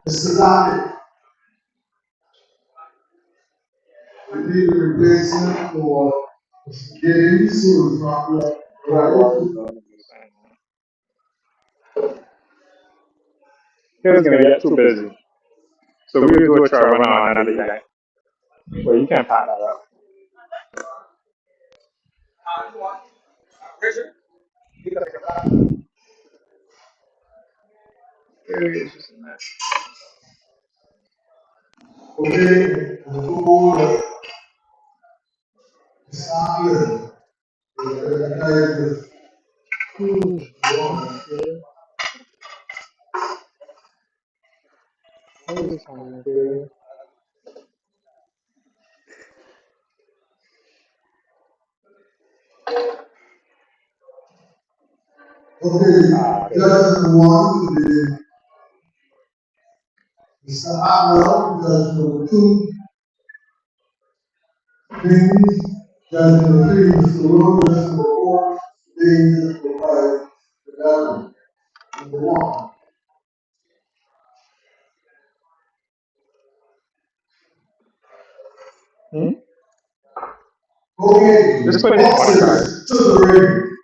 Islamic need a replacement for getting soon from the He was gonna get too busy. So we would do a try one on another guy. Well, you can't pack that up. okay, the football Islamic okay, judgment one to the Sahara, judgment two, things, judgment three, Mr. Lord, judgment four, things that provide the value. Number one. Okay, Just put it on one side. boxes to the ring.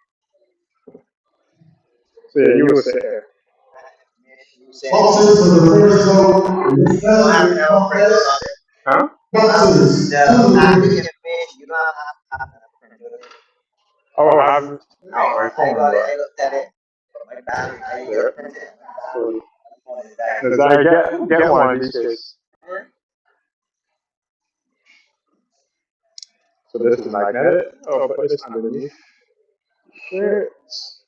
So yeah, you will sit there. Boxes for the first goal in this Saturday contest. Huh? Boxes to the ring. Oh, have my phone. Does I get one of these shirts? So this is magnetic. Oh, put this underneath. Shirts.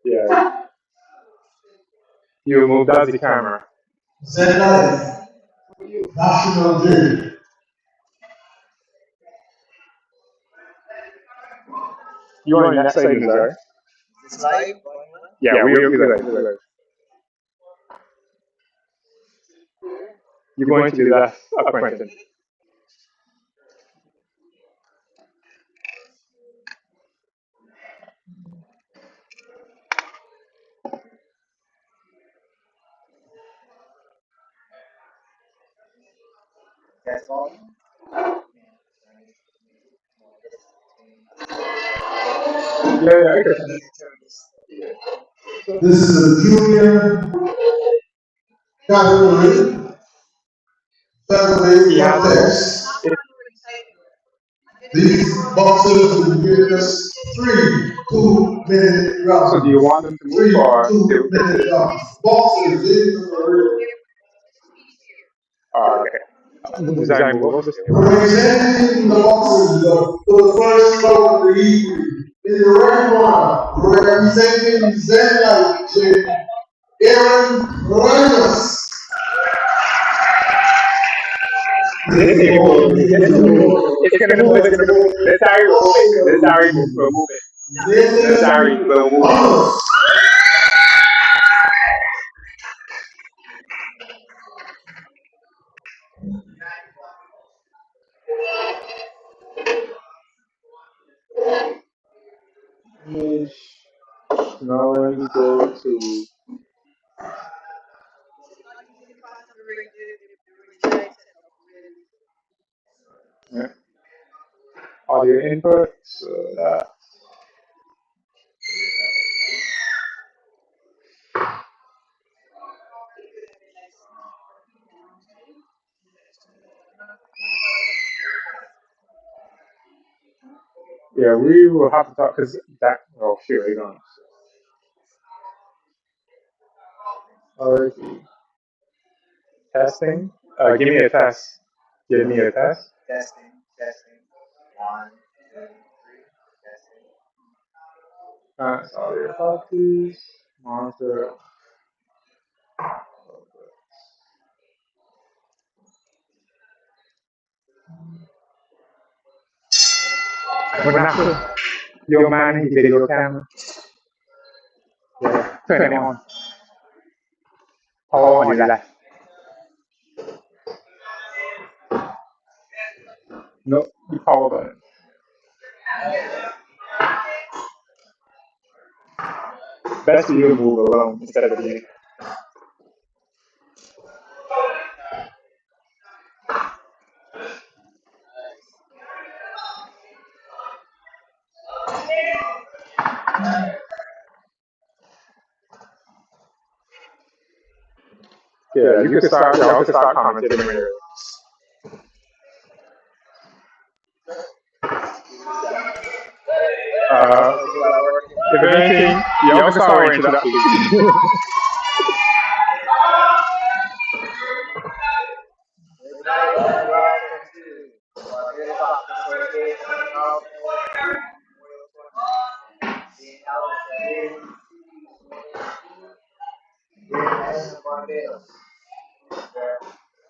Yeah. You moved out the camera. Set life. National Day. You on that side, Nazar? Yeah, we like. You're going to do that up, Quentin. Yeah, I guess. This is a junior category. Saturday contest. These boxers will give us 3 2-minute rounds. So do you want them to move 3 or 2-minute rounds. Boxers, this is okay. Design move over this. representing the boxers for the first round of the evening. In the red corner, representing Zenlight, Aaron Ramos. It's gonna move. It's gonna move. Let's Harry will move it. Let's Harry will move it. Let's Harry will move it. Now let's go to. Yeah. Audio input. So that. Yeah, we will have to talk because that. Oh shoot, I don't. Alright. Testing. Give me a test. Give me a test. Audio copies. Monitor. When your man video camera. Yeah. Turn it on. Power on your left. No, the power button. Best for you to move alone instead of you. Yeah, you can start. Y'all can start commenting when you're ready. If anything, y'all can start with introductions. Barbados.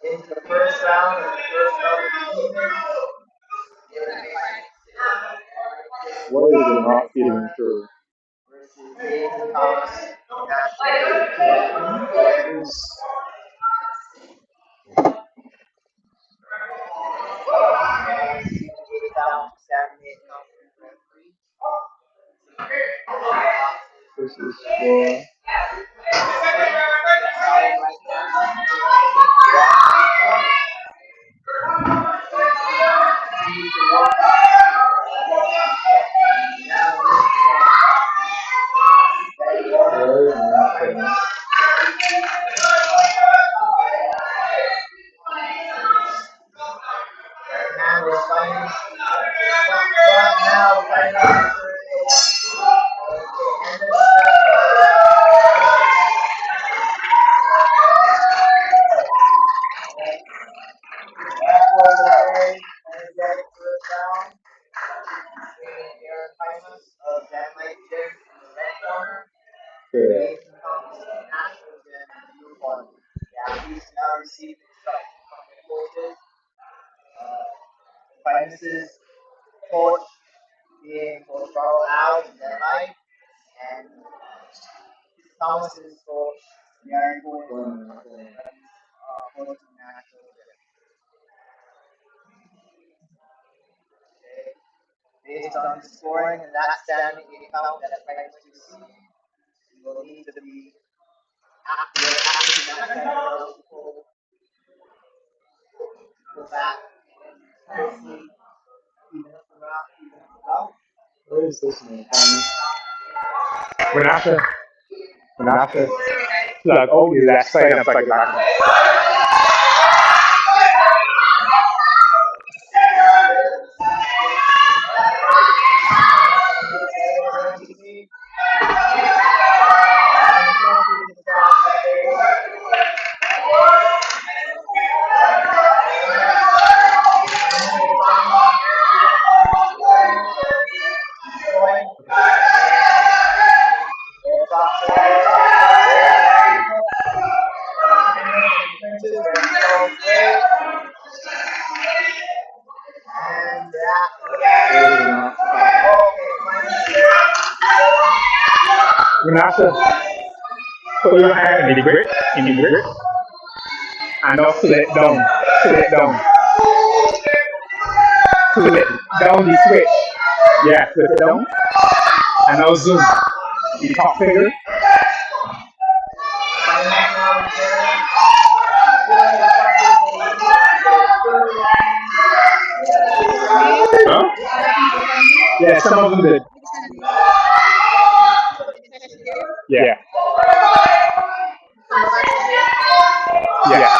Into the first round of the first round of the season. What is it not feeling true? Versus Jason Thomas, This is for. coach being Coach Nowell in their life, and Thomas's coach, they are going to coaching national. Based on the scoring and that standing account that I like to see, you will need to be active in that kind of go back and see even around. Where is this man? Vanessa. Like, oh, you left side up like that. Vanessa, put your hand in the grip, and now pull it down, pull it down the switch. Yeah, flip it down, and now zoom the top finger. Huh? Yeah, some of them did. Yeah. Yeah.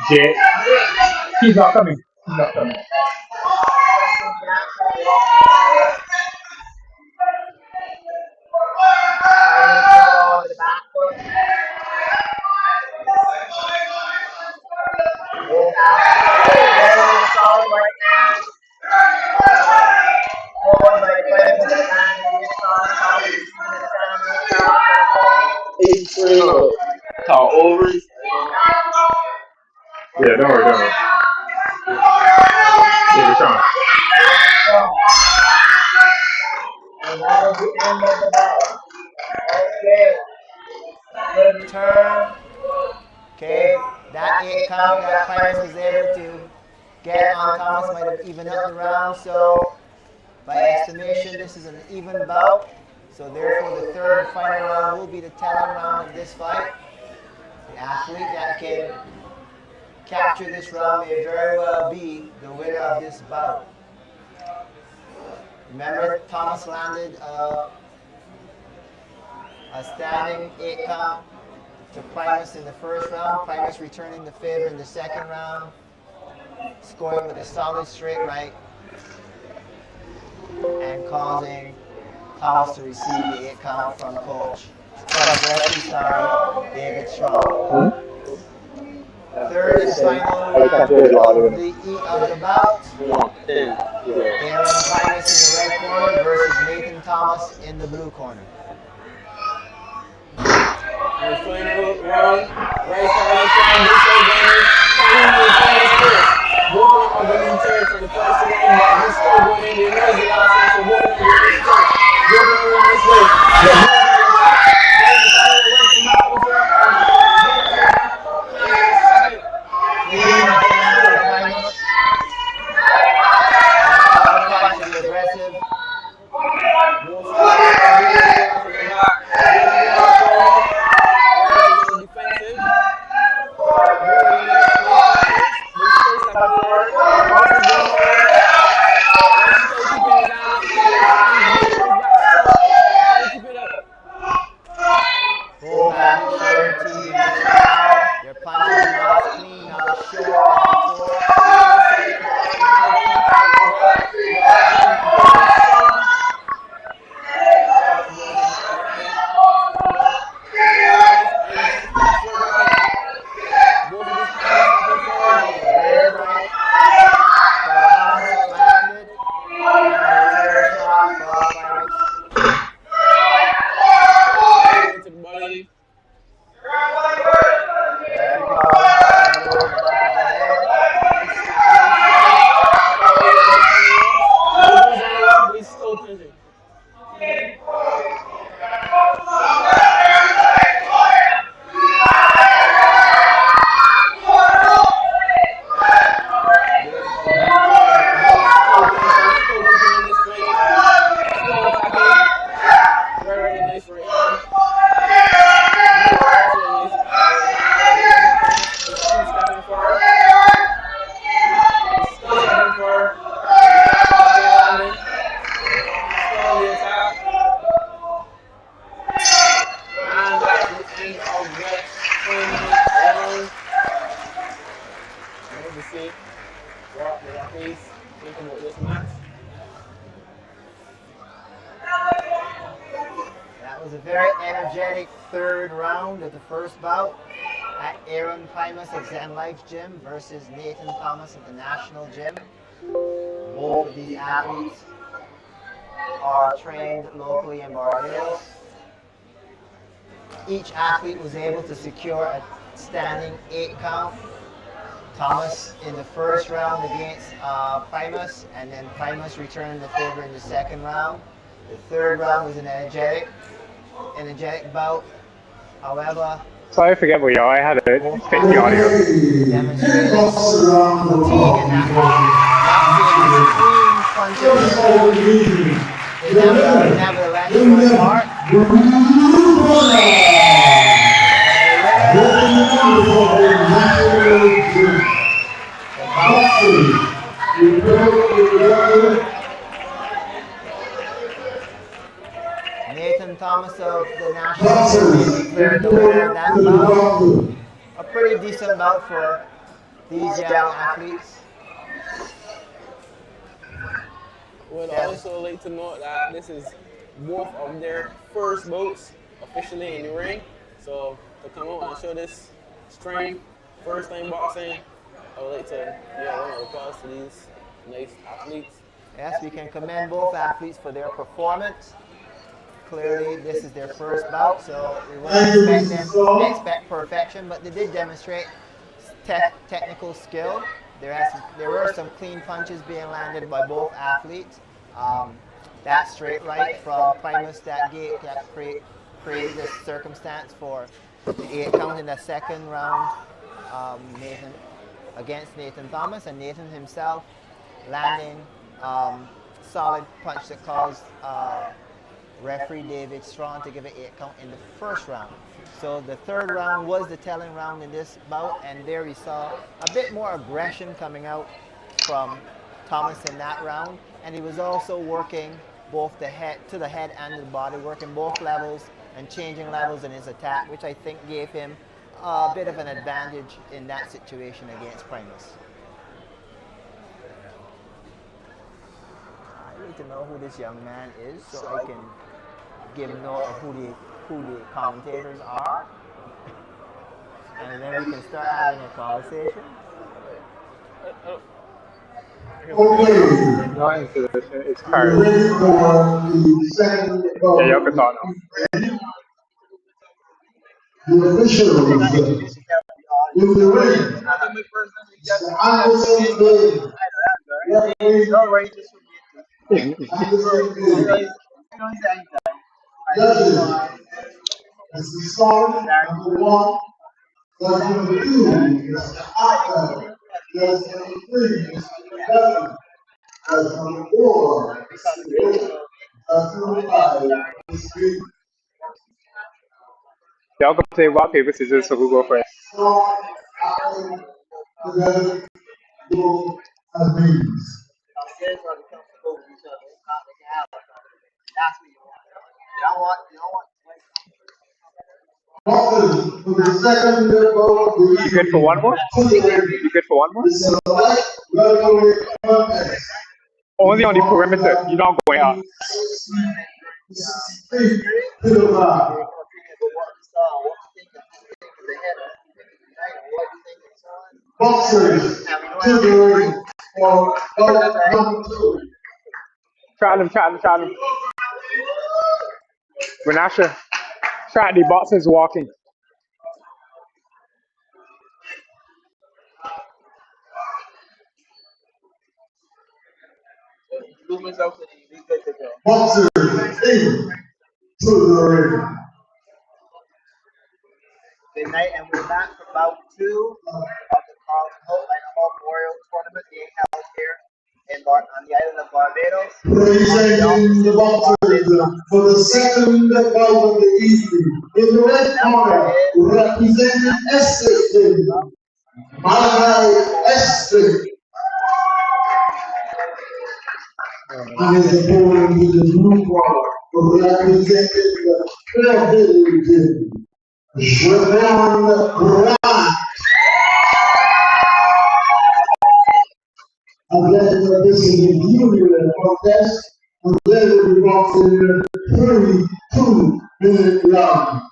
Jay. He's not coming. Talk over. Yeah, don't worry. Yeah, Sean. And that is the end of the ball. Okay. Good return. Okay. That that 8 count that Primus was able to get on Thomas might have evened up the round. So by estimation, this is an even bout. So therefore, the third and final round will be the telling round of this fight. The athlete that can capture this round may very well be the winner of this bout. Remember, Thomas landed a standing 8 count to Primus in the first round. Primus returning the favor in the second round, scoring with a solid straight right and causing Thomas to receive the 8 count from Coach. David Strong. Third and final round of the bout. Aaron Primus in the red corner versus Nathan Thomas in the blue corner. And final round, right side, left side, this way, both of them are going to return for the first round, but this still going in the emergency last one, so both of them are going to return. Both of them are this way. Aggressive. Your punch is not as clean, not as short as before. That was a very energetic third round of the first bout at Aaron Primus at Zen Life Gym versus Nathan Thomas at the National Gym. Both of these athletes are trained locally in Barbados. Each athlete was able to secure a standing 8 count. Thomas in the first round against Primus, and then Primus returned the favor in the second round. The third round was an energetic bout. However, sorry for forgetful, y'all. I had to fix the audio. Demonstrated fatigue and not seeing clean punches. Nevertheless, short mark. Nathan Thomas of the National Team declared the winner of that bout. A pretty decent bout for these young athletes. Would also like to note that this is both of their first bouts officially in the ring. So to come out and show this strength, first time boxing, I would like to give a round of applause to these nice athletes. Yes, we can commend both athletes for their performance. Clearly, this is their first bout, so we wouldn't expect them to expect perfection, but they did demonstrate technical skill. There were some clean punches being landed by both athletes. That straight right from Primus that created this circumstance for the 8 count in the second round Nathan against Nathan Thomas, and Nathan himself landing solid punch that caused referee David Strong to give an 8 count in the first round. So the third round was the telling round in this bout, and there we saw a bit more aggression coming out from Thomas in that round, and he was also working both the head and the body, working both levels and changing levels in his attack, which I think gave him a bit of an advantage in that situation against Primus. I need to know who this young man is so I can give note of who the commentators are, and then we can start having a conversation. Okay. Not into this. It's We're Carlton. ready for the second Yeah, y'all can bout. talk now. The officials in the ring. The Anderson Bay. Referee Anderson Bay. Judges. Mr. Starr, number 1. Judge number 2, Mr. Otter. Judge number 3, Mr. Dutton. Judge number 4, Mr. Wood. Judge number 5, Mr. Y'all can play rock, paper, scissors, so who go first? Starr, Otter, Judge, Wood, and Beans. Welcome to the second bout of the You good for one more? evening. You good for one more? This is a light welterweight contest. Only on the perimeter. You're not going out. 63 kilograms. Boxers to the ring for bout number 2. Try them. Renasha, try the boxers walking. Boxers in to the ring. Good night, and we're back for bout 2 of the Carlton Memorial Tournament being held here on the island of Barbados. Presenting the boxers for the second bout of the evening. In the red corner, representing Essex, Malachi Essex. And his opponent in the blue corner, representing the Fairfield, Javon Grant. Again, this is a junior contest, and then we box in 32-minute rounds.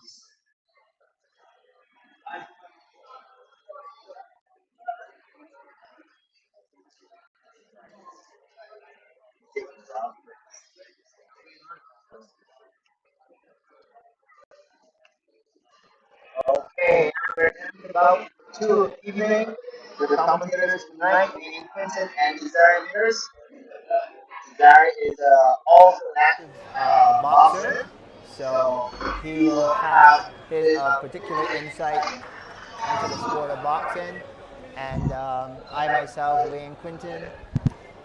Okay, we're in bout 2 of the evening with the commentators tonight being Quinton and Desiree Nurse. Desiree is also an active boxer. So he will have his particular insight into the sport of boxing, and I myself, Wayne Quinton,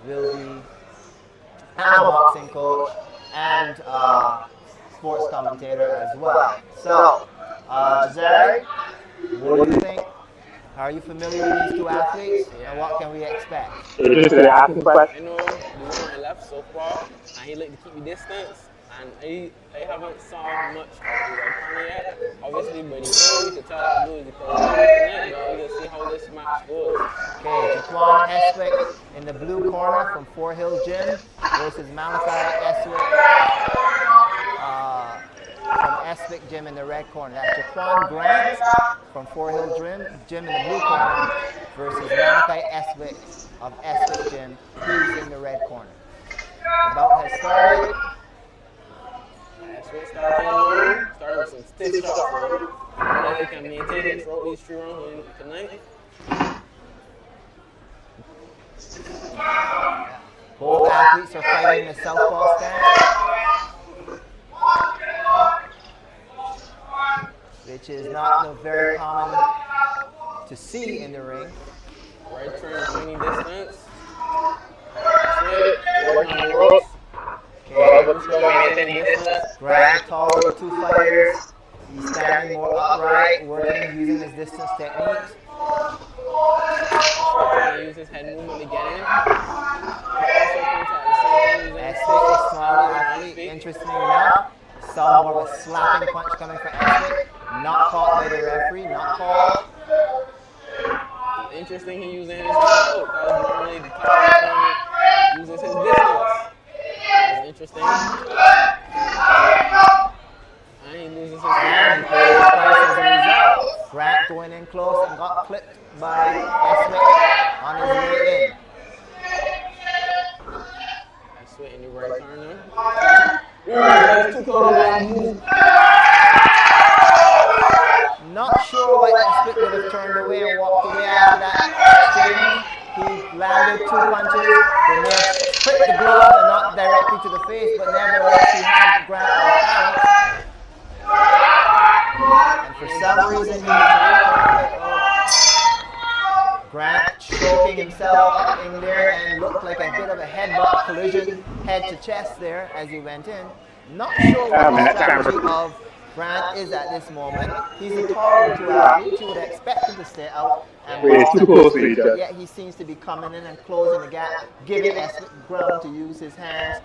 will be I'm a boxing coach and sports commentator as well. So, Desiree, what do you think? Are you familiar with these two athletes, and what can we expect? Just the asking question. I know the one on the left so far, and he like to keep the distance. And I haven't saw much of the red corner yet, obviously, but he probably could tell that blue is tonight, but we'll see how this match goes. Okay, Jaquan Eswick in the blue corner from Four Hills Gym versus Malachi Eswick from Eswick Gym in the red corner. That's Jaquan Grant from Four Hills Gym in the blue corner versus Malachi Eswick of Eswick Gym. He's in the red corner. The bout has started. Started with some stiff shots. I don't know if he can maintain it throughout these 3 rounds tonight. Both athletes are fighting in the southpaw stance, which is not very common to see in the ring. Right turn, training distance. That's it. Working on the ropes. Okay. But still maintaining distance. Grant, the taller of the two fighters, he's standing more upright, working using his distance techniques. Ashwick trying to use his head movement to get in. But also Quinta at the same time using his Eswick, a his smaller movement on his athlete, feet. interestingly enough, saw more of a slapping punch coming from Eswick. Not caught by the referee, not called. It's interesting he using his head out because normally the taller opponent uses his distance. That's interesting. And he loses his And he head. pays the price as a result. Grant going in close and got clipped by Eswick on his way in. Ashwick in the right turn now. Ooh, that's too close to that move. Not sure why Eswick would have turned away and walked away after that exchange. He landed two punches. They may have hit the glove and not directly to the face, but nevertheless he had Grant off balance. And for some reason he Grant choking himself up in there and looked like a bit of a headbutt collision head to chest there as he went in. Not sure what the strategy of Grant is at this moment. He's a taller of the two athletes. You would expect him to stay out and It's too close to each other. yet he seems to be coming in and closing the gap, giving Eswick ground to use his hands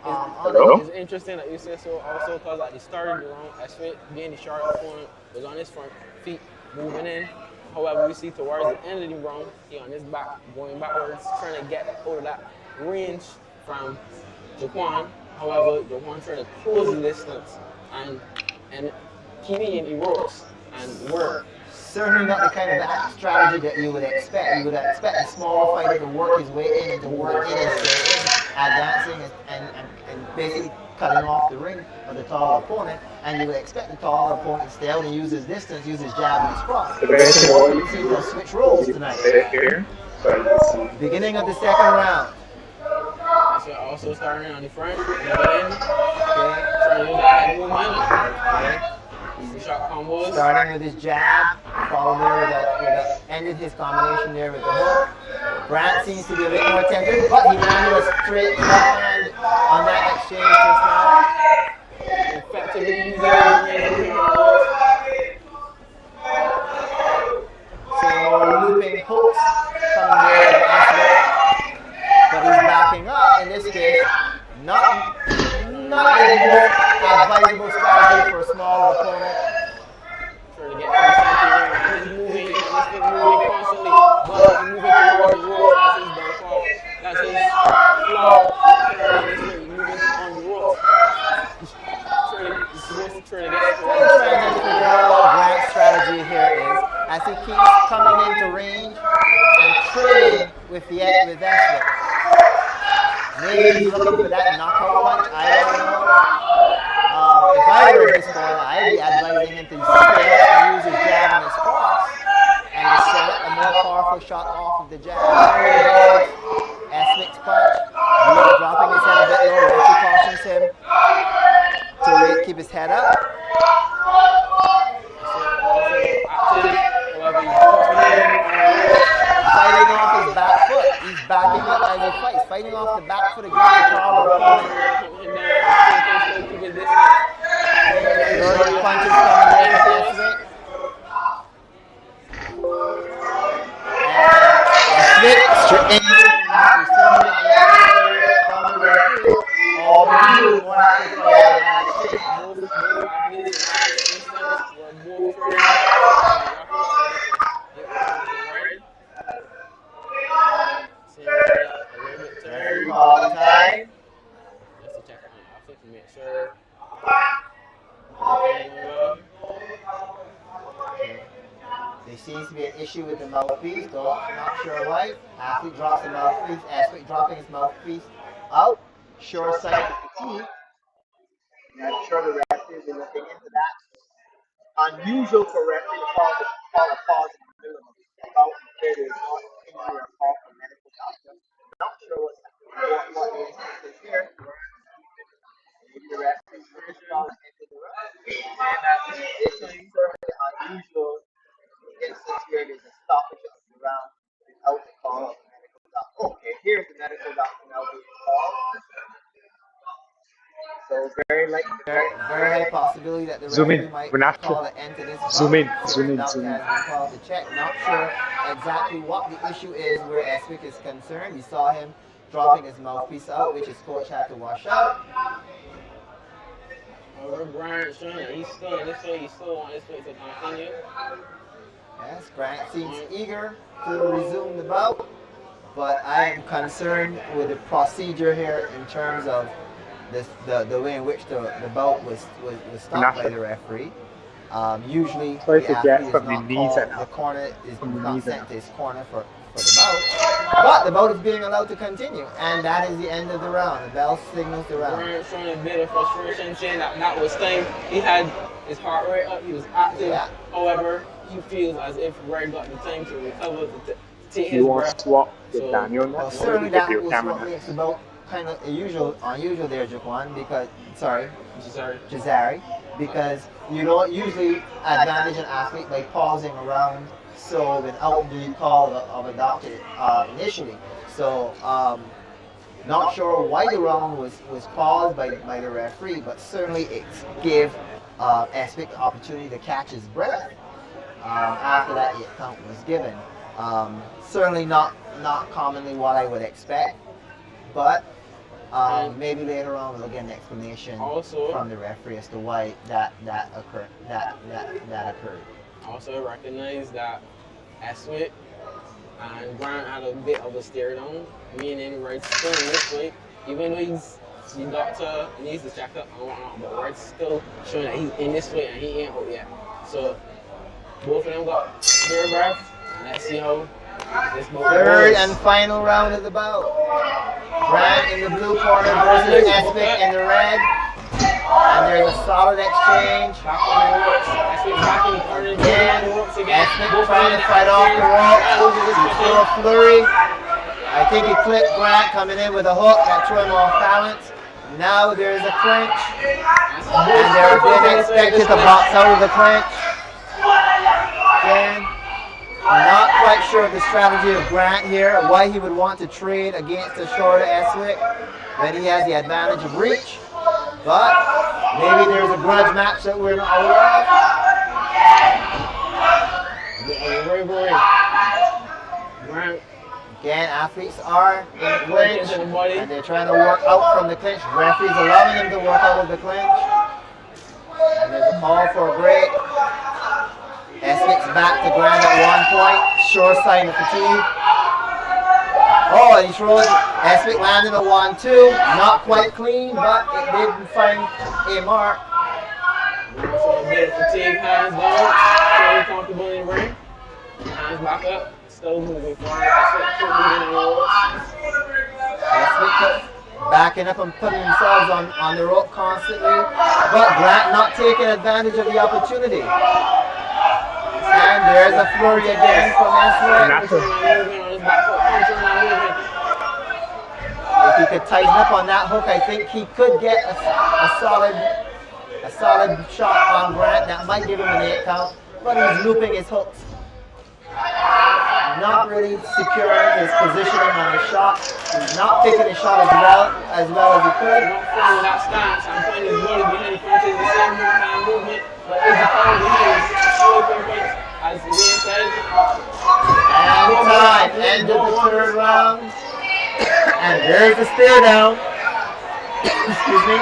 on it. It's interesting that you say so also because at the start of the round, Eswick being the short opponent was on his front feet moving in. However, we see towards the end of the round, he on his back, going backwards, trying to get out of that range from Jaquan. However, Jaquan trying to close the distance and keeping in the ropes and work. Certainly not the kind of strategy that you would expect. You would expect a smaller fighter to work his way in and to work in and stay in, advancing and basically cutting off the ring of the taller opponent. And you would expect the taller opponent to stay out and use his distance, use his jab and his cross. So you see they'll switch roles tonight. Beginning of the second round. So also starting on the front, trying to use that head movement. Shot combos. Starting with his jab, followed there with ended his combination there with the hook. Grant seems to be a bit more tempted, but he landed a straight left hand on that exchange just now. Effectively using his range Seeing more looping hooks coming there with Eswick. But he's backing up in this case. Not the most advisable strategy for a smaller opponent. Trying to get to the center ring and he's moving constantly, but he's moving towards the ropes. That's his downfall. That's his flaw. He's moving on the ropes. He's supposed to try to get Trying to figure out what Grant's strategy here is as he keeps coming into range and trading with Eswick. Maybe he's looking for that knockout punch. I don't know. If I were his corner, I'd be advising him to stay out and use his jab and his cross and to set up a more powerful shot off of the jab. Eswick's punch, dropping his head a bit low. Referee cautions him to keep his head up. Fighting off his back foot. He's backing up as he fights. Fighting off the back foot against the taller opponent. Early punches coming in with Eswick. Eswick straight from the referee. All the more active all the time. Just to check on the optics to make sure. There seems to be an issue with the mouthpiece, though not sure why. Athlete drops the mouthpiece, Eswick dropping his mouthpiece out. Sure sight of fatigue. I'm sure the referee will be looking into that. Unusual for referee to call a pause in the middle of a bout where there's no injury or call for medical doctor. Not sure what the instance is here. Maybe the referee first call into the round. This is certainly unusual instance where there's a likely to Very, get very high possibility that the Zoom referee in. might We're not sure. call an end to this Zoom bout in. since Zoom in. doctor Zoom in. has been called to check. Not sure exactly what the issue is where Eswick is concerned. We saw him dropping his mouthpiece out, which his coach had to wash out. However, Bryant showing that he's still in this fight. He still wants this fight to continue. Yes, Grant seems Point. eager to resume the bout, but I am concerned with the procedure here in terms of the way in which the bout was We're stopped not by sure. the referee. Usually, Try the to get athlete is from the not knees and called, the up. corner is From the not knees and sent up. to his corner for the bout, but the bout is being allowed to continue, and that is the end of the round. The bell signals the round. Bryant showing a bit of frustration, saying that was time he had his heart rate up, he was active. Yeah. However, he feels as if Red got the time to recover, to take You his want to breath. swap with So, Daniel Well, next? no, certainly If that you was camera what next. makes the bout kind of unusual there, Jaquan, because sorry, sorry. Jazari, because you don't usually advantage an athlete by pausing around so without the call of a doctor initially. So not sure why the round was paused by the referee, but certainly it gave Espic the opportunity to catch his breath after that 8 count was given. Certainly not commonly what I would expect, but maybe later on we'll get an explanation Also, from the referee as to why that occurred. That occurred. also recognize that Eswit and Grant had a bit of a stare down, meaning Red's still in this fight, even though the doctor needs to check up and whatnot, but Red's still showing that he's in this fight and he ain't out yet. So both of them got their breath, and let's see how this bout Third goes. and final round of the bout. Grant in the blue corner versus Espic in the red. And there's a solid exchange. Back on the ropes. Eswit back in the corner, Again, on the ropes again. Espic trying to fight off the rope. He threw a flurry. I think he clipped Grant coming in with a hook that threw him off balance. Now there's a clinch. And they're being expected to box out of the clinch. Again, not quite sure of the strategy of Grant here, why he would want to trade against a shorter Eswick when he has the advantage of reach. But maybe there's a grudge match that we're not aware of. Grant. Again, athletes are in the clinch, Into the body. and they're trying to work out from the clinch. Referee's allowing them to work out of the clinch. And there's a call for a break. Eswick's back to Grant at one point. Sure sign of fatigue. Oh, and he throws. Eswick landed a 1-2. Not quite clean, but it didn't find a mark. So a bit of fatigue, hands down. Very comfortable in the ring. Hands back up. Still moving forward. Eswick moving in the ropes. Eswick backing up and putting themselves on the rope constantly. But Grant not taking advantage of the opportunity. And there's a flurry again from Eswick. If he could tighten up on that hook, I think he could get a solid shot on Grant. That might give him an 8 count, but he's looping his hooks. Not really securing his positioning on his shot. He's not picking his shot as well as he could. Not following that stance. I'm putting his body behind the punches, the same kind of movement, but is he following behind his sloping punch, as the game says. And time. End of the third round. And there's the stare down. Excuse me.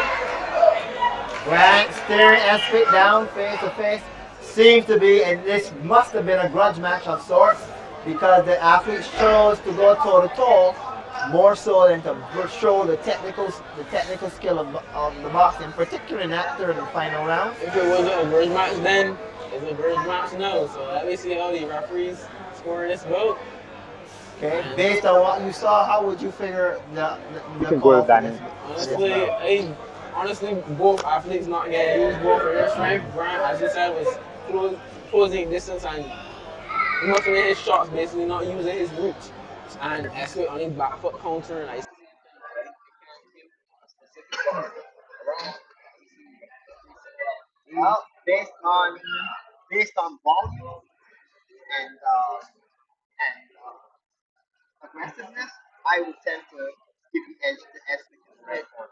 Grant staring Eswick down face to face. Seems to be, and this must have been a grudge match of sorts, because the athletes chose to go toe to toe more so than to show the technical skill of the boxing, particularly in that third and final round. If it wasn't a grudge match then, it's a grudge match now. So let me see how the referees score this vote. Okay, based on what you saw, how would you figure the can call go for Danny. this? Honestly, both athletes not getting used both for their strength. Grant, as you said, was closing distance and muffling his shots, basically not using his reach. And Eswick on his back foot countering. Well, based on volume and aggressiveness, I would tend to give the edge to Esmond in the red corner.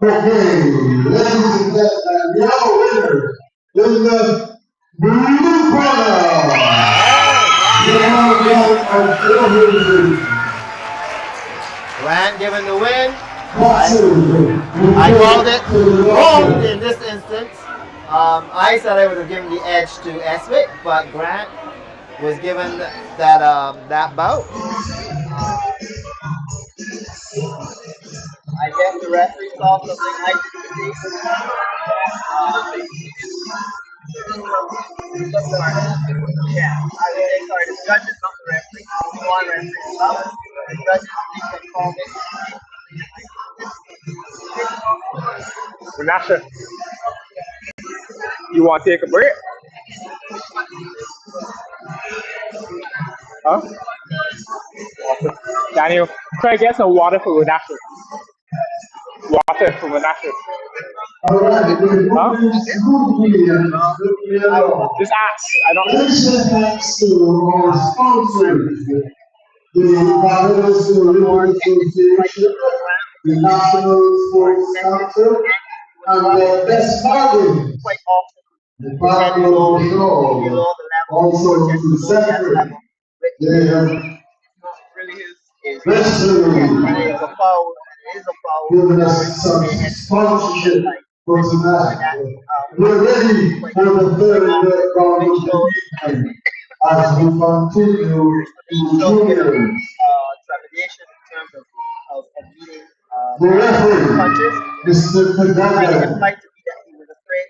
Okay, ladies and gentlemen, we have a winner in the blue corner. The amount of 400. Grant given the win. Boxer. I called it wrong in this instance. I said I would have given the edge to Eswick, but Grant was given that bout. I guess the referee saw something I didn't see. Sorry. Yeah, I would say sorry. The judges, not the referee. Only one referee involved. The judges think they called it. Vanessa, you want to take a break? Huh? Water. Daniel, try to get some water for Vanessa. Water for Vanessa. Alright, we're Huh? moving smoothly and swiftly along. Just ask. I don't. Listen thanks to our sponsors, the Barbados Olympic Association, the National Sports Council, and the best bargains. Quite often, The they tend to go Barbados Show, below the level, also or just to below that separate. level, which They have not really is personally and it is a foul, and it is a foul. given Or us some they had sponsorship like for that tonight. We're ready quite for the third round which of shows the evening as we continue to shows a bit of juniors. trepidation in terms of meeting The referee, punches. Mr. It Kadagan, implied to me that he was afraid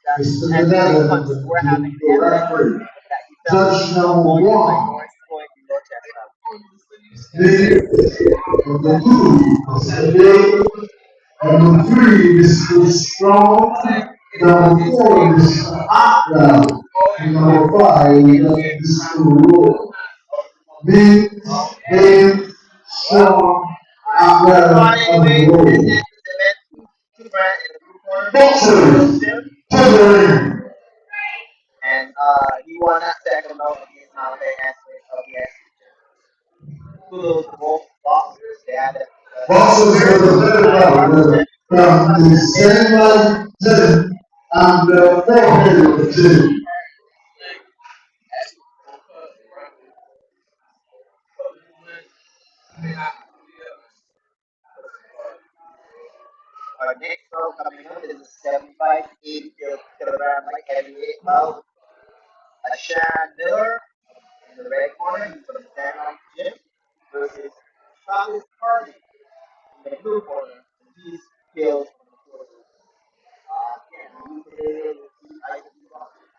that Mr. as many punches Kadagan, were happening to the him referee. that he felt Judge number going to my one, north, going below chest level. Steve, number two, Mr. Day, number three, Mr. Strong, number four, Mr. Akram, and number five, Mr. Rowe. Me, Dave, Strong, Akram, and Rowe. Boxers, to the ring. And he won that second bout against Malachi Ashley of the kudos to both boxers. They had Boxers for the third round from the same line team and the forehead team. our next bout coming up is a 75, 80 kilogram light heavyweight bout. Ashan Miller in the red corner, he's from the San Mike Gym, versus Travis Hardy in the blue corner. He's hails from the Philippines. Again, these IC boxers.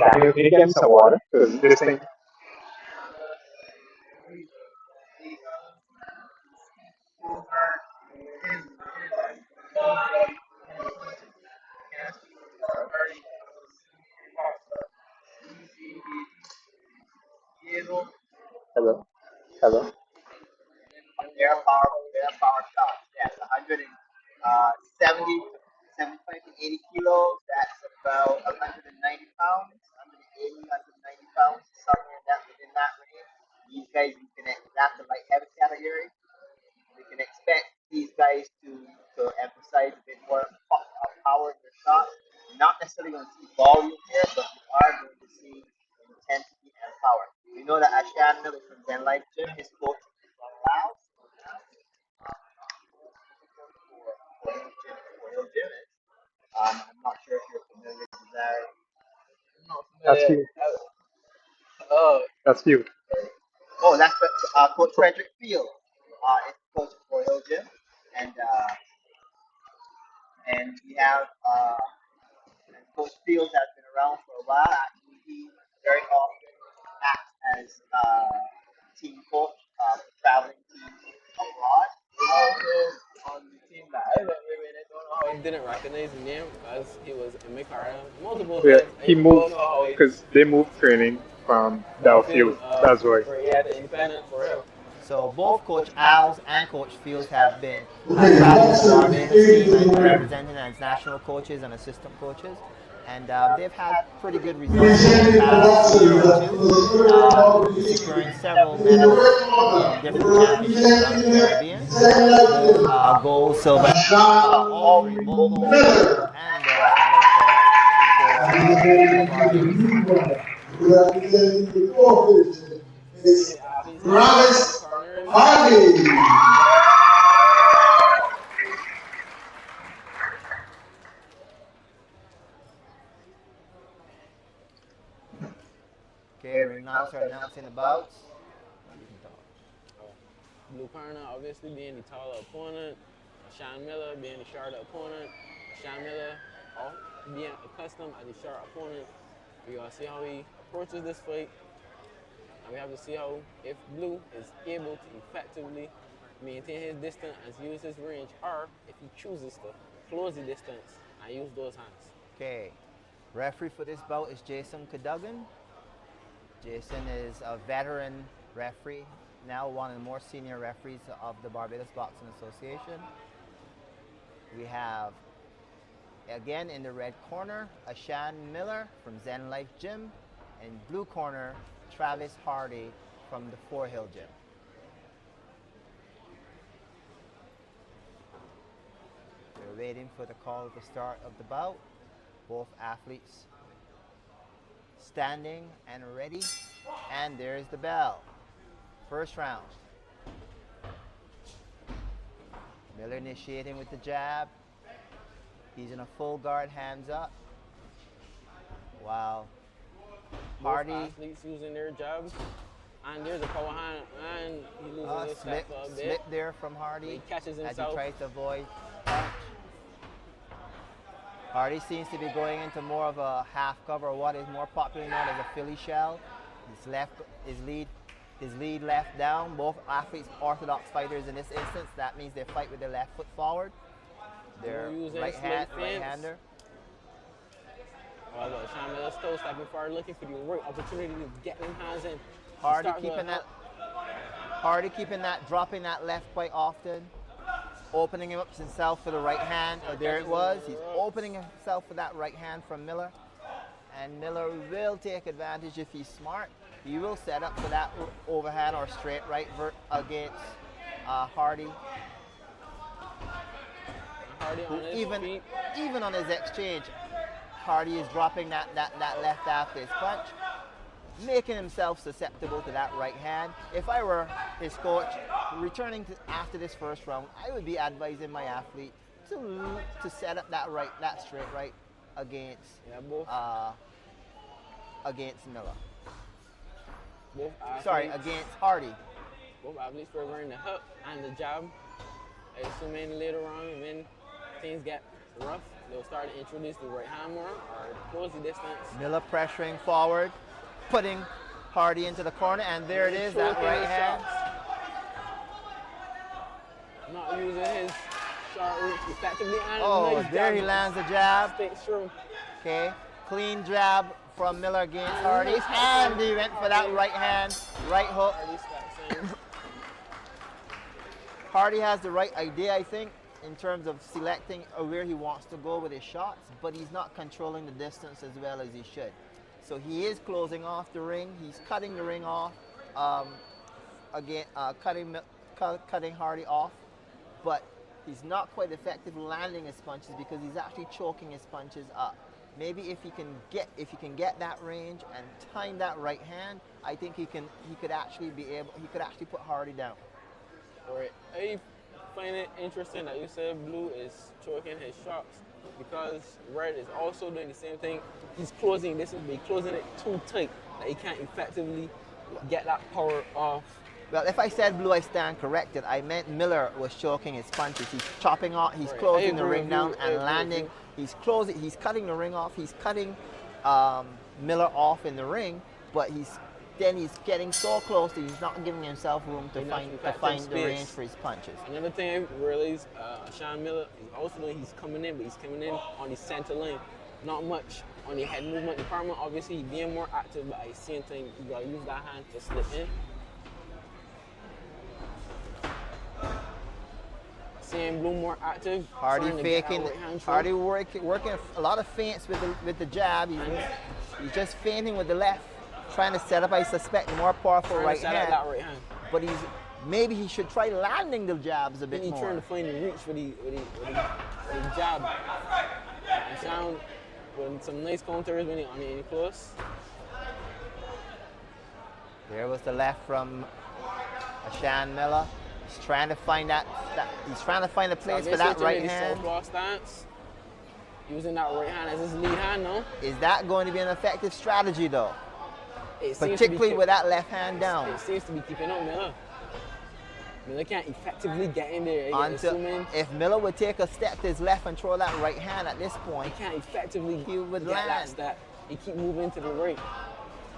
Daniel, can you get me some water? Because this thing. Hello. Hello. Their power shots. Yes, 170, 75 to 80 kilos. That's about 190 pounds, 180, 190 pounds, somewhere in that within that range. These guys, that's the light heavy category. We can expect these guys to emphasize a bit more power in their shots. You're not necessarily going to see volume here, but you are going to see intensity and power. We know that Ashan Miller from Zen Life Gym, his coach is from Laos. I'm not sure if you're familiar with Desire. not That's familiar. you. Oh, That's you. Oh, that's Coach Frederick Field. It's coach of Royal Gym, and we have and Coach Fields has been around for a while. Actually, he very often acts as team coach for traveling teams abroad. also on the team that I went with, I don't know how he didn't recognize the name as he was in my car multiple Yeah, times. I he don't moved know how he because they moved training from Belfield. Belfield, That's why. where he had the independent for him. So both Coach Alves and Coach Fields have been Okay, traveling with the boxers, Barbados team and Asian, representing as national coaches and assistant coaches. And they've had pretty good results over the presenting the past year boxers or for two, the third securing competition. several In the medals red in corner, different championships around the representing Caribbean. Zen Both Legend, gold, silver, all three Sean both gold, silver, Miller. and bronze medals for Barbados. Representing the coefficient See is the athletes heading over to the Travis corners. Harvey. Okay, ring announcer announcing the bouts. Oh, Blue corner obviously being the taller opponent. Sean Miller being the shorter opponent. Sean Miller being accustomed as the short opponent. We gotta see how he approaches this fight. And we have to see how if Blue is able to effectively maintain his distance and use his range, or if he chooses to close the distance and use those hands. Okay, referee for this bout is Jason Cadogan. Jason is a veteran referee, now one of the more senior referees of the Barbados Boxing Association. We have, again in the red corner, Ashan Miller from Zen Life Gym, and blue corner, Travis Hardy from the Four Hill Gym. We're waiting for the call at the start of the bout. Both athletes standing and ready, and there's the bell. First round. Miller initiating with the jab. He's in a full guard, hands up. While Hardy Both athletes using their jabs. And there's a power hand, and he loses his step a bit. slip there from Hardy He catches as he himself. tries to avoid punch. Hardy seems to be going into more of a half cover, or what is more popularly known as a Philly shell. His lead left down. Both athletes orthodox fighters in this instance. That means they fight with their left foot forward. They're right-hander. Although Sean Miller still stepping forward, looking for the right opportunity to get them hands in. Hardy keeping that, dropping that left quite often. Opening up himself for the right hand. Oh, there it was. He's opening himself for that right hand from Miller. And Miller will take advantage if he's smart. He will set up for that overhand or straight right against Hardy. Hardy on his feet. Even on his exchange, Hardy is dropping that left after his punch, making himself susceptible to that right hand. If I were his coach, returning after this first round, I would be advising my athlete to set up that straight right against Miller. Against Hardy. Both athletes were wearing the hook and the jab. Assuming later on when things get rough, they'll start to introduce the right hand more or close the distance. Miller pressuring forward, putting Hardy into the corner, and there it is, that right hand. Not using his short reach effectively. And oh, nice there he lands the jab. Straight through. Okay, clean jab from Miller against Hardy, and he went for that right hand, right hook. Hardy has the right idea, I think, in terms of selecting where he wants to go with his shots, but he's not controlling the distance as well as he should. So he is closing off the ring. He's cutting the ring off, cutting Hardy off, but he's not quite effective landing his punches because he's actually choking his punches up. Maybe if he can get that range and time that right hand, I think he could actually put Hardy down. Right. I find it interesting that you said Blue is choking his shots. because Red is also doing the same thing. He's closing distance, but he's closing it too tight that he can't effectively get that power off. Well, if I said blue, I stand corrected. I meant Miller was choking his punches. He's chopping off, he's Right. closing I the agree ring with down you. I and agree landing. with He's cutting the ring off. He's cutting Miller off in the ring, but he's getting so close that he's not giving himself room to Enough find effective the range space. for his punches. Another thing I realized, Sean Miller is also doing, he's coming in, but he's coming in on the center line. Not much on the head movement department. Obviously, he's being more active, but at the same time, you gotta use that hand to slip in. Seeing Blue more active. Hardy trying to get that faking. right hand through. Hardy working a lot of feints with the jab. He's just feinting with the left, trying to set up, I suspect, more powerful Trying right to set up hand. that right hand. But maybe he should try landing the jabs a bit He's more. trying to find the reach with the jab. And Sean with some nice counters when he on the close. There was the left from Sean Miller. He's trying to find he's trying to find a place for that right hand. Southpaw stance. Using that right hand as his lead hand now. Is that going to be an effective strategy though? It seems to be Particularly with that left hand down. It seems to be keeping up Miller. Miller can't effectively get in there. If Miller would take a step to his left and throw that right hand at this point, he can't effectively he would get that land. step. He keep moving to the right.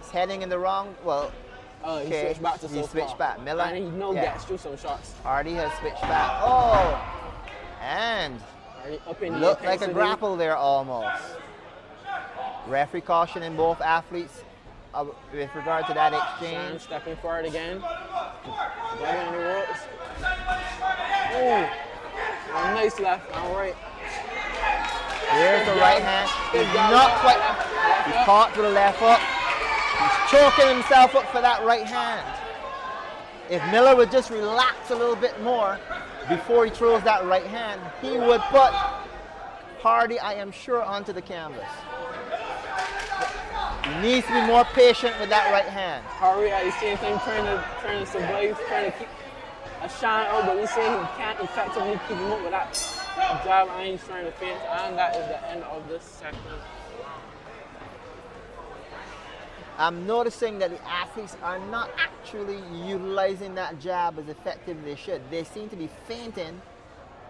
He's heading in the wrong. Well, He switched back to he southpaw. switched back. Miller, And he gets through some shots. Hardy has switched back. Oh, and Hardy up in the looked like a intensity. grapple there almost. Referee cautioning both athletes with regard to that Sean exchange. stepping forward again. Going on the ropes. Ooh. A nice left and right. Here's the right hand. He's not quite. He's caught to the left hook. He's choking himself up for that right hand. If Miller would just relax a little bit more before he throws that right hand, he would put Hardy, I am sure, onto the canvas. He needs to be more patient with that right hand. Hardy at the same time trying to survive, trying to keep a shine out, but we say he can't effectively keep him up with that jab and he's trying to feint, and that is the end of this second round. I'm noticing that the athletes are not actually utilizing that jab as effectively as they should. They seem to be feinting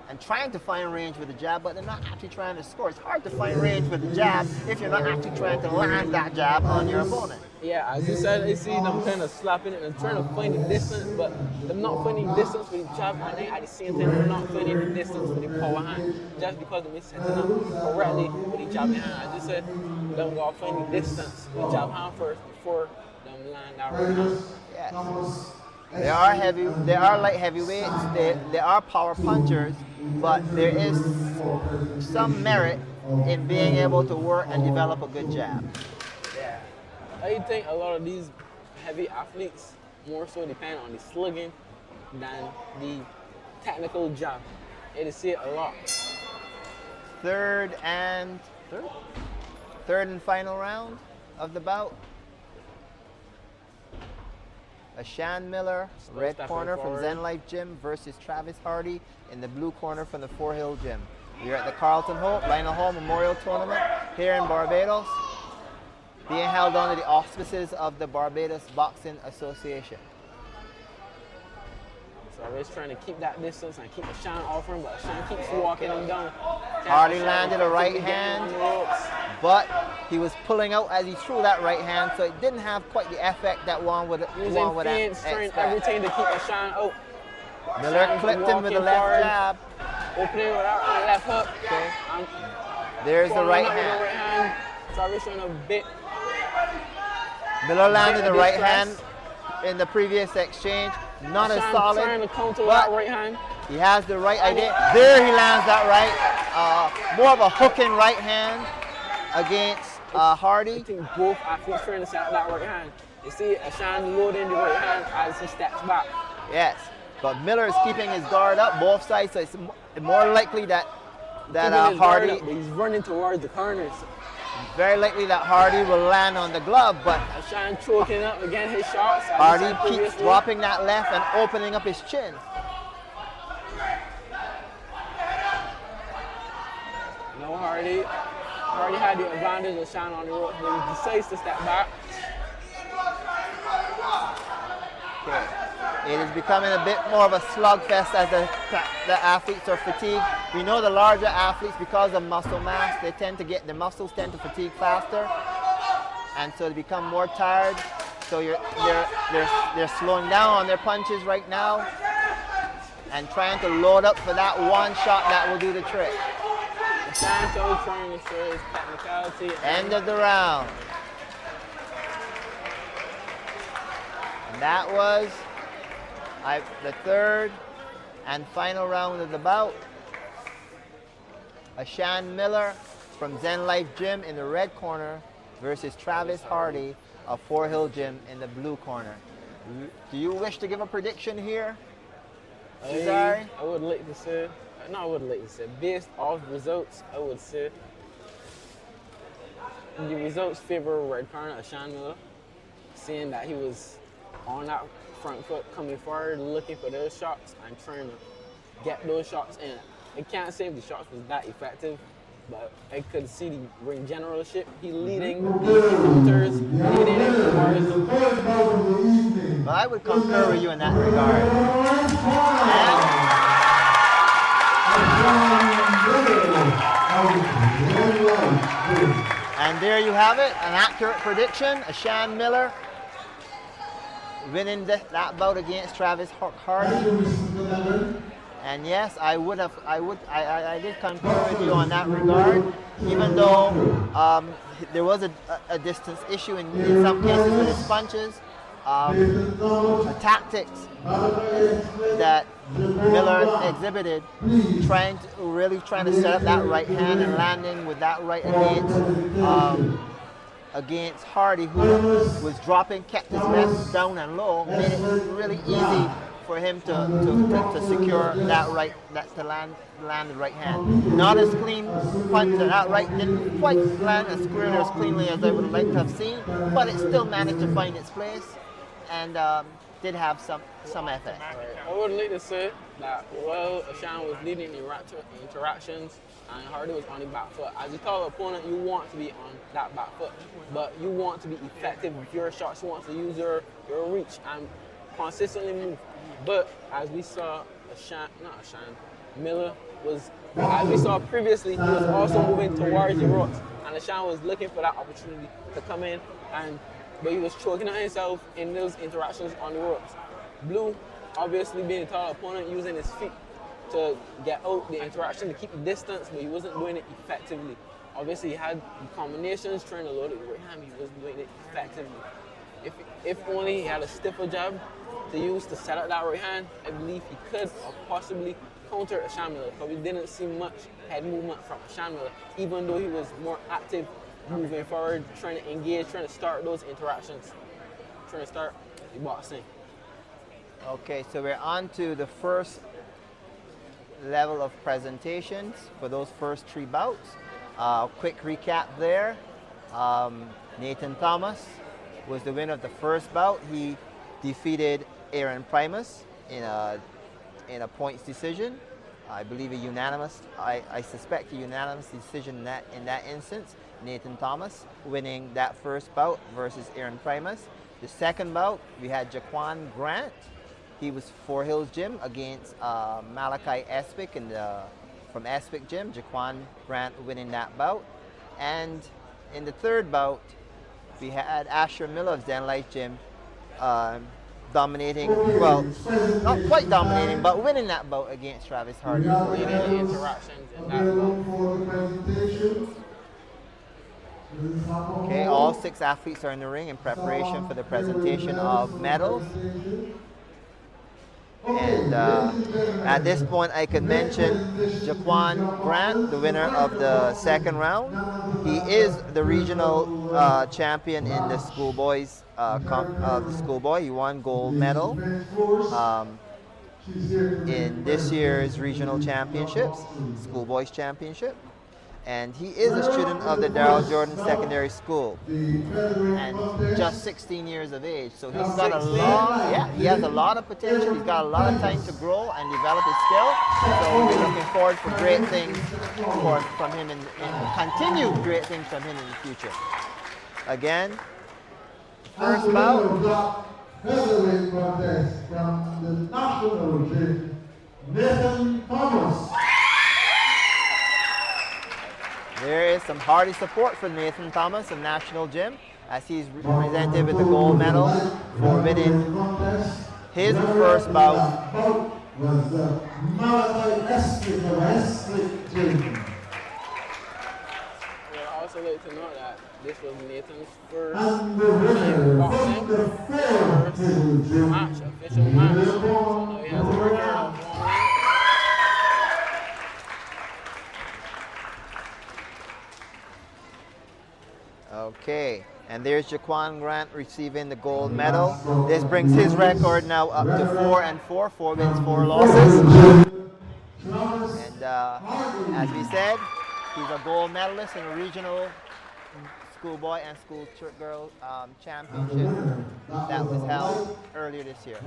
and trying to find range with the jab, but they're not actually trying to score. It's hard to find range with the jab if you're not actually trying to land that jab on your opponent. Yeah, as you said, I see them kind of slapping it and trying to find the distance, but they're not finding distance with the jab, and they at the same time they're not finding the distance with the power hand, just because they're setting up correctly with the jab hand. As you said, them gotta find the distance with the jab hand first before them land that right hand. Yes. They are light heavyweights, they are power punchers, but there is some merit in being able to work and develop a good jab. Yeah. I think a lot of these heavy athletes more so depend on the slugging than the technical jab. You see it a lot. Third and final round of the bout. Sean Miller, red corner from Zen Life Gym versus Travis Hardy in the blue corner from the Four Hill Gym. We are at the Carlton Lionel Memorial Tournament here in Barbados, being held under the auspices of the Barbados Boxing Association. So we're just trying to keep that distance and keep Sean off him, but Sean keeps walking him down. Hardy landed a right hand, but he was pulling out as he threw that right hand, so it didn't have quite the effect that one would feints, trying everything to keep Sean out. Miller clipped him with the left jab. Opening with that left hook. Okay. There's the right hand. Travis showing a bit. Miller landed the right hand in the previous exchange. Not as solid, trying to counter but that right hand. He has the right idea. There he lands that right. More of a hooking right hand against Hardy. I think both athletes trying to set up that right hand. You see Sean loading the right hand as he steps back. Yes, but Miller is keeping his guard up both sides, so it's more likely that Hardy. He's running towards the corners. Very likely that Hardy will land on the glove, but Sean choking up again his shots. Hardy keeps dropping that left and opening up his chin. You know what? Hardy. Hardy had the advantage of Sean on the ropes, but he decides to step back. Okay. It is becoming a bit more of a slugfest as the athletes are fatigued. We know the larger athletes, because of muscle mass, the muscles tend to fatigue faster, and so they become more tired. So they're slowing down on their punches right now and trying to load up for that one shot that will do the trick. Sancho trying to show his technicality. End of the round. And that was the third and final round of the bout. Ashan Miller from Zen Life Gym in the red corner versus Travis Hardy of Fort Hill Gym in the blue corner. Do you wish to give a prediction here? I would like to say, based off results, I would say the results favor red corner Ashan Miller, seeing that he was on that front foot coming forward, looking for those shots and trying to get those shots in. I can't say if the shots was that effective, but I could see the ring generalship. He leading the counters, leading the bars. Well, I would concur with you in that regard. And there you have it, an accurate prediction. Ashan Miller winning that bout against Travis Hardy. And yes, I did concur with you on that regard, even though there was a distance issue in some cases with his punches. The tactics that Miller exhibited, trying to set up that right hand and landing with that right against Hardy, who was kept his vest down and low, made it really easy for him to secure that right, to land the right hand. Not as clean punch, that right didn't quite land as squarely or as cleanly as I would like to have seen, but it still managed to find its place and did have some effect. I would like to say that while Ashan was leading the interactions and Hardy was on the back foot, as a tall opponent, you want to be on that back foot, but you want to be effective with your shots. You want to use your reach and consistently move. But as we saw, Miller was, as we saw previously, he was also moving towards the ropes, and Ashan was looking for that opportunity to come in, but he was choking on himself in those interactions on the ropes. Blue, obviously being a tall opponent, using his feet to get out the interaction, to keep the distance, but he wasn't doing it effectively. Obviously, he had combinations trying to load it with right hand, he wasn't doing it effectively. If only he had a stiffer jab to use to set up that right hand, I believe he could or possibly counter Ashan Miller, because we didn't see much head movement from Ashan Miller, even though he was more active moving forward, trying to engage, trying to start those interactions, trying to start the boxing. Okay, so we're on to the first level of presentations for those first three bouts. Quick recap there. Nathan Thomas was the winner of the first bout. He defeated Aaron Primus in a points decision. I believe a unanimous. I suspect a unanimous decision in that instance. Nathan Thomas winning that first bout versus Aaron Primus. The second bout, we had Jaquan Grant. He was Fort Hills Gym against Malachi Espic from Espic Gym. Jaquan Grant winning that bout. And in the third bout, we had Asher Miller of Zen Life Gym dominating, well, not quite dominating, but winning that bout against Travis Hardy. Leading the interactions in that bout. Okay, all 6 athletes are in the ring in preparation for the presentation of medals. And at this point, I could mention Jaquan Grant, the winner of the second round. He is the regional champion in the schoolboys. The schoolboy, he won gold medal in this year's regional championships, schoolboys championship. And he is a student of the Darrell Jordan Secondary School, and just 16 years of age. So he's got a 16? lot, yeah, he has a lot of potential. He's got a lot of time to grow and develop his skill. So we're looking forward for great things from him and continued great things from him in the future. Again, first bout. Featherweight contest from the national team, Nathan Thomas. There is some hearty support for Nathan Thomas of National Gym, as he's presented with the gold medal for winning his first bout. Was Malachi Eslick of Eslick Gym. We'd also like to know that this was Nathan's first And the winner boxing, from the first match, official match. So now he has a record of 1 win. Okay, and there's Jaquan Grant receiving the gold medal. This brings his record now up to 4-4, 4 wins, 4 losses. And as we said, he's a gold medalist in a regional schoolboy and schoolgirl championship that was held earlier this year.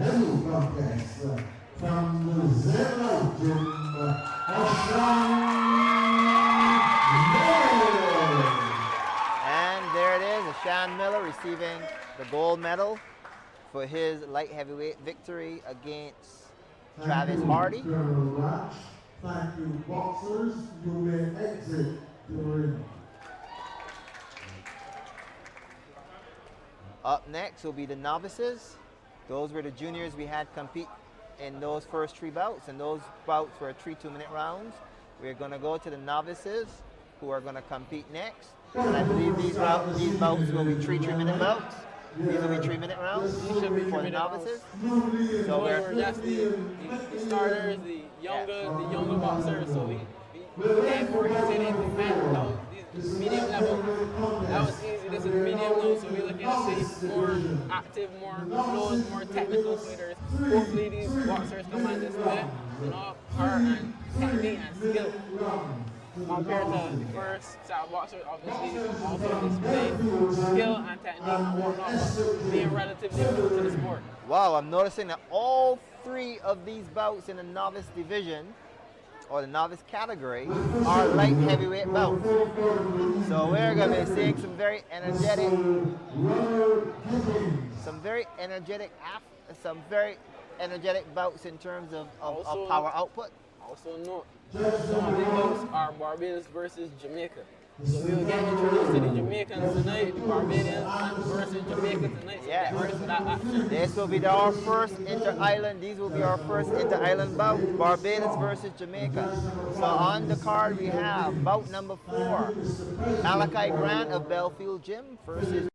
From the Zero Gym, And there it is, Ashan Miller receiving the gold medal for his light heavyweight victory against Travis Hardy. Thank you, boxers. You may exit the ring. Up next will be the novices. Those were the juniors we had compete in those first 3 bouts, and those bouts were 3 2-minute rounds. We're going to go to the novices, who are going to compete next. And I believe these bouts will be 3 3-minute bouts. These will be 3-minute rounds for the novices. So that's the starters, the younger boxers. So we aim for hitting the man, these medium level. That was easy. This is medium level, so we're looking to see more active, more close, more technical fighters. Hopefully these boxers come on display, power and technique and skill. Compared to the first set of boxers, obviously also display skill and technique and whatnot, but being relatively new to the sport. Wow, I'm noticing that all 3 of these bouts in the novice division, or the novice category, are light heavyweight bouts. So we're going to be seeing some very energetic bouts in terms of power output. Also note, some of the bouts are Barbados versus Jamaica. So we will get introduced to the Jamaicans tonight, the Barbadians versus Jamaica tonight. So get ready for that action. This will be our first inter-island. These will be our first inter-island bout. Barbados versus Jamaica. So on the card we have bout number 4, Malachi Grant of Belfield Gym versus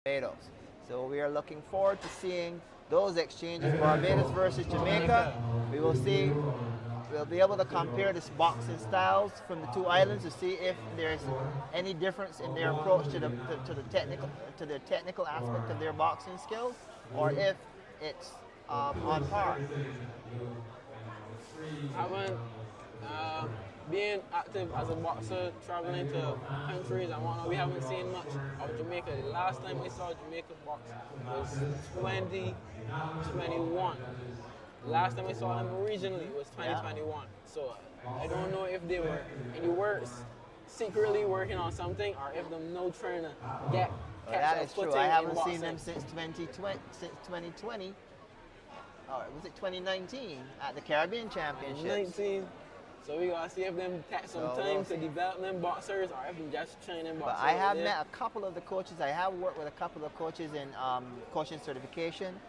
Barbados. So we are looking forward to seeing those exchanges, Barbados versus Jamaica. We will see, we'll be able to compare the boxing styles from the 2 islands to see if there's any difference in their approach to the technical aspect of their boxing skills, or if it's on par. Being active as a boxer, traveling to countries and whatnot, we haven't seen much of Jamaica. The last time we saw Jamaica box was 2021. The last time we saw them regionally was 2021. So I don't know if they were secretly working on something, or if they're no trying to catch that a is true. footing I in haven't boxing. seen them since 2020. Was it 2019 at the Caribbean Championships? 19. So we're going to see if them take some time to develop them boxers, or if them just training boxers. But I have met a couple of the coaches. I have worked with a couple of coaches in coaching certification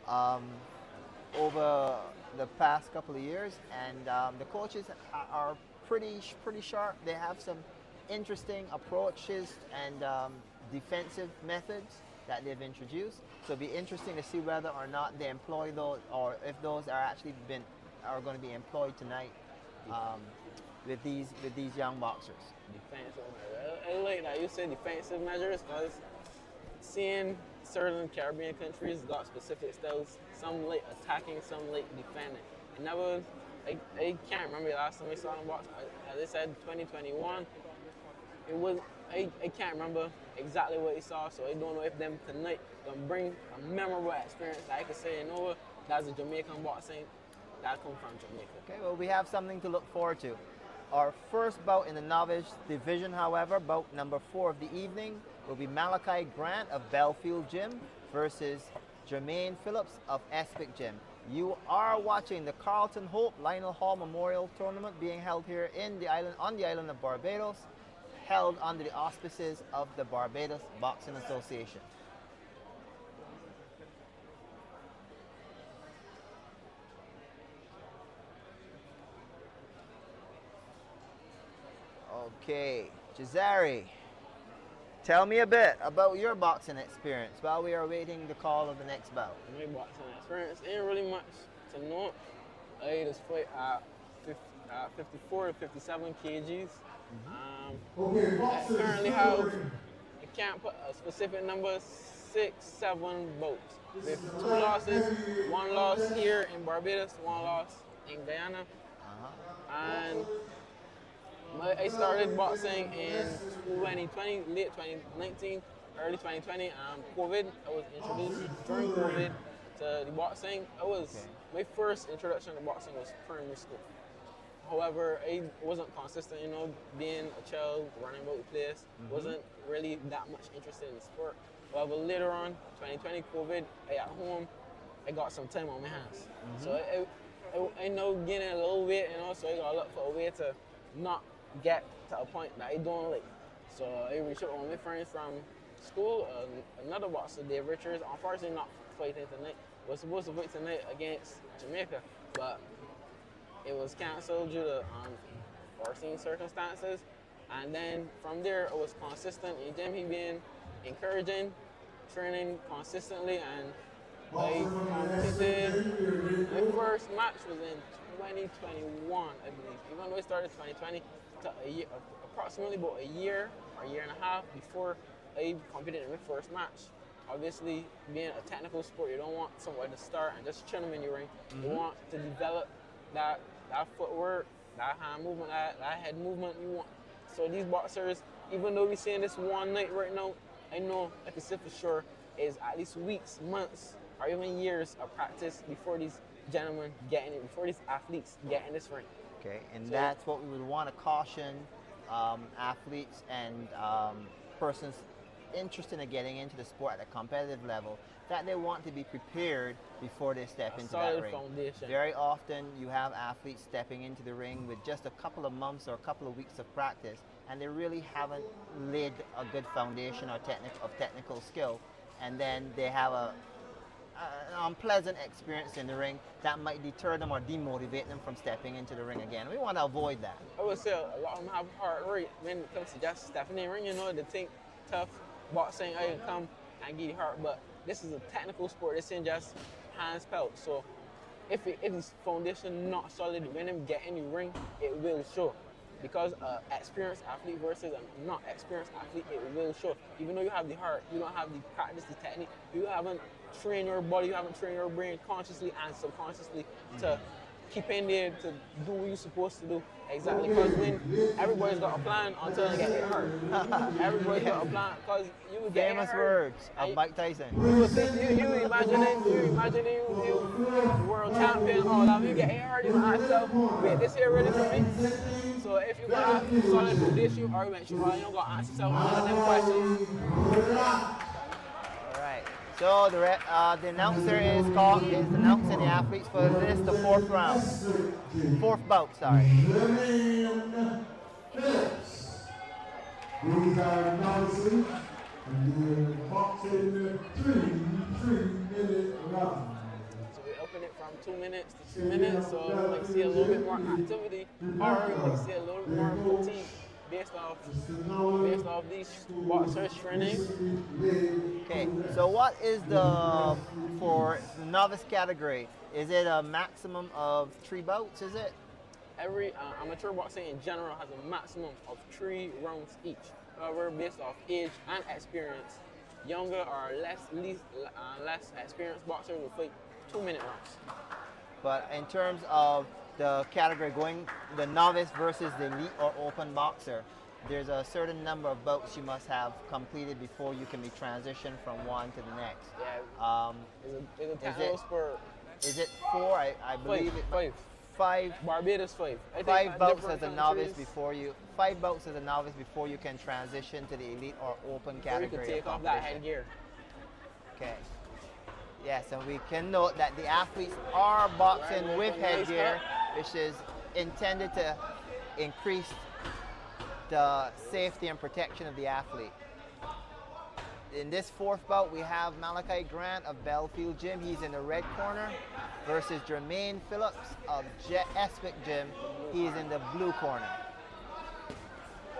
over the past couple of years, and the coaches are pretty sharp. They have some interesting approaches and defensive methods that they've introduced. So it'll be interesting to see whether or not they employ those, or if those are actually are going to be employed tonight with these young boxers. Defensive measures. I like that you said defensive measures because seeing certain Caribbean countries got specific styles, some like attacking, some like defending. I can't remember the last time I saw them box. As I said, 2021. It was I can't remember exactly what he saw, so I don't know if them tonight gonna bring a memorable experience that I could say, you know, that's a Jamaican boxing that come from Jamaica. Okay, well, we have something to look forward to. Our first bout in the novice division, however, bout number 4 of the evening, will be Malachi Grant of Belfield Gym versus Jermaine Phillips of Espic Gym. You are watching the Carlton Hope Lionel Hall Memorial Tournament being held here on the island of Barbados, held under the auspices of the Barbados Boxing Association. Okay, Jazari, tell me a bit about your boxing experience while we are waiting the call of the next bout. My boxing experience ain't really much to note. I just fight at 54 to 57 kgs. I currently have, I can't put a specific number, 6, 7 bouts. With 2 losses, 1 loss here in Barbados, 1 loss in Guyana. And I started boxing in 2020, late 2019, early 2020. COVID, I was introduced during COVID to the boxing. My first introduction to boxing was primary school. However, I wasn't consistent, you know, being a child, running about the place, wasn't really that much interested in the sport. However, later on, 2020 COVID, at home, I got some time on my hands. So I know gaining a little weight, you know, so I got to look for a way to not get to a point that I don't like. So I reached out to one of my friends from school, another boxer, Dave Richards, unfortunately not fighting tonight. Was supposed to fight tonight against Jamaica, but it was canceled due to unforeseen circumstances. And then from there, I was consistent in gym. He been encouraging, training consistently, and I competed. My first match was in 2021, I believe. Even though I started 2020, approximately about a year or a year and a half before I competed in my first match. Obviously, being a technical sport, you don't want someone to start and just chill them in your ring. You want to develop that footwork, that hand movement, that head movement you want. So these boxers, even though we're seeing this one night right now, I know I can say for sure is at least weeks, months, or even years of practice before these gentlemen get in it, before these athletes get in this ring. Okay, and so that's what we would want to caution athletes and persons interested in getting into the sport at a competitive level, that they want to be prepared before they step into that ring. Foundation. Very often you have athletes stepping into the ring with just a couple of months or a couple of weeks of practice, and they really haven't laid a good foundation or technical skill, and then they have an unpleasant experience in the ring that might deter them or demotivate them from stepping into the ring again. We want to avoid that. I would say a lot of them have hard work when it comes to just stepping in the ring. You know, they think tough boxing, I can come and get hurt, but this is a technical sport. This ain't just hands pelt. So if this foundation not solid, when them get in the ring, it will show. Because experienced athlete versus a not experienced athlete, it will show. Even though you have the heart, you don't have the practice, the technique, you haven't trained your body, you haven't trained your brain consciously and subconsciously to keep in there to do what you're supposed to do. Exactly, because when everybody's got a plan until they get hit hard. Everybody's got a plan, because you would get famous hit hard. words of Mike Tyson. You imagining you world champion, all that. You get hit hard, you ask yourself, wait, this here ready for me? So if you got a solid foundation, or you don't got to answer yourself one of them questions. So the announcer is announcing the athletes for this, the fourth bout, sorry. These are novices, and they're boxing 3-minute rounds. So we open it from 2 minutes to 2 minutes, so we like see a little bit more activity, or we like see a little bit more fatigue based off these boxers training. Okay, so what is for the novice category? Is it a maximum of 3 bouts, is it? Every amateur boxing in general has a maximum of 3 rounds each. However, based off age and experience, younger or less experienced boxers will fight 2-minute rounds. But in terms of the category going the novice versus the elite or open boxer, there's a certain number of bouts you must have completed before you can be transitioned from one to the next. Yeah. It's a technical sport. Is it 4? I believe it. 5. Barbados 5. 5 bouts as a novice before you. 5 bouts as a novice before you can transition to the elite or open category. So you can take off that headgear. Okay. Yes, and we can note that the athletes are boxing with headgear, which is intended to increase the safety and protection of the athlete. In this 4th bout, we have Malachi Grant of Belfield Gym. He's in the red corner versus Jermaine Phillips of Espic Gym. He's in the blue corner.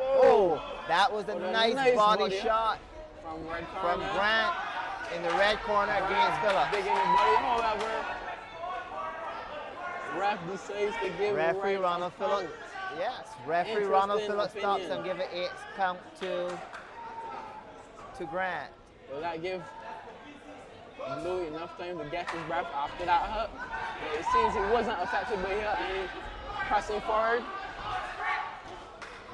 Oh, that was a nice body shot from Grant in the red corner against Phillips. Big in the body, however, ref decides to give referee Ronald Phillips. Yes, referee Ronald Phillips stops and give an 8 count to Grant. Will that give Lou enough time to get his breath after that hook? But it seems he wasn't affected by it and pressing forward.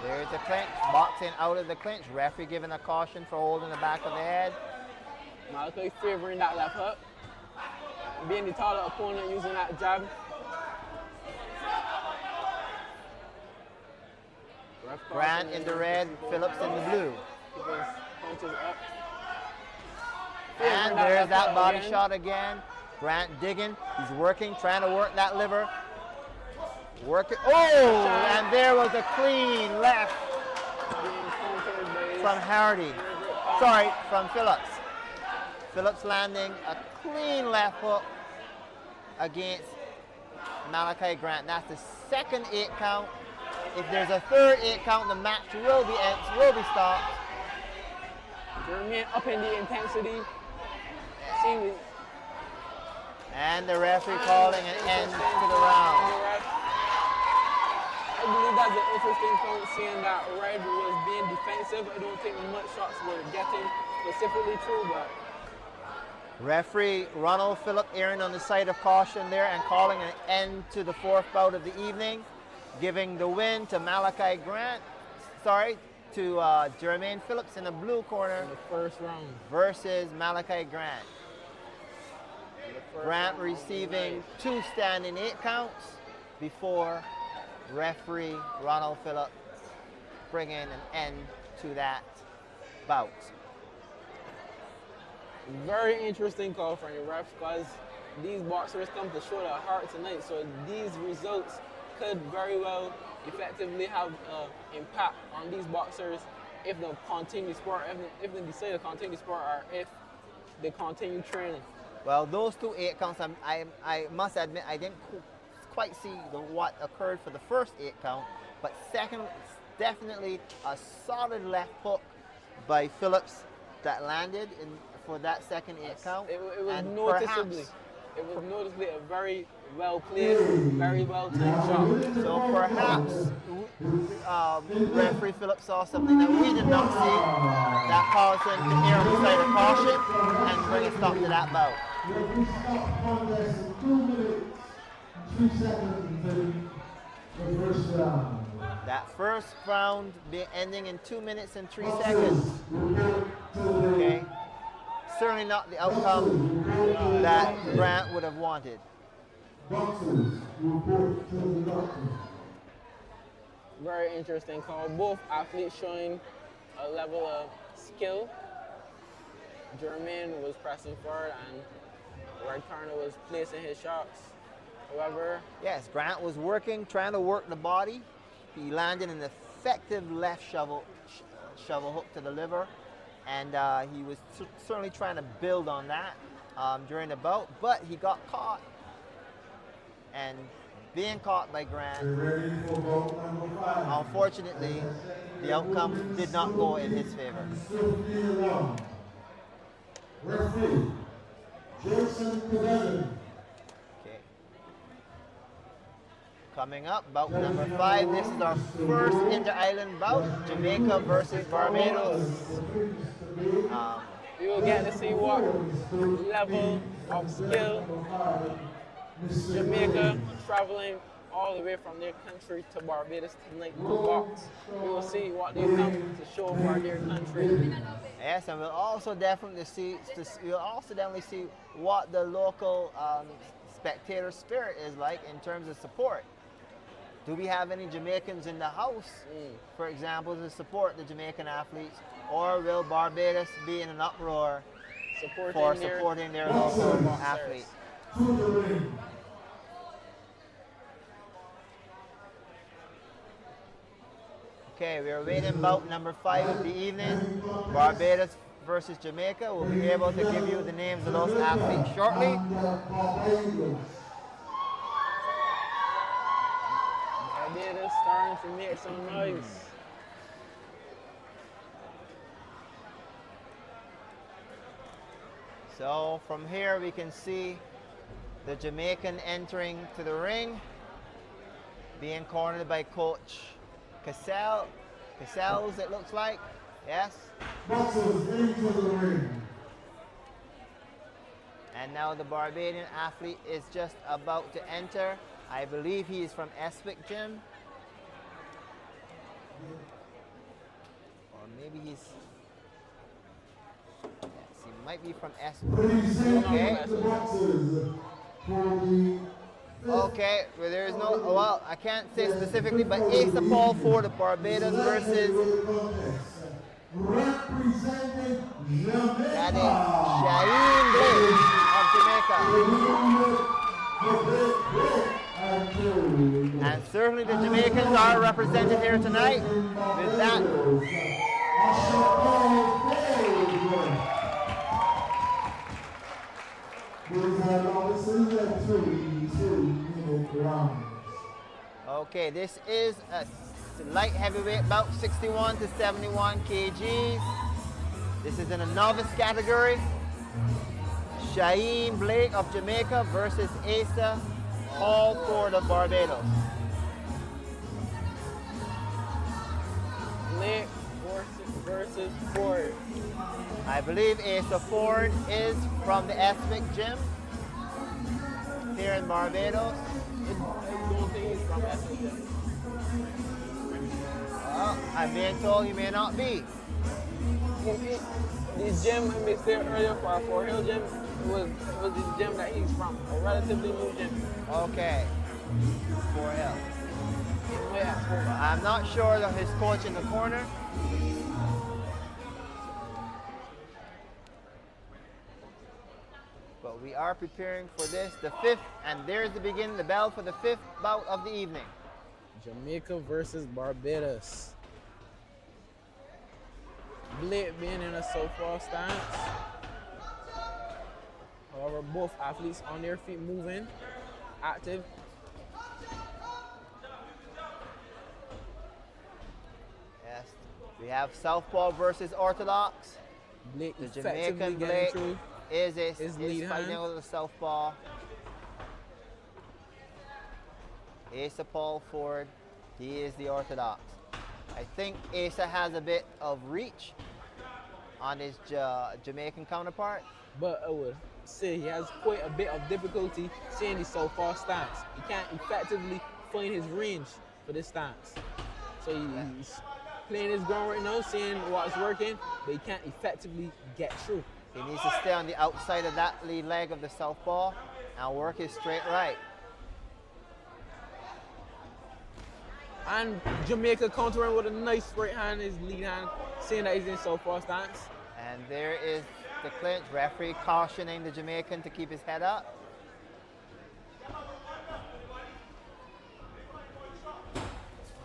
There's the clinch, boxing out of the clinch. Referee giving a caution for holding the back of the head. Malachi favoring that left hook. Being the taller opponent using that jab. Grant in the red, Phillips in the blue. Punches up. And there's that body shot again. Grant digging. He's working, trying to work that liver. Working. Oh! And there was a clean left from Hardy. Sorry, from Phillips. Phillips landing a clean left hook against Malachi Grant. That's the second 8 count. If there's a third 8 count, the match will be stopped. Jermaine up in the intensity. And the referee calling an end to the round. I believe that's an interesting point, seeing that Red was being defensive. I don't think much shots were getting specifically through, but referee Ronald Phillip erring on the side of caution there and calling an end to the 4th bout of the evening, giving the win to Malachi Grant. To Jermaine Phillips in the blue corner. In the 1st round. Versus Malachi Grant. Grant receiving 2 standing 8 counts before referee Ronald Phillip bringing an end to that bout. Very interesting call from the refs, because these boxers come to show their heart tonight, so these results could very well effectively have impact on these boxers if they continue sport, if they decide to continue sport, or if they continue training. Well, those 2 8 counts, I must admit, I didn't quite see what occurred for the first 8 count, but second, definitely a solid left hook by Phillips that landed for that second 8 count. It was noticeably a very well played, very well timed shot. So perhaps referee Phillips saw something that we did not see that caused him to err on the side of caution and bring a stop to that bout. 2 minutes, 3 seconds, the first round. That first round ending in 2 minutes and 3 seconds. Okay. Certainly not the outcome that Grant would have wanted. Very interesting call. Both athletes showing a level of skill. Jermaine was pressing forward and Red corner was placing his shots. However, yes, Grant was working, trying to work the body. He landed an effective left shovel hook to the liver, and he was certainly trying to build on that during the bout, but he got caught and being caught by Grant. We're ready for bout number 5. Unfortunately, the outcome did not go in his favor. Referee, Jason Cadetti. Okay. Coming up, bout number 5. This is our first inter-island bout, Jamaica versus Barbados. We will get to see what level of skill Jamaica traveling all the way from their country to Barbados tonight to box. We will see what they come to show for their country. Yes, and we'll also definitely see what the local spectator spirit is like in terms of support. Do we have any Jamaicans in the house, for example, to support the Jamaican athletes, or will Barbados be in an uproar for supporting their local athletes? Okay, we are waiting bout number 5 of the evening, Barbados versus Jamaica. We'll be able to give you the names of those athletes shortly. Barbados starting to make some noise. So from here we can see the Jamaican entering to the ring, being cornered by Coach Cassells, it looks like. Yes. Boxers into the ring. And now the Barbadian athlete is just about to enter. I believe he is from Eswick Gym. Or maybe he's... Yes, he might be from Eswick. Okay. Okay, well, there is no... Well, I can't say specifically, but Asa Paul for the Barbados versus... That is Shaheem Blake of Jamaica. And certainly the Jamaicans are represented here tonight with that. Okay, this is a light heavyweight bout, 61 to 71 kgs. This is in a novice category. Shaheem Blake of Jamaica versus Asa Paul Ford of Barbados. Blake versus Ford. I believe Asa Ford is from the Eswick Gym here in Barbados. I don't think he's from Eswick Gym. Well, I'm being told he may not be. The gym we stayed earlier for our Fort Hill gym was the gym that he's from, a relatively new gym. Okay, Fort Hill. Yeah. I'm not sure of his coach in the corner. But we are preparing for this, the 5th, and there's the beginning, the bell for the 5th bout of the evening. Jamaica versus Barbados. Blake being in a southpaw stance. However, both athletes on their feet moving, active. Yes, we have southpaw versus orthodox. Blake The effectively Jamaican getting Blake through. is lead fighting hand. with the southpaw. Asa Paul Ford, he is the orthodox. I think Asa has a bit of reach on his Jamaican counterpart. But I would say he has quite a bit of difficulty seeing the southpaw stance. He can't effectively find his range for this stance. So he's playing his ground right now, seeing what's working, but he can't effectively get through. He needs to stay on the outside of that lead leg of the southpaw and work his straight right. And Jamaica countering with a nice right hand, his lead hand, seeing that he's in southpaw stance. And there is the clinch. Referee cautioning the Jamaican to keep his head up.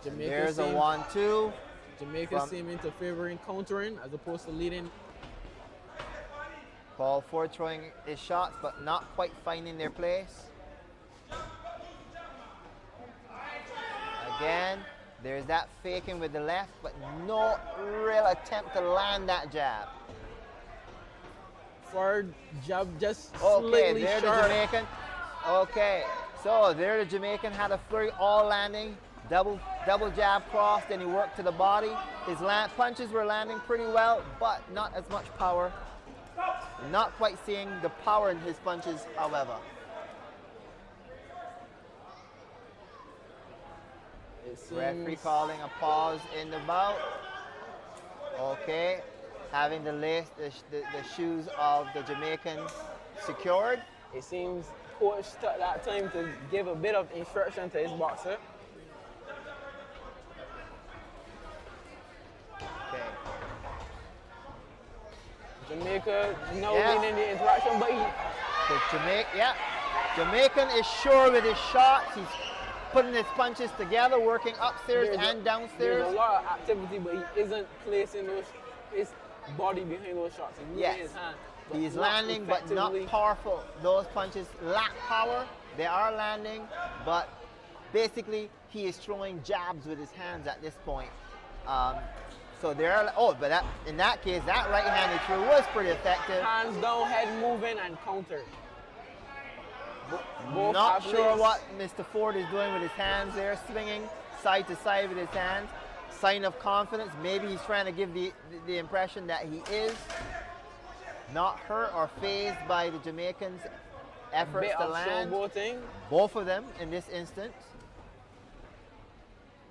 There's a 1-2. Jamaica seeming to favoring countering as opposed to leading. Paul Ford throwing his shots, but not quite finding their place. Again, there's that faking with the left, but no real attempt to land that jab. Forward jab just Okay, slightly there the short. Jamaican. Okay, so there the Jamaican had a flurry, all landing, double jab cross, then he worked to the body. His punches were landing pretty well, but not as much power. Not quite seeing the power in his punches, however. Referee calling a pause in the bout. Okay, having the shoes of the Jamaican secured. It seems coach took that time to give a bit of instruction to his boxer. Okay. Jamaica no leading the interaction, but Jamaican is sure with his shots. He's putting his punches together, working upstairs and downstairs. There's a lot of activity, but he isn't placing his body behind those shots. He's moving his hand. He's landing, but not powerful. Those punches lack power. They are landing, but basically he is throwing jabs with his hands at this point. So there are, but in that case, that right hand he threw was pretty effective. Hands down, head moving, and counter. Not sure what Mr. Ford is doing with his hands there, swinging side to side with his hands. Sign of confidence. Maybe he's trying to give the impression that he is not hurt or fazed by the Jamaicans' efforts to land. Both of them in this instance.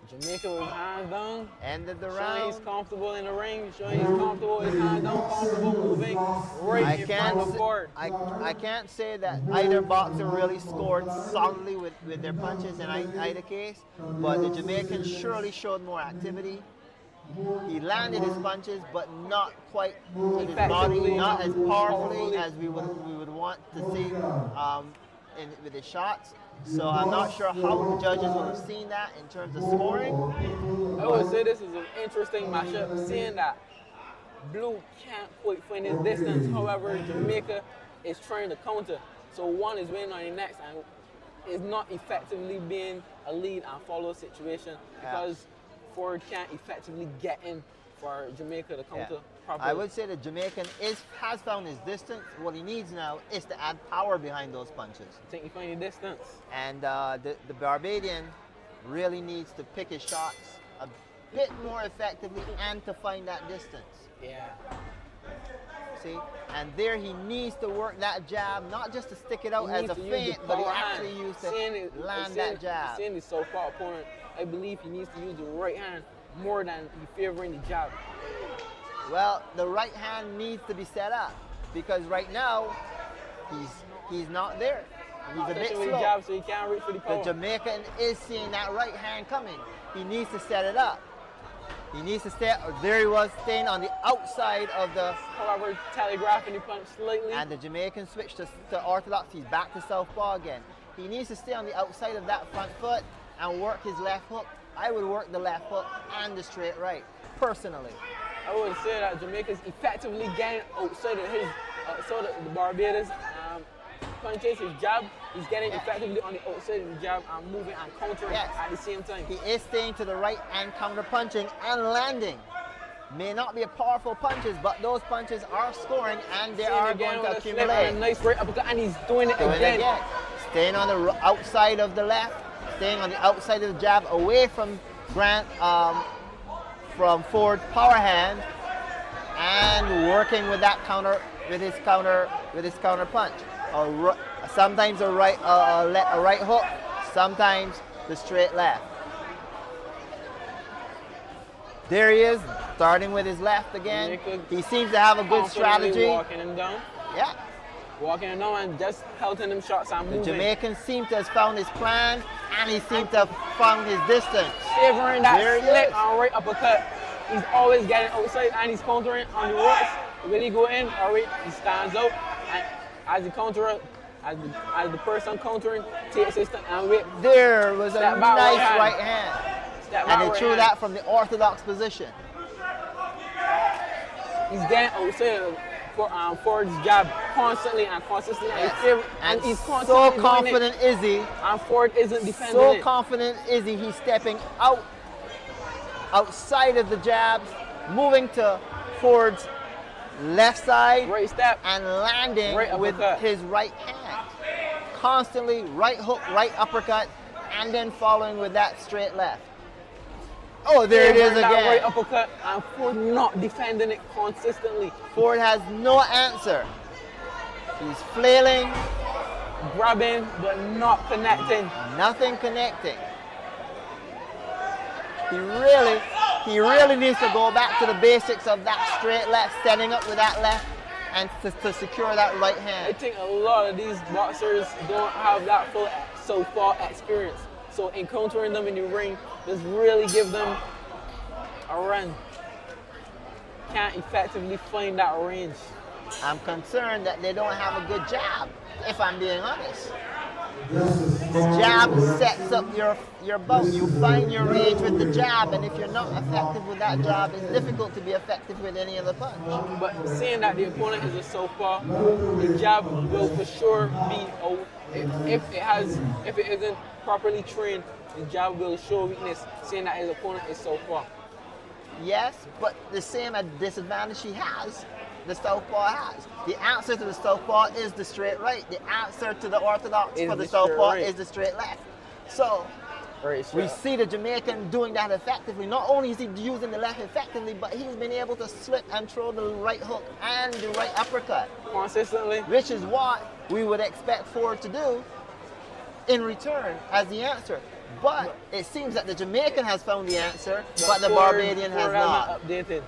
Jamaica with hands down. Ended the showing round. He's comfortable in the ring. Showing he's comfortable with his hands down, comfortable moving right in front of forward. I can't say that either boxer really scored solidly with their punches in either case, but the Jamaican surely showed more activity. He landed his punches, but not quite with his body, not as powerfully as we would want to see with his shots. So I'm not sure how the judges will have seen that in terms of scoring. I would say this is an interesting matchup, seeing that Blue can't quite find his distance. However, Jamaica is trying to counter. So one is winning on the next and is not effectively being a lead and follow situation because Ford can't effectively get in for Jamaica to counter properly. I would say the Jamaican has found his distance. What he needs now is to add power behind those punches. I think he found the distance. And the Barbadian really needs to pick his shots a bit more effectively and to find that distance. Yeah. See? And there he needs to work that jab, not just to stick it out as a feint, but he actually used to land that jab. Seeing the so-far opponent, I believe he needs to use the right hand more than he favoring the jab. Well, the right hand needs to be set up because right now he's not there. He's a bit slow. Jab, so he can't reach for the power. The Jamaican is seeing that right hand coming. He needs to set it up. He needs to stay. There he was, staying on the outside of the. However, telegraphing the punch slightly. And the Jamaican switched to orthodox. He's back to southpaw again. He needs to stay on the outside of that front foot and work his left hook. I would work the left hook and the straight right, personally. I would say that Jamaica's effectively getting outside of his, the Barbados punches, his jab. He's getting effectively on the outside of the jab and moving and countering at the same time. He is staying to the right and counter punching and landing. May not be a powerful punches, but those punches are scoring and they are going to accumulate. A nice right uppercut, and he's doing it again. Staying on the outside of the left, staying on the outside of the jab, away from from Ford's power hand, and working with that counter, with his counter punch. Sometimes a right hook, sometimes the straight left. There he is, starting with his left again. He seems to have a good strategy. Walking him down. Yeah. Walking him down and just pelting him shots and moving. The Jamaican seems to have found his plan, and he seems to have found his distance. Favoring that slip and right uppercut. He's always getting outside and he's countering on the ropes. When he go in, he stands out. And as the counterer, as the person countering takes his and wait. There was a nice right hand. And he threw that from the orthodox position. He's getting outside Ford's jab constantly and consistently. Yes. And he's so constantly doing confident it. is he. And Ford isn't defending So it. confident is he. He's stepping outside of the jabs, moving to Ford's left side, Right step. and landing Right with uppercut. his right hand. Constantly right hook, right uppercut, and then following with that straight left. Oh, there it is That again. right uppercut, and Ford not defending it consistently. Ford has no answer. He's flailing, Grabbing, but not connecting. nothing connecting. He really needs to go back to the basics of that straight left, standing up with that left, and to secure that right I hand. think a lot of these boxers don't have that full southpaw experience. So encountering them in the ring just really give them a run. Can't effectively find that range. I'm concerned that they don't have a good jab, if I'm being honest. The jab sets up your bout. You find your range with the jab, and if you're not effective with that jab, it's difficult to be effective with any other punch. But seeing that the opponent is a southpaw, the jab will for sure be if it isn't properly trained, the jab will show weakness. Seeing that his opponent is southpaw. Yes, but the same disadvantage he has, the southpaw has. The answer to the southpaw is the straight right. The answer to the orthodox Is for the the straight southpaw right. is the straight left. So we see the Jamaican doing that effectively. Not only is he using the left effectively, but he's been able to slip and throw the right hook and the right uppercut, Consistently. which is what we would expect Ford to do in return as the answer. But it seems that the Jamaican has found the answer, but the Ford- Barbadian has Ford not. updated.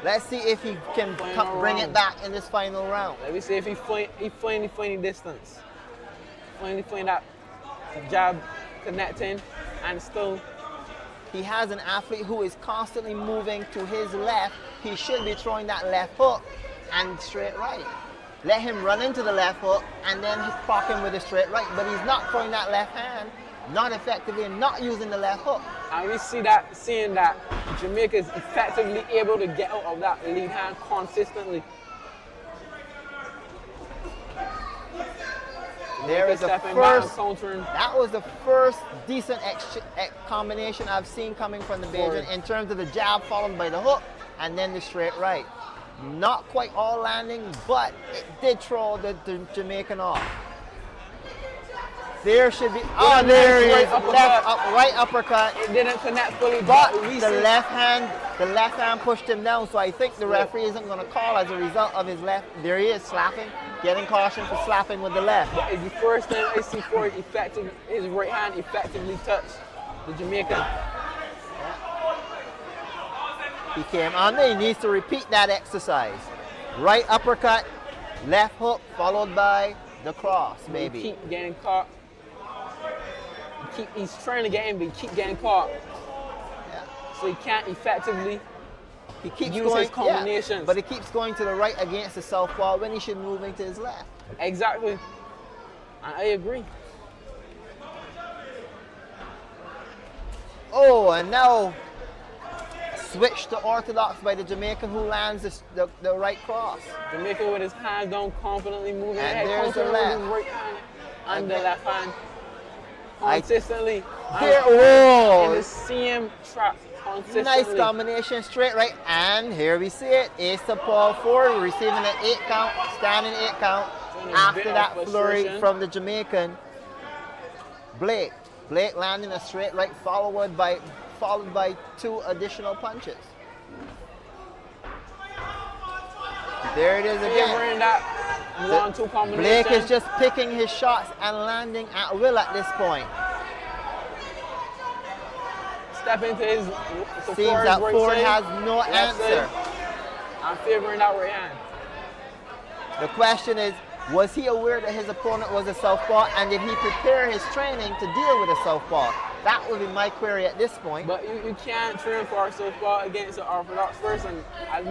Let's see if he can bring it back in this final round. Let me see if he finally find the distance. Finally find that jab connecting and still He has an athlete who is constantly moving to his left. He should be throwing that left hook and straight right. Let him run into the left hook and then proc him with a straight right. But he's not throwing that left hand, not effectively, and not using the left hook. and we seeing that Jamaica is effectively able to get out of that lead hand consistently. There is the Stepping back and first. countering. That was the first decent combination I've seen coming from the Bajan in terms of the jab followed by the hook and then the straight right. Not quite all landing, but it did throw the Jamaican off. There should be. Oh, there he is. Right uppercut. It didn't connect fully, But we the see- left hand pushed him down. So I think the referee isn't going to call as a result of his left. There he is slapping, getting caution for slapping with the left. It's the first time I see Ford his right hand effectively touch the Jamaican. He came under. He needs to repeat that exercise. Right uppercut, left hook, followed by the cross, He maybe. keep getting caught. He's trying to get in, but he keep getting caught. Yeah. So he can't effectively. He keeps use going, his combinations. but he keeps going to the right against the southpaw when he should be moving to his left. Exactly. I agree. Oh, and now switch to orthodox by the Jamaican who lands the right cross. Jamaican with his hands down, confidently moving And ahead, there's the countering with his left. right hand and the Again. left hand. Consistently. Here, In whoa! the same trap consistently. Nice combination, straight right, and here we see it. Ace to Paul Ford, receiving an 8 count, standing 8 count. Showing a After bit that of flurry frustration. from the Jamaican, Blake landing a straight right, followed by 2 additional punches. There it is again. Favoring that 1-2 combination. Blake is just picking his shots and landing at will at this point. Step into his. Seems that right Ford side, has no left answer. side. I'm favoring that right hand. The question is, was he aware that his opponent was a southpaw, and did he prepare his training to deal with a southpaw? That would be my query at this point. But you can't train for a southpaw against an orthodox person. And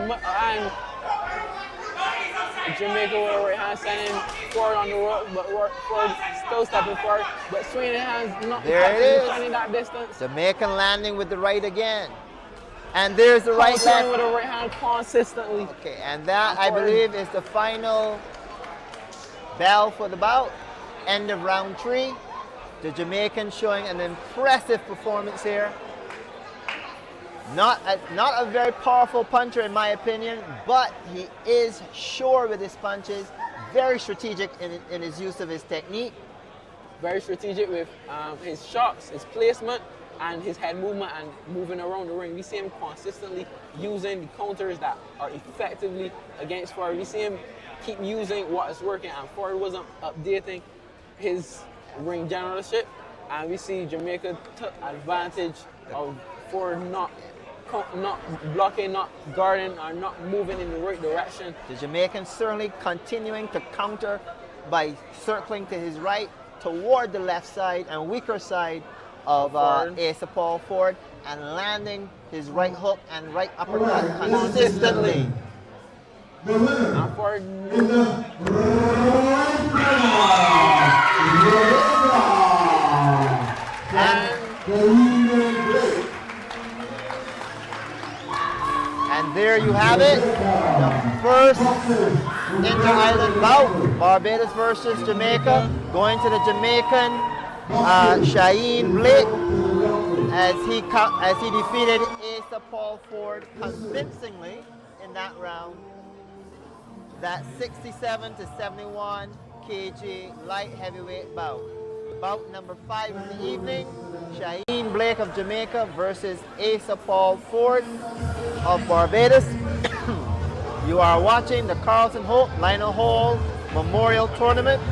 Jamaica with a right hand standing forward on the rope, but Ford still stepping forward, but swinging hands, not There it effectively is. finding that distance. Jamaican landing with the right again. And there's the right Countering left. with a right hand consistently. Okay, and that I believe is the final bell for the bout. End of round 3. The Jamaican showing an impressive performance here. Not a very powerful puncher in my opinion, but he is sure with his punches, very strategic in his use of his technique. Very strategic with his shots, his placement, and his head movement and moving around the ring. We see him consistently using the counters that are effectively against Ford. We see him keep using what is working, and Ford wasn't updating his ring generalship. And we see Jamaica took advantage of Ford not blocking, not guarding, or not moving in the right direction. The Jamaican certainly continuing to counter by circling to his right toward the left side and weaker side of Asa Paul Ford and landing his right hook and right uppercut consistently. And Ford And there you have it, the first inter-island bout, Barbados versus Jamaica, going to the Jamaican Shaheen Blake as he defeated Asa Paul Ford convincingly in that round. That 67 to 71 kg light heavyweight bout. Bout number 5 of the evening, Shaheen Blake of Jamaica versus Asa Paul Ford of Barbados. You are watching the Carlton Lionel Hall Memorial Tournament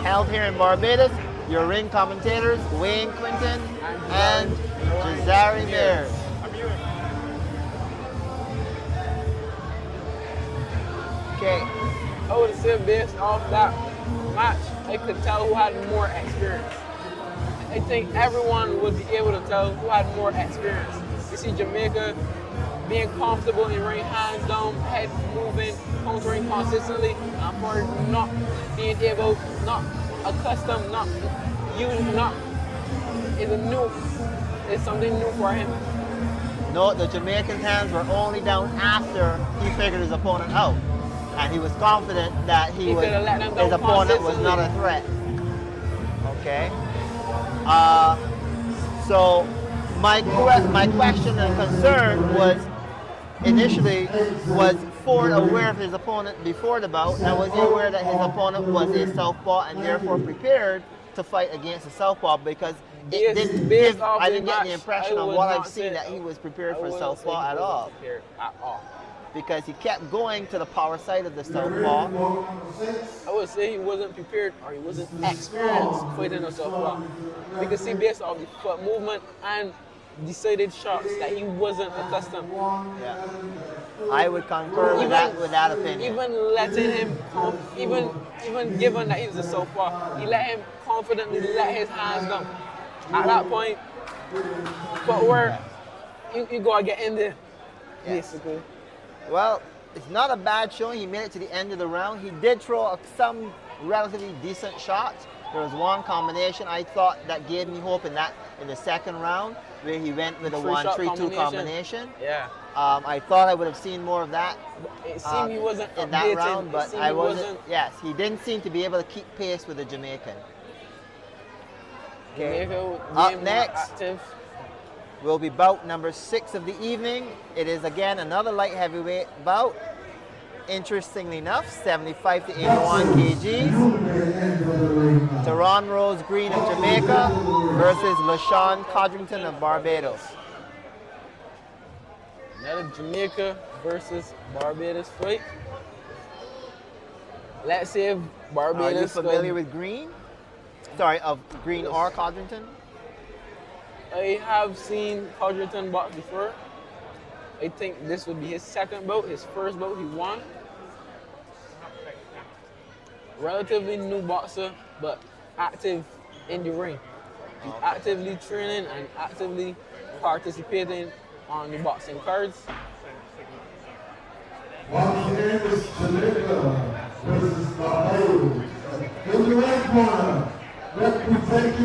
held here in Barbados. Your ring commentators, Wayne Quinton and Jazari Mears. Okay. I would say based off that match, I could tell who had more experience. I think everyone would be able to tell who had more experience. You see Jamaica being comfortable in ring, hands down, head moving, countering consistently, and for not being able, not accustomed, not used, not it's something new for him. No, the Jamaican's hands were only down after he figured his opponent out. And he was confident that his opponent was not a threat. Okay. So my question and concern was initially, was Ford aware of his opponent before the bout, and was he aware that his opponent was a southpaw and therefore prepared to fight against a southpaw? Because I didn't get the impression of what I've seen that he was prepared for southpaw at all. Because he kept going to the power side of the southpaw. I would say he wasn't prepared, or he wasn't experienced fighting a southpaw. You can see based off the foot movement and decided shots that he wasn't accustomed. Yeah. I would concur with that opinion. Even letting him, even given that he was a southpaw, he let him confidently let his hands down. At that point, footwork, you gotta get in there, basically. Well, it's not a bad showing. He made it to the end of the round. He did throw some relatively decent shots. There was one combination I thought that gave me hope in the second round, where he went with a 1-3-2 combination. Yeah. I thought I would have seen more of that. It seemed he wasn't in that round, but I wasn't. Yes, he didn't seem to be able to keep pace with the Jamaican. Okay. Up next will be bout number 6 of the evening. It is again another light heavyweight bout. Interestingly enough, 75 to 81 kgs. Teron Rose Green of Jamaica versus LaShawn Codrington of Barbados. Another Jamaica versus Barbados fight. Let's see if Barbados. Are you familiar with Green? Sorry, of Green or Codrington? I have seen Codrington box before. I think this would be his second bout. His first bout he won. Relatively new boxer, but active in the ring. He's actively training and actively participating on the boxing cards. Once again, it's Jamaica versus Barbados. In the red corner, representing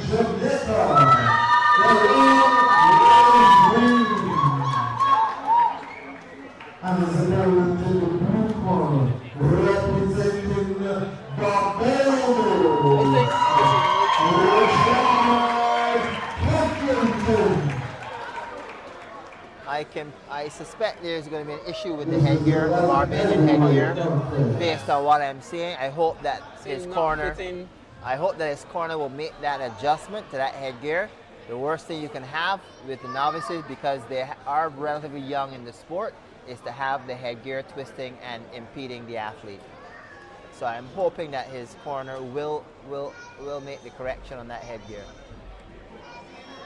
Jamaica, the Green. I suspect there's going to be an issue with the headgear, the Barbadian headgear, based on what I'm seeing. I hope that his corner will make that adjustment to that headgear. The worst thing you can have with the novices, because they are relatively young in the sport, is to have the headgear twisting and impeding the athlete. So I'm hoping that his corner will make the correction on that headgear.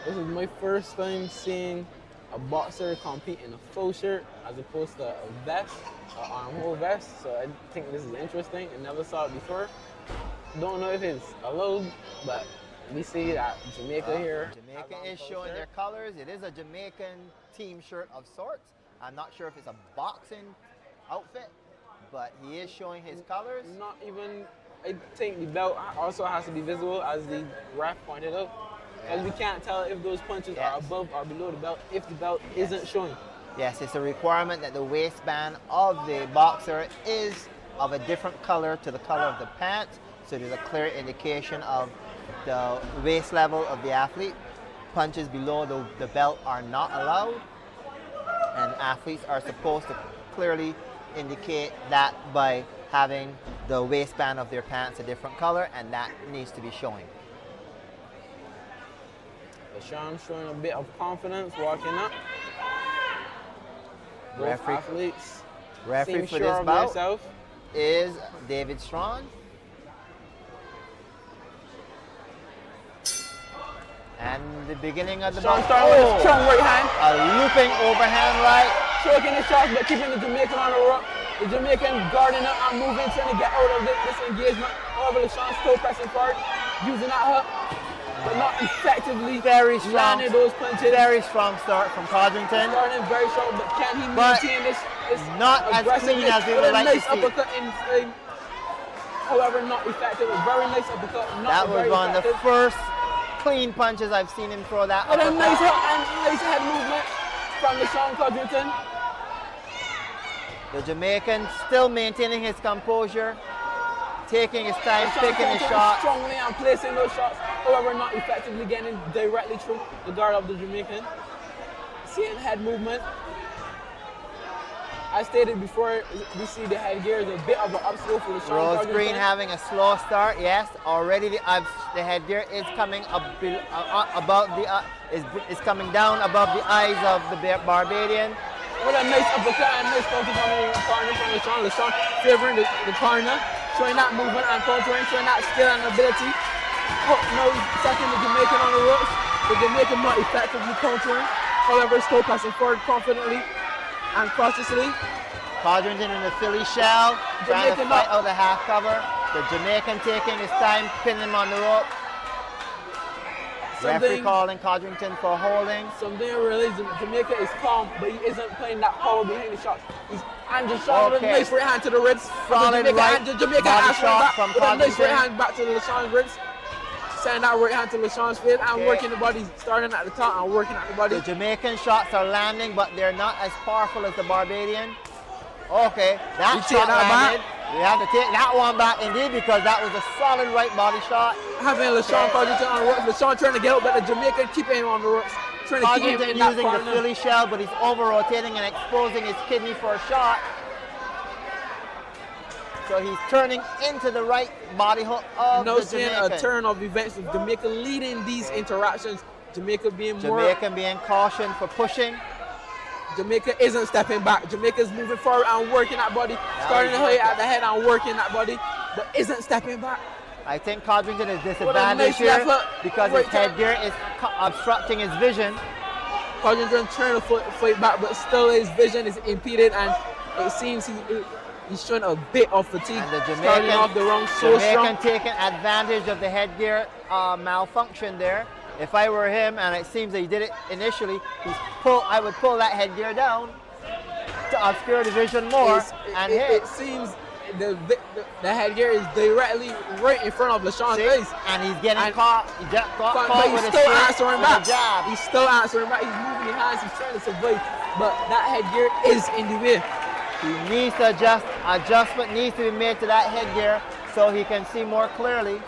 This is my first time seeing a boxer compete in a full shirt as opposed to a vest, an armhole vest. So I think this is interesting. I never saw it before. Don't know if it's allowed, but we see that Jamaica here. Jamaica is showing their colors. It is a Jamaican team shirt of sorts. I'm not sure if it's a boxing outfit, but he is showing his colors. Not even, I think the belt also has to be visible, as the ref pointed out. Because we can't tell if those punches are above or below the belt if the belt isn't showing. Yes, it's a requirement that the waistband of the boxer is of a different color to the color of the pants, so there's a clear indication of the waist level of the athlete. Punches below the belt are not allowed, and athletes are supposed to clearly indicate that by having the waistband of their pants a different color, and that needs to be showing. Sean showing a bit of confidence walking up. Both athletes referee for sure this of bout themselves. is David Strawn. And the beginning of the bout. Starting with a strong right hand. A looping overhand right. Choking the shots, but keeping the Jamaican on the rope. The Jamaican guarding up and moving, trying to get out of this engagement. However, LaShawn still pressing forward, using that hook, but not effectively. Very strong. Landing those punches. Very strong start from Codrington. Starting very strong, but can he maintain this? Not as clean as we would like to see. Uppercut however, not effective. A very nice uppercut. That was one of the first clean punches I've seen him throw that. And a nice head movement from LaShawn Codrington. The Jamaican still maintaining his composure, taking his time, picking his shots. Strongly and placing those shots, however, not effectively getting directly through the guard of the Jamaican. Seeing head movement. I stated before, we see the headgear is a bit of an obstacle for LaShawn Rose Codrington. Green having a slow start, yes. Already the headgear is coming is coming down above the eyes of the Barbadian. What a nice uppercut and nice counter from the corner from LaShawn. LaShawn favoring the corner, showing that movement and countering, showing that skill and ability. Now second the Jamaican on the ropes. The Jamaican not effectively countering, however, still passing forward confidently and cautiously. Codrington in the Philly shell, trying to fight out the half cover. The Jamaican taking his time, pinning him on the rope. Referee calling Codrington for holding. Something I realize Jamaica is calm, but he isn't playing that power behind the shots. He's Andrew Shaw with a nice right hand to the ribs. Solid right Jamaica body shot from with a nice right Codrington. hand back to LaShawn's ribs. Sending that right hand to LaShawn's face and working the body, starting at the top and working at the body. The Jamaican shots are landing, but they're not as powerful as the Barbadian. Okay, that shot landed. We have to take that one back indeed, because that was a solid right body shot. Having LaShawn Codrington on the ropes, LaShawn trying to get out, but the Jamaican keeping him on the ropes. Trying to keep him in that using corner. the Philly shell, but he's over-rotating and exposing his kidney for a shot. So he's turning into the right body hook of No the seeing Jamaican. a turn of events with Jamaica leading these interactions. Jamaica being Jamaican being cautioned for pushing. Jamaica isn't stepping back. Jamaica's moving forward and working that body, starting to hit at the head and working that body, but isn't stepping back. I think Codrington is disadvantaged here because his headgear is obstructing his vision. Codrington trying to fight back, but still his vision is impeded, and it seems he's showing a bit of fatigue. And the starting off the wrong so strong. taking advantage of the headgear malfunction there. If I were him, and it seems that he did it initially, I would pull that headgear down to obscure the vision more and hit. It seems the headgear is directly right in front of LaShawn's face. And he's getting caught. He got caught but with he's still answering back. jab. He's still answering back. He's moving his hands. He's trying to survive. But that headgear is in the way. He needs to adjust. Adjustment needs to be made to that headgear so he can see more clearly.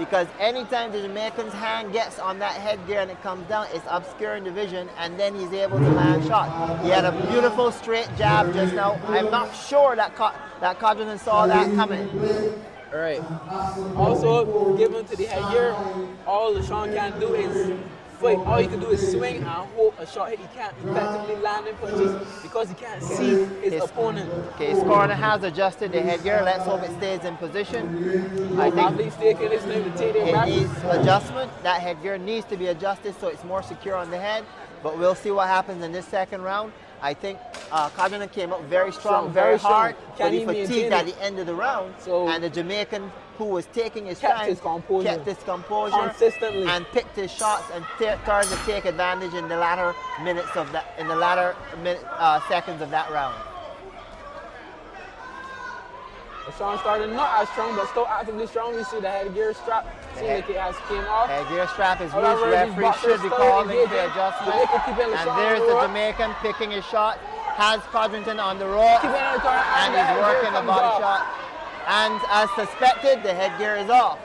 because anytime the Jamaican's hand gets on that headgear and it comes down, it's obscuring the vision, and then he's able to land shot. He had a beautiful straight jab just now. I'm not sure that Codrington saw that coming. All right. Also, given to the headgear, all LaShawn can do is fight. All he can do is swing and hope a shot hit. He can't effectively land in punches because he can't see his opponent. Okay, his corner has adjusted the headgear. Let's hope it stays in position. I think Athletes taking this time to take their it back. needs adjustment. That headgear needs to be adjusted so it's more secure on the head. But we'll see what happens in this second round. I think Codrington came up very strong, very hard, but he fatigued at the end of the round. And the Jamaican, who was taking his time, kept his composure consistently and picked his shots and started to take advantage in the latter minutes of that, in the latter seconds of that round. LaShawn started not as strong, but still actively strong. You see the headgear strap, seems like it has came off. Headgear strap is loose. However, Referee should be calling for adjustment. And there's the Jamaican picking his shot. Has Codrington on the rope, and he's working the body shot. And as suspected, the headgear is off.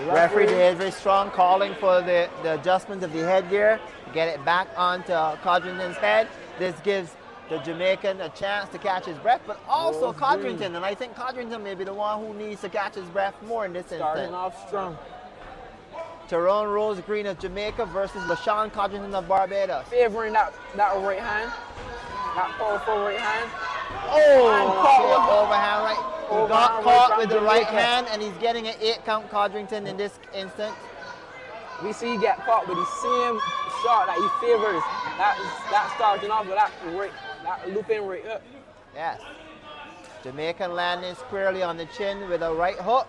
Referee David Strong calling for the adjustment of the headgear to get it back onto Codrington's head. This gives the Jamaican a chance to catch his breath, but also Codrington, and I think Codrington may be the one who needs to catch his breath more in this instance. Starting off strong. Tyrone Rose Green of Jamaica versus LaShawn Codrington of Barbados. Favoring that right hand, that powerful right hand. Oh, overhand right. He got caught with the right hand, and he's getting an 8-count Codrington in this instance. We see he get caught with the same shot that he favors. That starting off with that looping right up. Yes. Jamaican landing squarely on the chin with a right hook.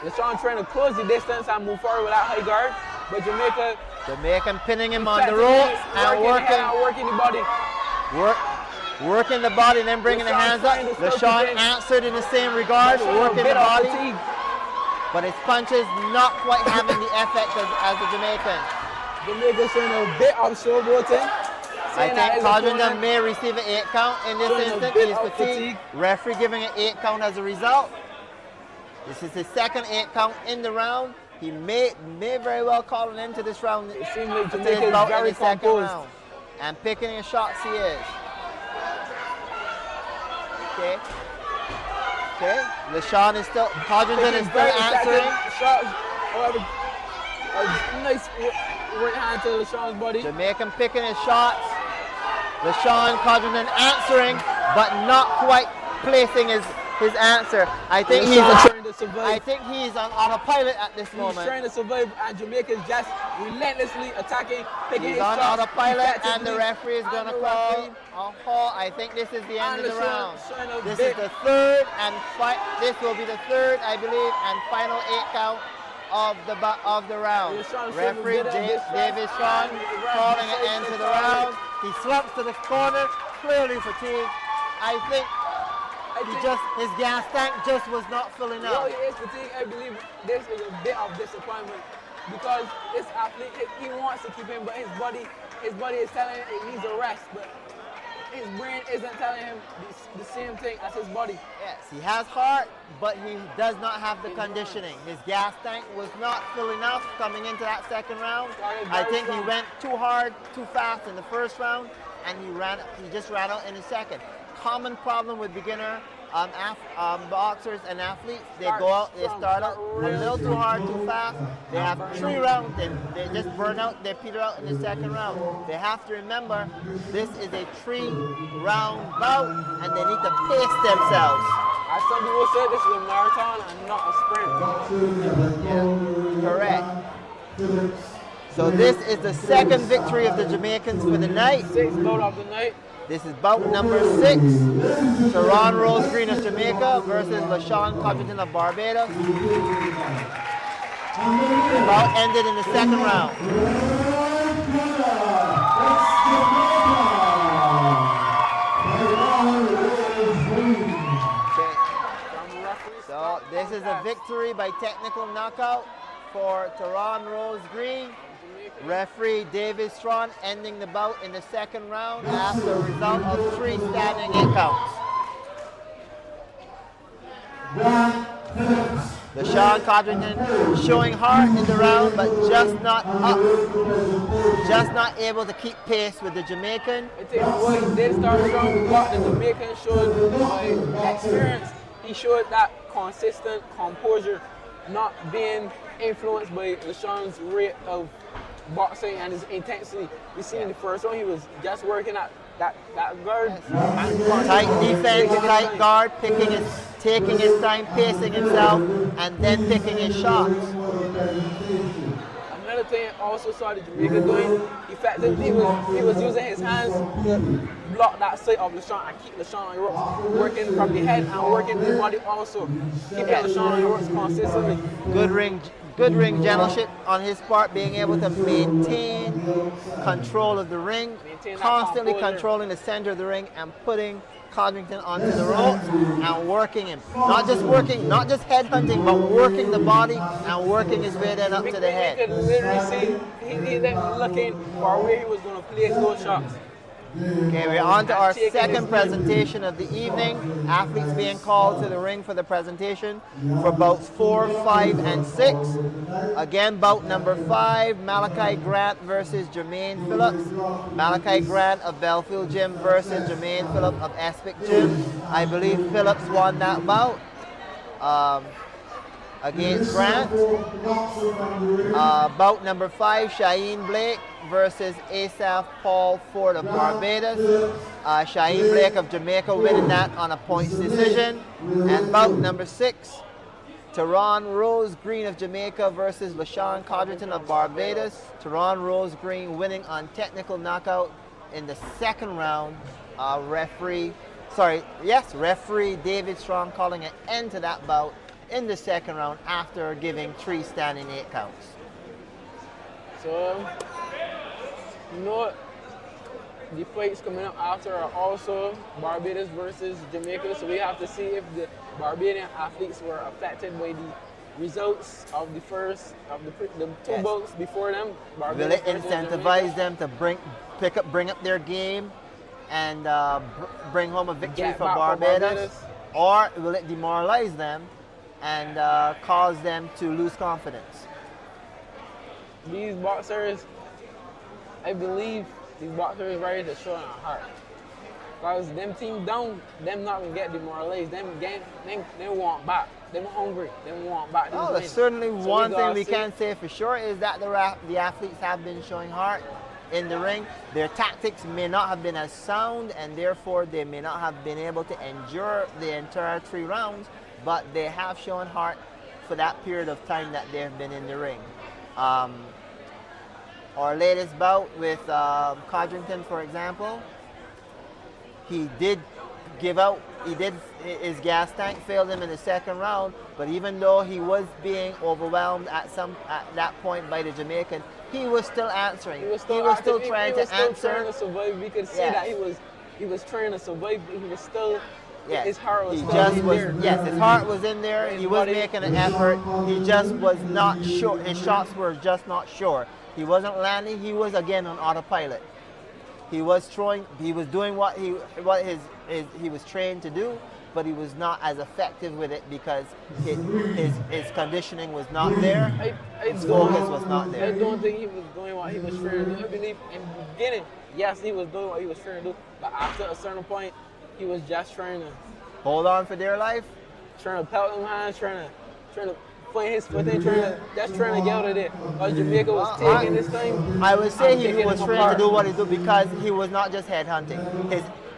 LaShawn trying to close the distance and move forward with that high guard, but Jamaican pinning him on the ropes and working the body. Working the body and then bringing the hands up. LaShawn answered in the same regard, working the body. But his punches not quite having the effect as the Jamaican. Jamaican showing a bit of showboating. I think Codrington may receive an 8-count in this instance. He is fatigued. Referee giving an 8-count as a result. This is his second 8-count in the round. He may very well call an end to this round. It seems like Jamaica is very composed. And picking his shots he is. Okay. LaShawn is still, Codrington is still answering. Shots, however, a nice right hand to LaShawn's body. Jamaican picking his shots. LaShawn Codrington answering, but not quite placing his answer. I think he's on autopilot at this moment. He's trying to survive, and Jamaica's just relentlessly attacking, picking his on shots. Autopilot, and the referee is going to call a halt. I think this is the end of the round. This is the third, and this will be the third, I believe, and final 8-count of the round. Referee David Strong calling an end to the round. He slumps to the corner, clearly fatigued. I think his gas tank just was not filling up. Well, he is fatigued. I believe this is a bit of disappointment because this athlete, he wants to keep him, but his body is telling him it needs a rest, but his brain isn't telling him the same thing as his body. Yes, he has heart, but he does not have the conditioning. His gas tank was not filling up coming into that second round. I think he went too hard, too fast in the first round, and he just ran out in the second. Common problem with beginner boxers and athletes. They go out, they start out a little too hard, too fast. They have 3 rounds, they just burn out, they peter out in the second round. They have to remember this is a 3-round bout and they need to pace themselves. As some people say, this is a marathon and not a sprint. Yeah, correct. So this is the second victory of the Jamaicans for the night. 6th bout of the night. This is bout number 6. Tyrone Rose Green of Jamaica versus LaShawn Codrington of Barbados. The bout ended in the second round. Okay. So this is a victory by technical knockout for Tyrone Rose Green. Referee David Strong ending the bout in the second round after a result of 3 standing 8 counts. LaShawn Codrington showing heart in the round, but just not up, just not able to keep pace with the Jamaican. I think what he did start strong, what the Jamaican showed by experience. He showed that consistent composure, not being influenced by LaShawn's rate of boxing and his intensity. We seen in the first round he was just working at that guard. Tight defense, tight guard, taking his time, pacing himself, and then picking his shots. Another thing I also saw the Jamaican doing effectively he was using his hands to block that side of LaShawn and keep LaShawn on the ropes, working from the head and working the body also, keeping LaShawn on the ropes consistently. Good ring generalship on his part, being able to maintain control of the ring, constantly controlling the center of the ring and putting Codrington onto the ropes and working him. Not just head hunting, but working the body and working his way then up to the head. You could literally see he looking for where he was going to place those shots. Okay, we're on to our second presentation of the evening. Athletes being called to the ring for the presentation for bouts 4, 5, and 6. Again, bout number 5, Malachi Grant versus Jermaine Phillips. Malachi Grant of Belfield Gym versus Jermaine Phillips of Espic Gym. I believe Phillips won that bout against Grant. Bout number 5, Shaheen Blake versus Asaph Paul Ford of Barbados. Shaheen Blake of Jamaica winning that on a points decision. And bout number 6, Teron Rose Green of Jamaica versus LaShawn Codrington of Barbados. Teron Rose Green winning on technical knockout in the second round. Referee David Strong calling an end to that bout in the second round after giving 3 standing 8 counts. So, the fights coming up after are also Barbados versus Jamaica. So we have to see if the Barbadian athletes were affected by the results of the two bouts before them. Will it incentivize them to bring up their game and bring home a victory for Barbados, or will it demoralize them and cause them to lose confidence? These boxers, I believe these boxers ready to show their heart. Because them team down, them not gonna get demoralized. Them want back. Them hungry. Them want back. Oh, there's certainly one thing we can say for sure is that the athletes have been showing heart in the ring. Their tactics may not have been as sound, and therefore they may not have been able to endure the entire 3 rounds, but they have shown heart for that period of time that they have been in the ring. Our latest bout with Codrington, for example, he did give out. His gas tank failed him in the second round, but even though he was being overwhelmed at that point by the Jamaican, he was still answering. He was still trying to survive. We could see that he was trying to survive, but he was still. Yes. His heart was He still just in was. there. Yes, his heart was in there. He was making an effort. He just was not sure. His shots were just not sure. He wasn't landing. He was again on autopilot. He was throwing. He was doing what he was trained to do, but he was not as effective with it because his conditioning was not there. His focus was not there. I don't think he was doing what he was trying to do. I believe in the beginning, yes, he was doing what he was trying to do, but after a certain point, he was just trying to hold on for dear life, trying to pelt them hands, trying to find his footing, trying to get out of there. Because Jamaica was taking this time. I would say he was trying to do what he did because he was not just head hunting.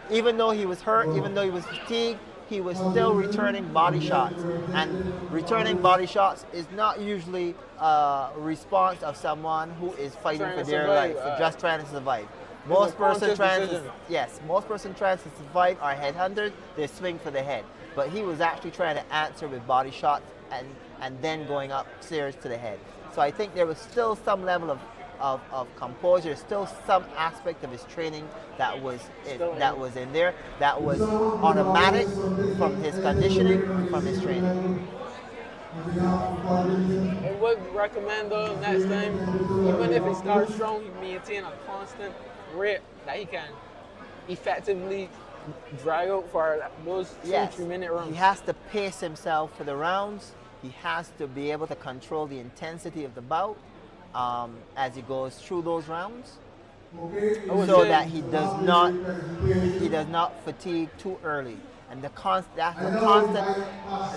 Even though he was hurt, even though he was fatigued, he was still returning body shots. And returning body shots is not usually a response of someone who is fighting for their life, just trying to survive. Most person trying to survive are headhunters. They swing for the head, but he was actually trying to answer with body shots and then going upstairs to the head. So I think there was still some level of composure, still some aspect of his training that was in there, that was automatic from his conditioning, from his training. I would recommend though next time, even if it starts strong, he maintain a constant rate that he can effectively drag out for those 2-3 minute He runs. has to pace himself for the rounds. He has to be able to control the intensity of the bout as he goes through those rounds, I would so say that he does not fatigue too early. And that's a constant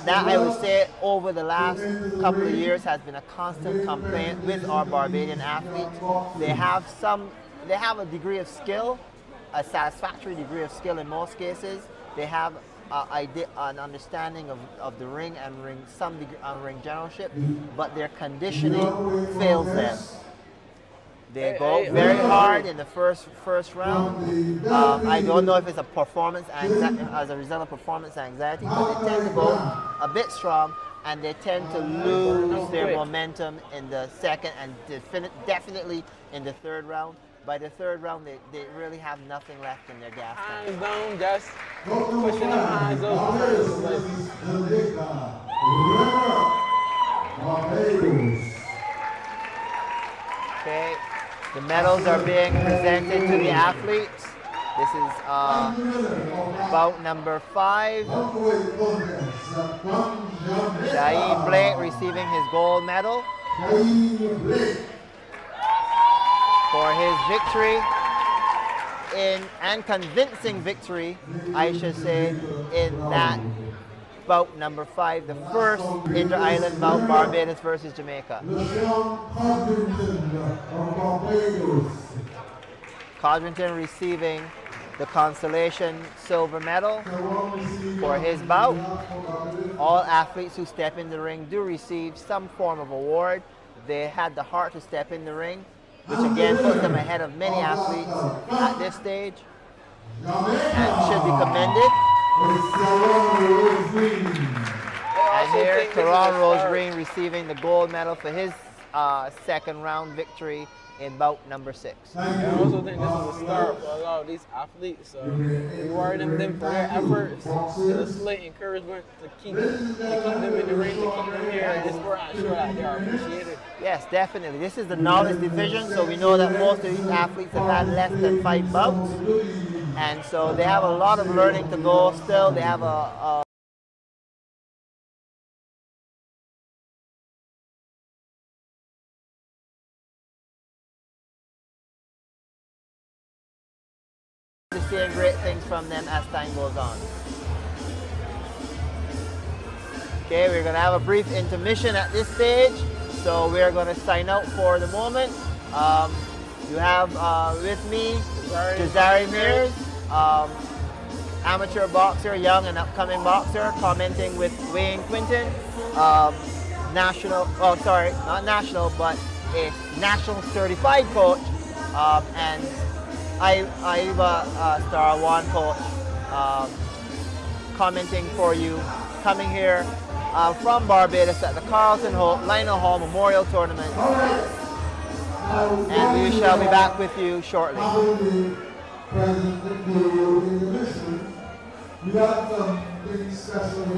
that I would say over the last couple of years has been a constant complaint with our Barbadian athletes. They have a degree of skill, a satisfactory degree of skill in most cases. They have an understanding of the ring and some degree on ring generalship, but their conditioning fails them. They go very hard in the first round. I don't know if it's as a result of performance anxiety, but they tend to go a bit strong, and they tend to lose their momentum in the second and definitely in the third round. By the third round, they really have nothing left in their gas tank. hands down, just pushing them hands out. Okay, the medals are being presented to the athletes. This is bout number 5. Shaheem Blake receiving his gold medal for his victory and convincing victory, I should say, in that bout number 5, the first inter-island bout, Barbados versus Jamaica. Codrington receiving the consolation silver medal for his bout. All athletes who step in the ring do receive some form of award. They had the heart to step in the ring, which again puts them ahead of many athletes at this stage and should be commended. And here, Karan Rose Green receiving the gold medal for his second round victory in bout number 6. I also think this is a start for a lot of these athletes. Rewarding them for their efforts is a slight encouragement to keep them in the ring, to keep them here in this sport, and ensure that they are appreciated. Yes, definitely. This is the novice division, so we know that most of these athletes have had less than 5 bouts. And so they have a lot of learning to go still. They have a seeing great things from them as time goes on. Okay, we're going to have a brief intermission at this stage, so we're going to sign out for the moment. You have with me Jazari Mears, amateur boxer, young and upcoming boxer, commenting with Wayne Quinton, national, oh sorry, not national, but a national certified coach, and Iva Star One coach, commenting for you, coming here from Barbados at the Carlton Lionel Hall Memorial Tournament, and we shall be back with you shortly. We got something special.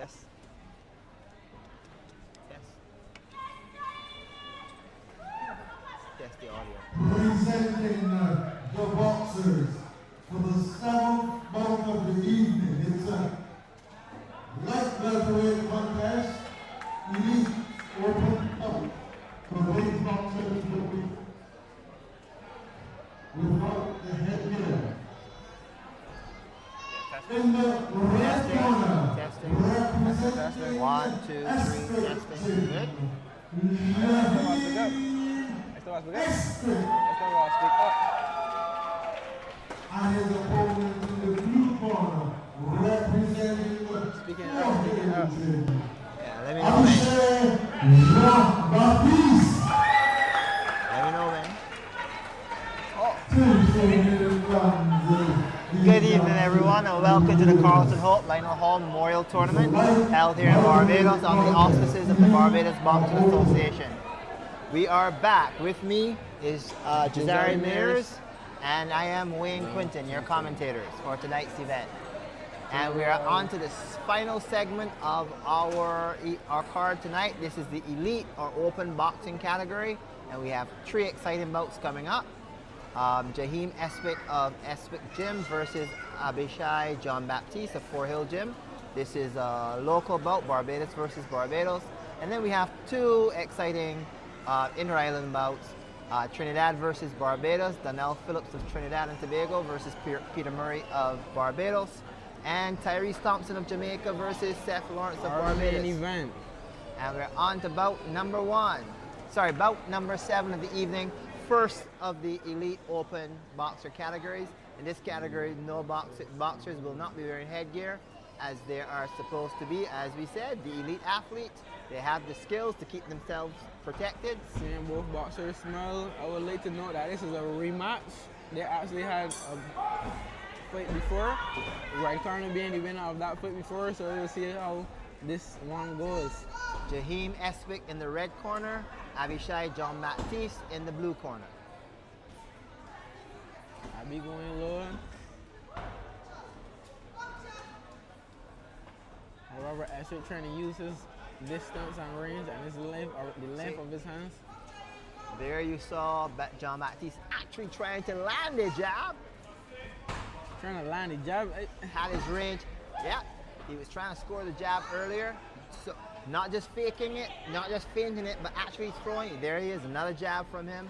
Test. Test. Test the audio. Presenting the boxers for the 7th bout of the evening. It's a light welterweight contest. Elite open bout for weight boxers without the headgear. In the red corner, Testing. representing 1, 2, 3, testing. Good. And his opponent in the blue corner, representing the Speaking up. Yeah, let me know when. Let me know when. Good evening, everyone, and welcome to the Carlton Lionel Hall Memorial Tournament held here in Barbados on the auspices of the Barbados Boxing Association. We are back. With me is Jazari Mears, and I am Wayne Quinton, your commentators for tonight's event. And we are on to the final segment of our card tonight. This is the elite or open boxing category, and we have 3 exciting bouts coming up. Jaheim Espik of Espik Gym versus Abishai John Baptiste of Fort Hill Gym. This is a local bout, Barbados versus Barbados. And then we have 2 exciting inter-island bouts. Trinidad versus Barbados, Donnell Phillips of Trinidad and Tobago versus Peter Murray of Barbados. And Tyrese Thompson of Jamaica versus Seth Lawrence of Barbados. Event. And we're on to bout number 7 of the evening. First of the elite open boxer categories. In this category, no boxers will not be wearing headgear, as they are supposed to be. As we said, the elite athletes, they have the skills to keep themselves protected. Seeing both boxers smile, I would like to note that this is a rematch. They actually had a fight before, right corner being the winner of that fight before, so we'll see how this one goes. Jaheim Espik in the red corner, Abishai John Baptiste in the blue corner. I'll be going low. However, Espik trying to use his distance and range and his length, or the length of his hands. There you saw John Baptiste actually trying to land a jab. Trying to land the jab. Had his range. Yeah, he was trying to score the jab earlier. So not just faking it, not just feinting it, but actually throwing it. There he is, another jab from him.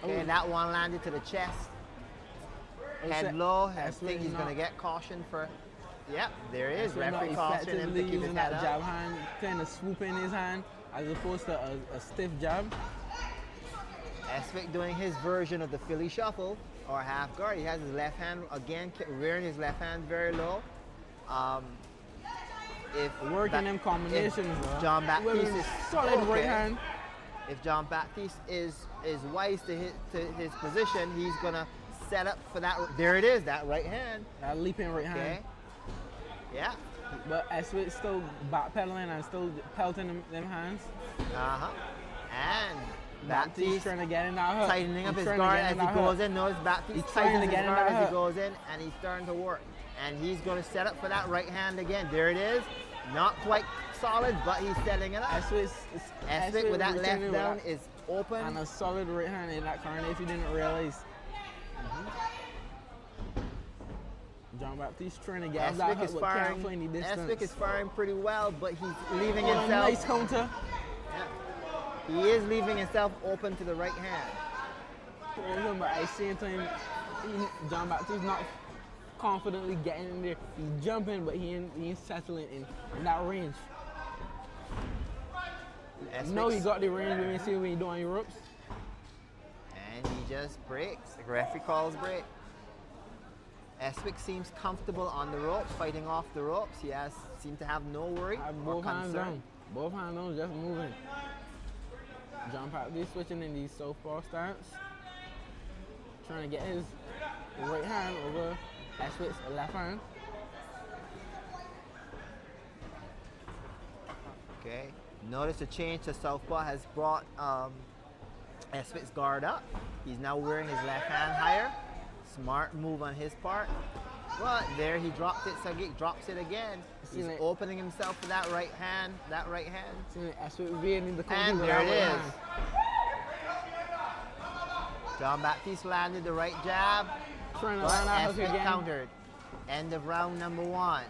Okay, and that one landed to the chest. Head low. I think he's going to get caution for. Yep, there he is. Referee caution him to keep his head up. Jab hand, kind of swoop in his hand as opposed to a stiff jab. Espik doing his version of the Philly shuffle or half guard. He has his left hand again, rearing his left hand very low. If working them combinations, John Baptiste is solid right hand. If John Baptiste is wise to his position, he's gonna set up for that. There it is, that right hand. That leaping right hand. Yeah. But Espik still backpedaling and still pelting them hands. And Baptiste trying to get in that hook. Tightening up his guard as he goes in. Notice Baptiste tightening his guard as he goes in, and he's starting to work. And he's going to set up for that right hand again. There it is. Not quite solid, but he's setting it up. Espik with that left down is open. And a solid right hand in that corner if you didn't realize. John Baptiste trying to get that hook, but can't find the distance. Espik is firing pretty well, but he's leaving himself. Nice counter. Yeah. He is leaving himself open to the right hand. But at the same time, John Baptiste not confidently getting in there. He's jumping, but he ain't settling in that range. You know he got the range when you see when you do on your ropes. And he just breaks. The referee calls break. Espik seems comfortable on the ropes, fighting off the ropes. He seemed to have no worry or concern. Both hands down, just moving. John Baptiste switching in the southpaw stance. Trying to get his right hand over Espik's left hand. Okay. Notice the change to southpaw has brought Espik's guard up. He's now wearing his left hand higher. Smart move on his part. Well, there he dropped it. Sagik drops it again. He's like- opening himself for that right hand. That right hand. Aswit being in the counter. And there it is. John Baptiste landed the right jab. Trying to But line that hook Aswit again. countered. End of round number 1.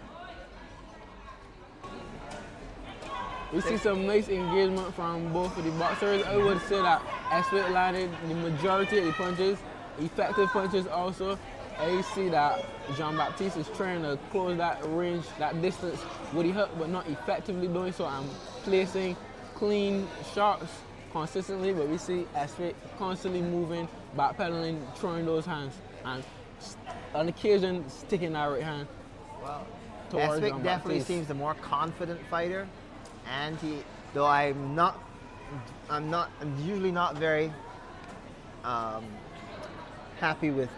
We see some nice engagement from both of the boxers. I would say that Aswit landed the majority of the punches, effective punches also. And you see that Jean Baptiste is trying to close that range, that distance with the hook, but not effectively doing so. I'm placing clean shots consistently, but we see Aswit constantly moving, backpedaling, throwing those hands, and on occasion sticking that right hand. Well, towards Aswit Jean definitely Baptiste. seems the more confident fighter, and though I'm usually not very happy with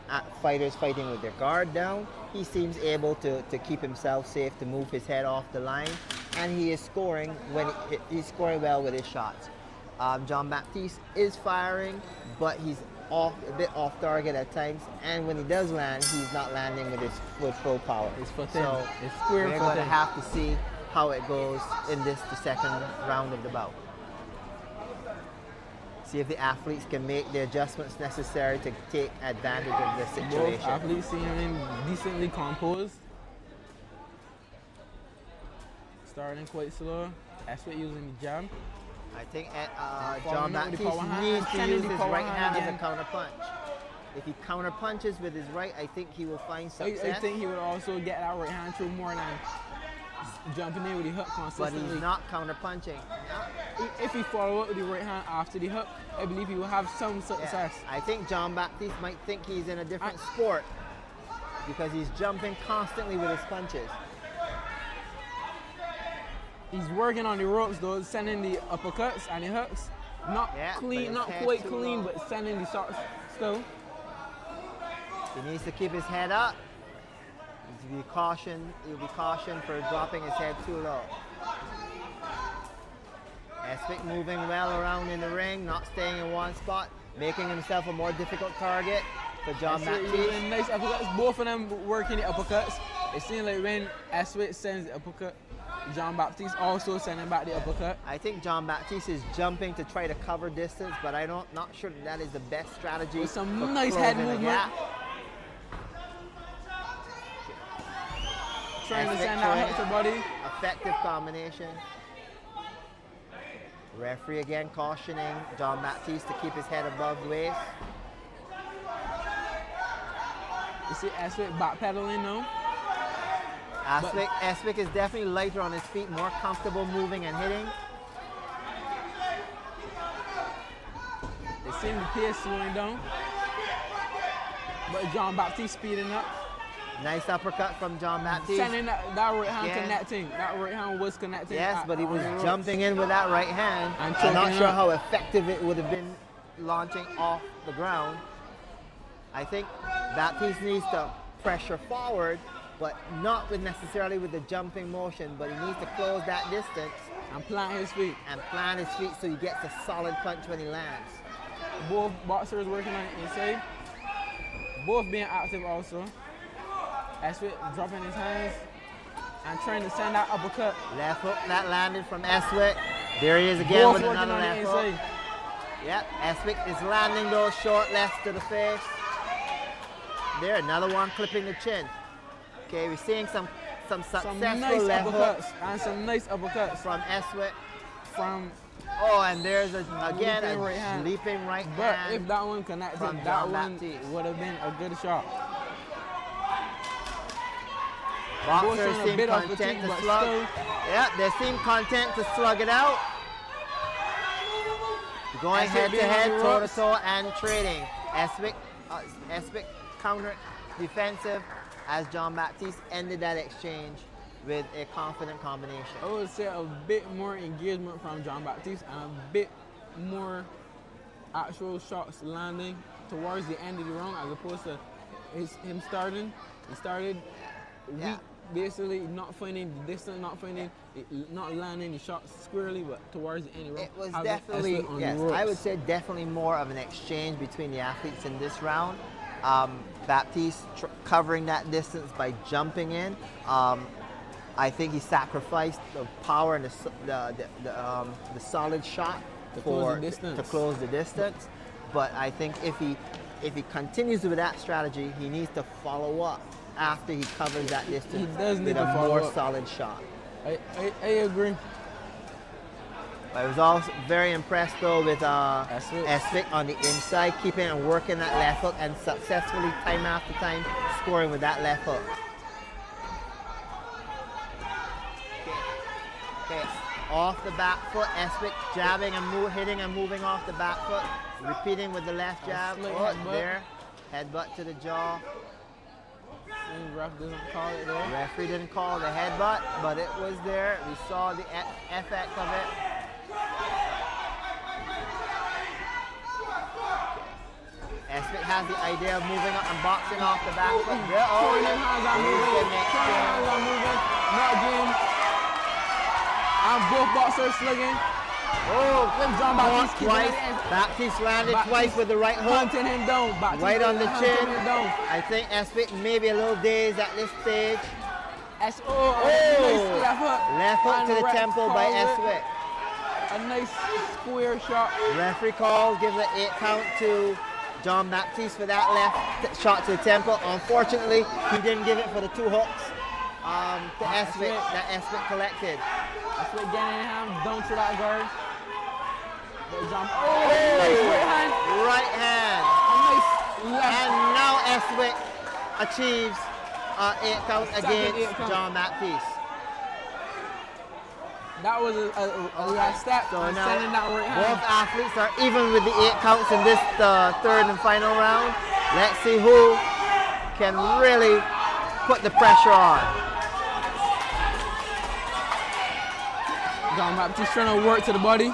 fighters fighting with their guard down. He seems able to keep himself safe, to move his head off the line, and he is scoring he's scoring well with his shots. John Baptiste is firing, but he's a bit off target at times, and when he does land, he's not landing with full power. His foot in. So It's square we're foot going to in. have to see how it goes in the second round of the bout. See if the athletes can make the adjustments necessary to take advantage of the Both situation. athletes seem decently composed. Starting quite slow. Aswit using the jab. I think Following John up with the Baptiste power hand, needs to sending use the his power right hand as a again. counter punch. If he counter punches with his right, I think he will find I success. think he would also get that right hand through more than jumping in with the hook But consistently. he's not counter punching. If he follow up with the right hand after the hook, I believe he will have some success. I think John Baptiste might think he's in a different sport because he's jumping constantly with his punches. He's working on the ropes though, sending the uppercuts and the hooks. Not Yeah, but clean, his not head's quite too clean, low. but sending the shots still. He needs to keep his head up. He'll be cautioned for dropping his head too low. Aswit moving well around in the ring, not staying in one spot, making himself a more difficult target for John Aswit Baptiste. using nice uppercuts. Both of them working the uppercuts. It seems like when Aswit sends the uppercut, John Baptiste also sending back the uppercut. I think John Baptiste is jumping to try to cover distance, but not sure that is the best strategy. With some for nice head closing the movement. gap. Trying to Aswit send that hook to body. Effective combination. Referee again cautioning John Baptiste to keep his head above the waist. You see Aswit backpedaling now. Aswit is definitely lighter on his feet, more comfortable moving and hitting. They seem the pace slowing down. But John Baptiste speeding up. Nice uppercut from John Baptiste. Sending that right hand Yeah. connecting. That right hand was connecting. Yes, but he on was the ropes. jumping in with that right hand. And I'm not choking sure up. how effective it would have been launching off the ground. I think Baptiste needs to pressure forward, but not necessarily with the jumping motion, but he needs to close that distance And plant his feet. and plant his feet so he gets a solid punch when he lands. Both boxers working on the inside. Both being active also. Aswit dropping his hands and trying to send that uppercut. Left hook that landed from Aswit. There he is again Both with working another on the left hook. inside. Yep, Aswit is landing those short lefts to the face. There, another one clipping the chin. Okay, we're seeing some Some successful nice left hooks uppercuts and some nice uppercuts from Aswit. from. Oh, and there's again Leaping a right hand. leaping right But hand. if that one connected, from that John one Baptiste. would have been a good shot. Boxers showing a seem bit of content fatigue, to but slug. still- Yeah, they seem content to slug it out. Going Aswit head to being on head, the toe to ropes. toe, and trading. Aswit counter defensive as John Baptiste ended that exchange with a confident combination. I would say a bit more engagement from John Baptiste and a bit more actual shots landing towards the end of the round as opposed to him starting. He started Yeah. weak, basically not finding the distance, not landing the shots squarely, but towards the end of the round. It was having definitely, Aswit on the yes, ropes. I would say definitely more of an exchange between the athletes in this round. Baptiste covering that distance by jumping in. I think he sacrificed the power and the solid shot to close the distance. But I think if he continues with that strategy, he needs to follow up after he covers that distance. He does need with to a follow more up. solid shot. I agree. I was also very impressed though with Esvik on the inside, keeping and working that left hook and successfully time after time scoring with that left hook. Okay. Off the back foot, Esvik jabbing and hitting and moving off the back foot, repeating with the left jab. There, headbutt to the jaw. Ref didn't call it there. Referee didn't call the headbutt, but it was there. We saw the effect of it. Esvik has the idea of moving up and boxing off the back foot. Throwing them hands are moving. Not again. And both boxers slugging. John Baptiste twice. Baptiste landed twice with the right hook. Hunting him down. Right on the chin. I think Esvik maybe a little dazed at this stage. Nice left hook. Left hook to the temple by Esvik. A nice square shot. Referee calls, gives an 8 count to John Baptiste for that left shot to the temple. Unfortunately, he didn't give it for the 2 hooks to Esvik that Esvik collected. Esvik getting him down to that guard. Nice right hand. A nice left. And now Esvik achieves 8 count against John Baptiste. That was a last step. So now sending that right hand. Both athletes are even with the 8 counts in this third and final round. Let's see who can really put the pressure on. John Baptiste trying to work to the body.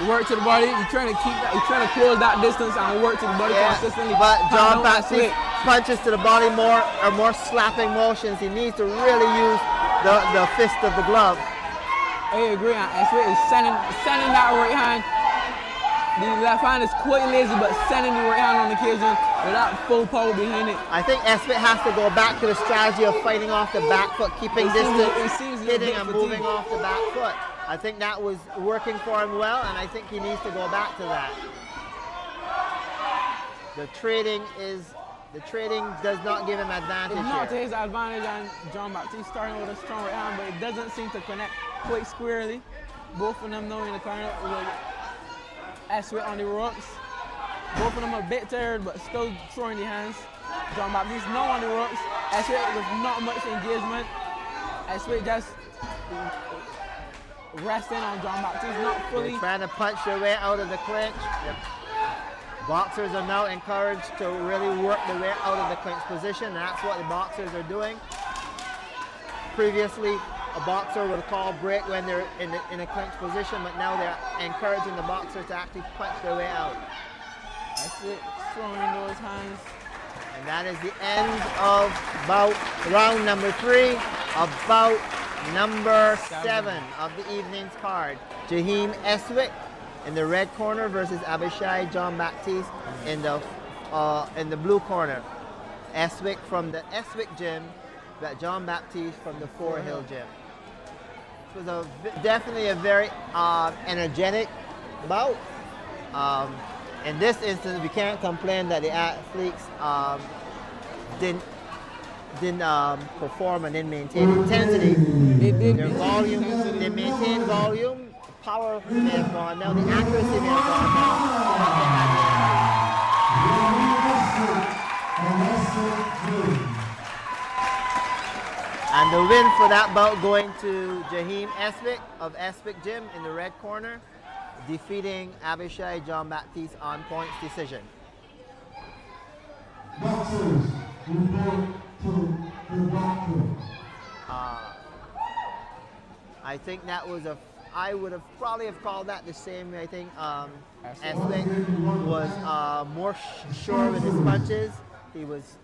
Work to the body. He's trying to close that distance and work to the body consistently. But John Baptiste punches to the body more slapping motions. He needs to really use the fist of the glove. I agree. Esvik is sending that right hand. The left hand is quite lazy, but sending the right hand on occasion without full power behind it. I think Esvik has to go back to the strategy of fighting off the back foot, keeping distance, hitting and moving off the back foot. I think that was working for him well, and I think he needs to go back to that. The trading does not give him advantage. It's not to his advantage, and John Baptiste starting with a strong right hand, but it doesn't seem to connect quite squarely. Both of them now in the corner with Esvik on the ropes. Both of them a bit tired, but still throwing the hands. John Baptiste now on the ropes. Esvik with not much engagement. Esvik just resting on John Baptiste, not fully. They're trying to punch their way out of the clinch. Yep. Boxers are now encouraged to really work their way out of the clinch position. That's what the boxers are doing. Previously, a boxer would call break when they're in a clinch position, but now they're encouraging the boxers to actually punch their way out. That's it, throwing those hands. And that is the end of round number 3 of bout number 7 of the evening's card. Jaheim Esvik in the red corner versus Abishai John Baptiste in the blue corner. Esvik from the Esvik gym, John Baptiste from the Four Hill gym. It was definitely a very energetic bout. In this instance, we can't complain that the athletes didn't perform and didn't maintain intensity. Their volume, they maintained volume. Power may have gone down, the accuracy may have gone down. And the win for that bout going to Jaheim Esvik of Esvik Gym in the red corner, defeating Abishai John Baptiste on points decision. I think that was I would have probably called that the same way. I think Esvik was more sure with his punches, He was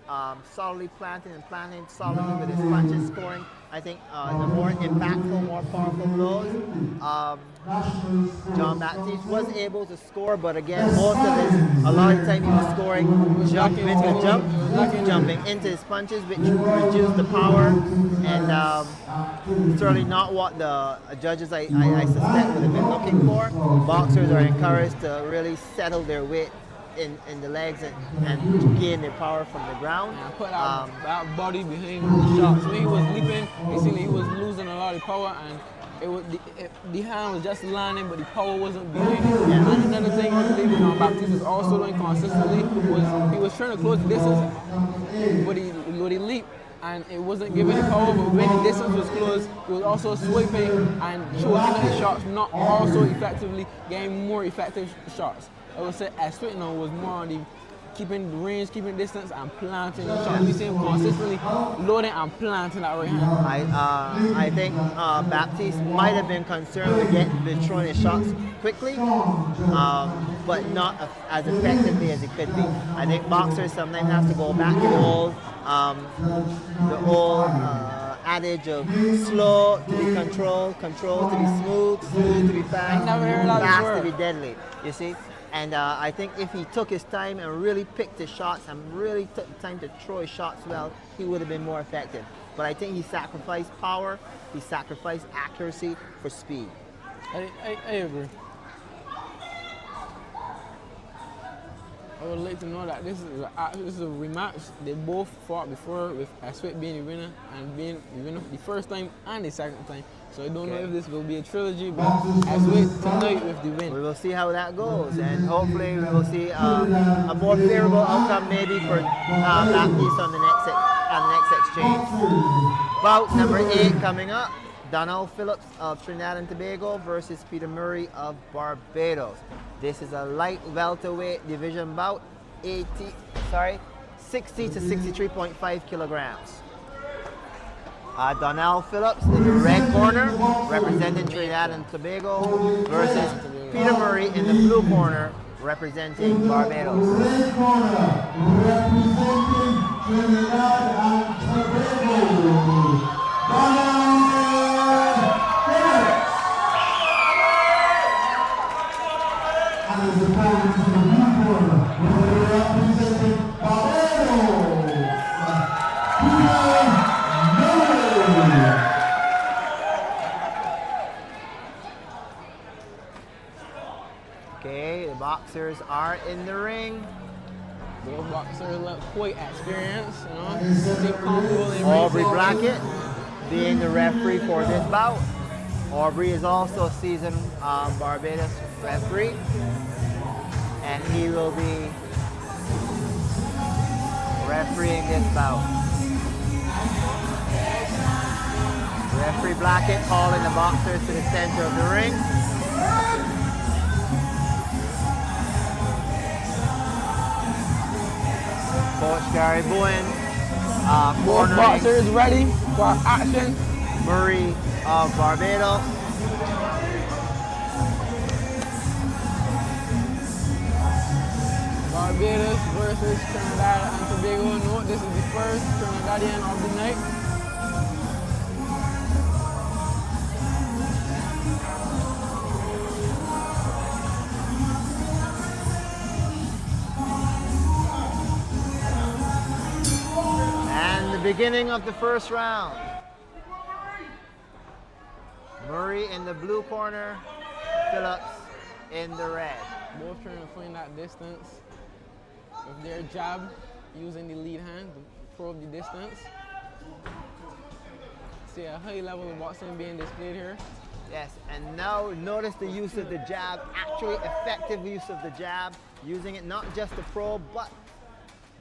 solidly planting and planting solidly with his punches, scoring. I think the more impactful, more powerful blows. John Baptiste was able to score, but again, a lot of the time he was scoring jumping into his punches, which reduced the power, and certainly not what the judges I suspect would have been looking for. Boxers are encouraged to really settle their weight in the legs and gain their power from the ground. And put that body behind the shots. When he was leaping, it seemed like he was losing a lot of power, and the hand was just landing, but the power wasn't behind it. Yeah. And another thing I believe Baptiste was also doing consistently was he was trying to close the distance, but he leaped and it wasn't giving the power. But when the distance was closed, he was also sweeping and choking his shots, not also effectively getting more effective shots. I would say Switno was more on the keeping the range, keeping distance, and planting the shots. We see him consistently loading and planting that right hand. I think Baptiste might have been concerned with throwing his shots quickly, but not as effectively as it could be. I think boxers sometimes have to go back to the old adage of slow to be controlled, controlled to be smooth, smooth to be fast, fast to be deadly. You see? And I think if he took his time and really picked his shots and really took the time to throw his shots well, he would have been more effective. But I think he sacrificed power, he sacrificed accuracy for speed. I agree. I would like to know that this is a rematch. They both fought before, with Aswit being the winner and being the winner the first time and the second time. So I don't know if this will be a trilogy, but Aswit tonight with the win. We will see how that goes, and hopefully we will see a more favorable outcome maybe for Baptiste on the next exchange. Bout number 8 coming up. Lionel Phillips of Trinidad and Tobago versus Peter Murray of Barbados. This is a light welterweight division bout, 60 to 63.5 kilograms. Lionel Phillips in the red corner, representing Trinidad and Tobago, versus Peter Murray in the blue corner, representing Barbados. Red corner, representing Trinidad and Tobago. Okay, the boxers are in the ring. Both boxers look quite experienced, you know. Seem comfortable in Aubrey Blackett being the referee for this bout. Aubrey is also a seasoned Barbados referee, and he will be refereeing this bout. Referee Blackett calling the boxers to the center of the ring. Coach Gary Bowen, both boxers ready for action. Murray of Barbados. Barbados versus Trinidad and Tobago. No, this is the first Trinidadian of the night. And the beginning of the first round. Murray in the blue corner, Phillips in the red. Both trying to find that distance with their jab, using the lead hand to probe the distance. See a high level of boxing being displayed here. Yes, and now notice the use of the jab, actually effective use of the jab, using it not just to probe, but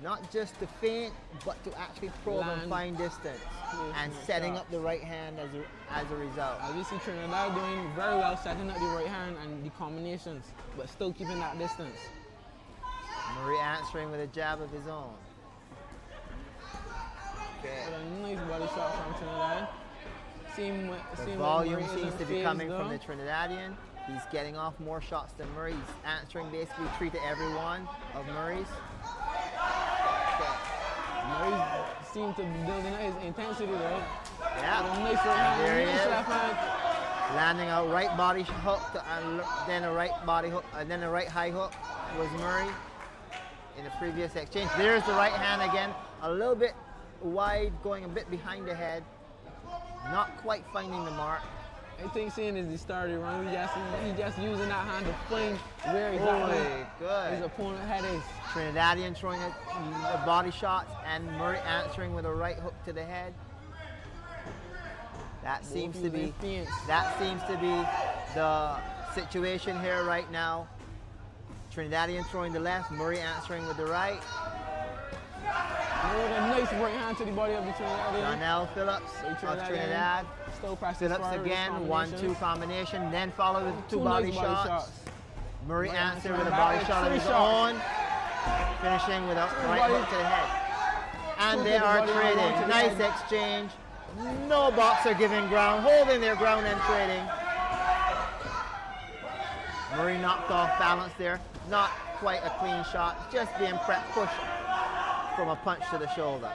not just to feint, but to actually probe and find distance, and setting up the right hand as a result. As we see Trinidad doing very well, setting up the right hand and the combinations, but still keeping that distance. Murray answering with a jab of his own. Okay. A nice body shot from Trinidad. The volume seems to be coming from the Trinidadian. He's getting off more shots than Murray. He's answering basically 3 to every one of Murray's. Okay. Murray seemed to be building up his intensity though. Yeah. With a nice right hand, There he nice is. left hand. Landing a right body hook, and then a right body hook, and then a right high hook was Murray in the previous exchange. There's the right hand again, a little bit wide, going a bit behind the head, not quite finding the mark. I think seeing as he started wrong, he just using that hand to find where Good. his opponent head is. Trinidadian throwing the body shots, and Murray answering with a right hook to the head. That seems to be the situation here right now. Trinidadian throwing the left, Murray answering with the right. With a nice right hand to the body of the Trinidadian. Lionel Phillips of Trinidad. Still practice Phillips again, 1-2 combination, then followed with two body shots. Murray answered with a body shot of his own, finishing with a right hook to the head. And they are trading. Nice exchange. No boxer giving ground, holding their ground and trading. Murray knocked off balance there. Not quite a clean shot, just being pushed from a punch to the shoulder.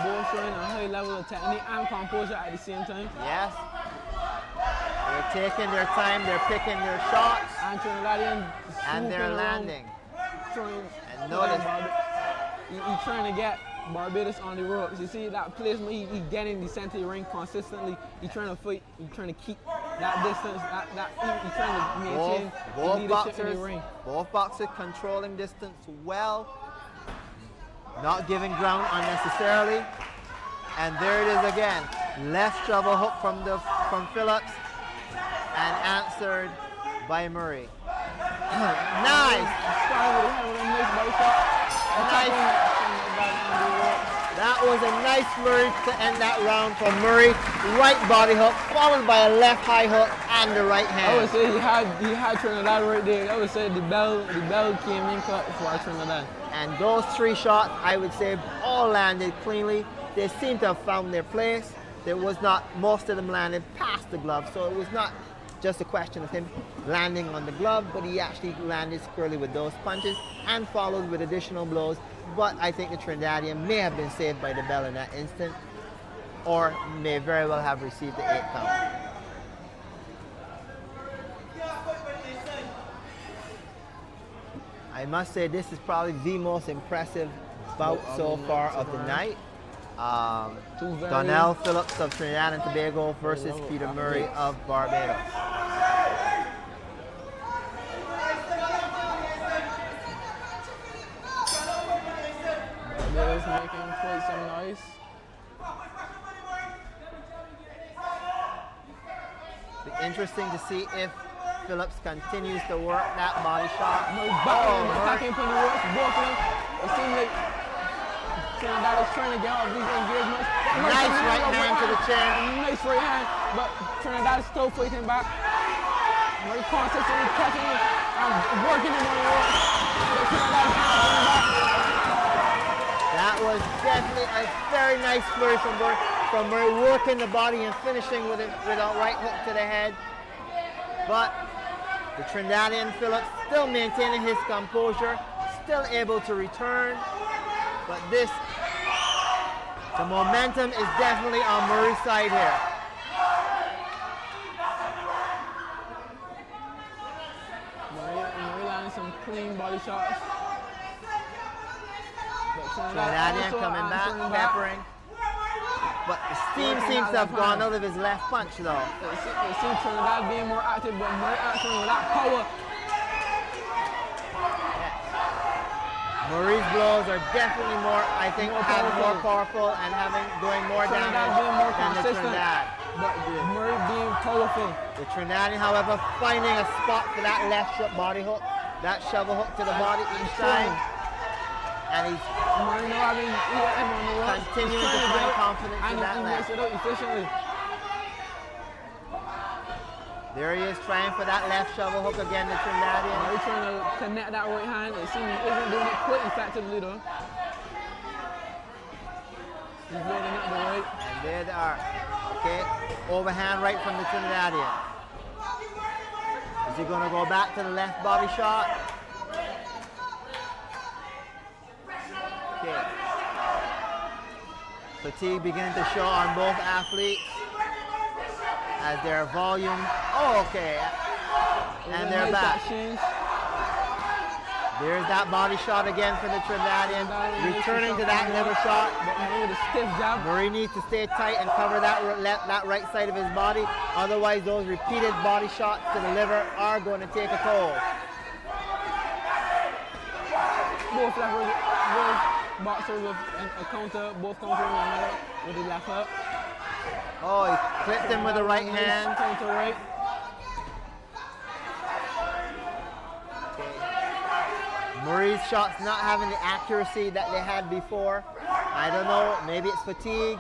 Both showing a high level of technique and composure at the same time. Yes. They're taking their time, they're picking their shots. And Trinidadian And they're landing. And notice. He's trying to get Barbados on the ropes. You see that placement, he getting the center of the ring consistently. He's trying to fight, he's trying to keep that distance, he's trying to maintain the leadership in the ring. Both boxers controlling distance well, not giving ground unnecessarily. And there it is again. Left shovel hook from Phillips and answered by Murray. Nice. That was a nice flurry to end that round from Murray. Right body hook, followed by a left high hook and the right hand. I would say he had Trinidad right there. I would say the bell came in cut for Trinidad. And those three shots, I would say, all landed cleanly. They seem to have found their place. Most of them landed past the glove, so it was not just a question of him landing on the glove, but he actually landed squarely with those punches and followed with additional blows. But I think the Trinidadian may have been saved by the bell in that instant, or may very well have received the 8 count. I must say this is probably the most impressive bout so far of the night. Lionel Phillips of Trinidad and Tobago versus Peter Murray of Barbados. Barbados making quite some noise. Be interesting to see if Phillips continues to work that body shot. Attacking from the ropes, both of them. It seems like Trinidad is trying to get off these engagements. Nice right hand to the chin. Nice right hand, but Trinidad is still fighting back. Very consistently catching it and working him on the ropes. That was definitely a very nice flurry from Murray, working the body and finishing with a right hook to the head. But the Trinidadian Phillips still maintaining his composure, still able to return. But the momentum is definitely on Murray's side here. Murray landing some clean body shots. Trinidadian coming back, peppering. But the steam seems to have gone out of his left punch though. It seems Trinidad being more active, but Murray answering with that power. Murray's blows are definitely more powerful and doing more damage than the Trinidad. But Murray being powerful. The Trinidadian, however, finding a spot for that left body hook, that shovel hook to the body each time. And he's continuing to find confidence in that left. It out efficiently. There he is trying for that left shovel hook again, the Trinidadian. He's trying to connect that right hand. It seems he isn't doing it quite effectively though. He's loading up the right. And there they are. Okay, overhand right from the Trinidadian. Is he going to go back to the left body shot? Okay. Fatigue beginning to show on both athletes as their volume. Oh, okay. And they're back. There's that body shot again for the Trinidadian. Returning to that liver shot. With a stiff jab. Murray needs to stay tight and cover that right side of his body. Otherwise, those repeated body shots to the liver are going to take a toll. Both boxers with a counter, both countering one another with the left hook. Oh, he clipped him with the right hand. Counter right. Murray's shots not having the accuracy that they had before. I don't know, maybe it's fatigue.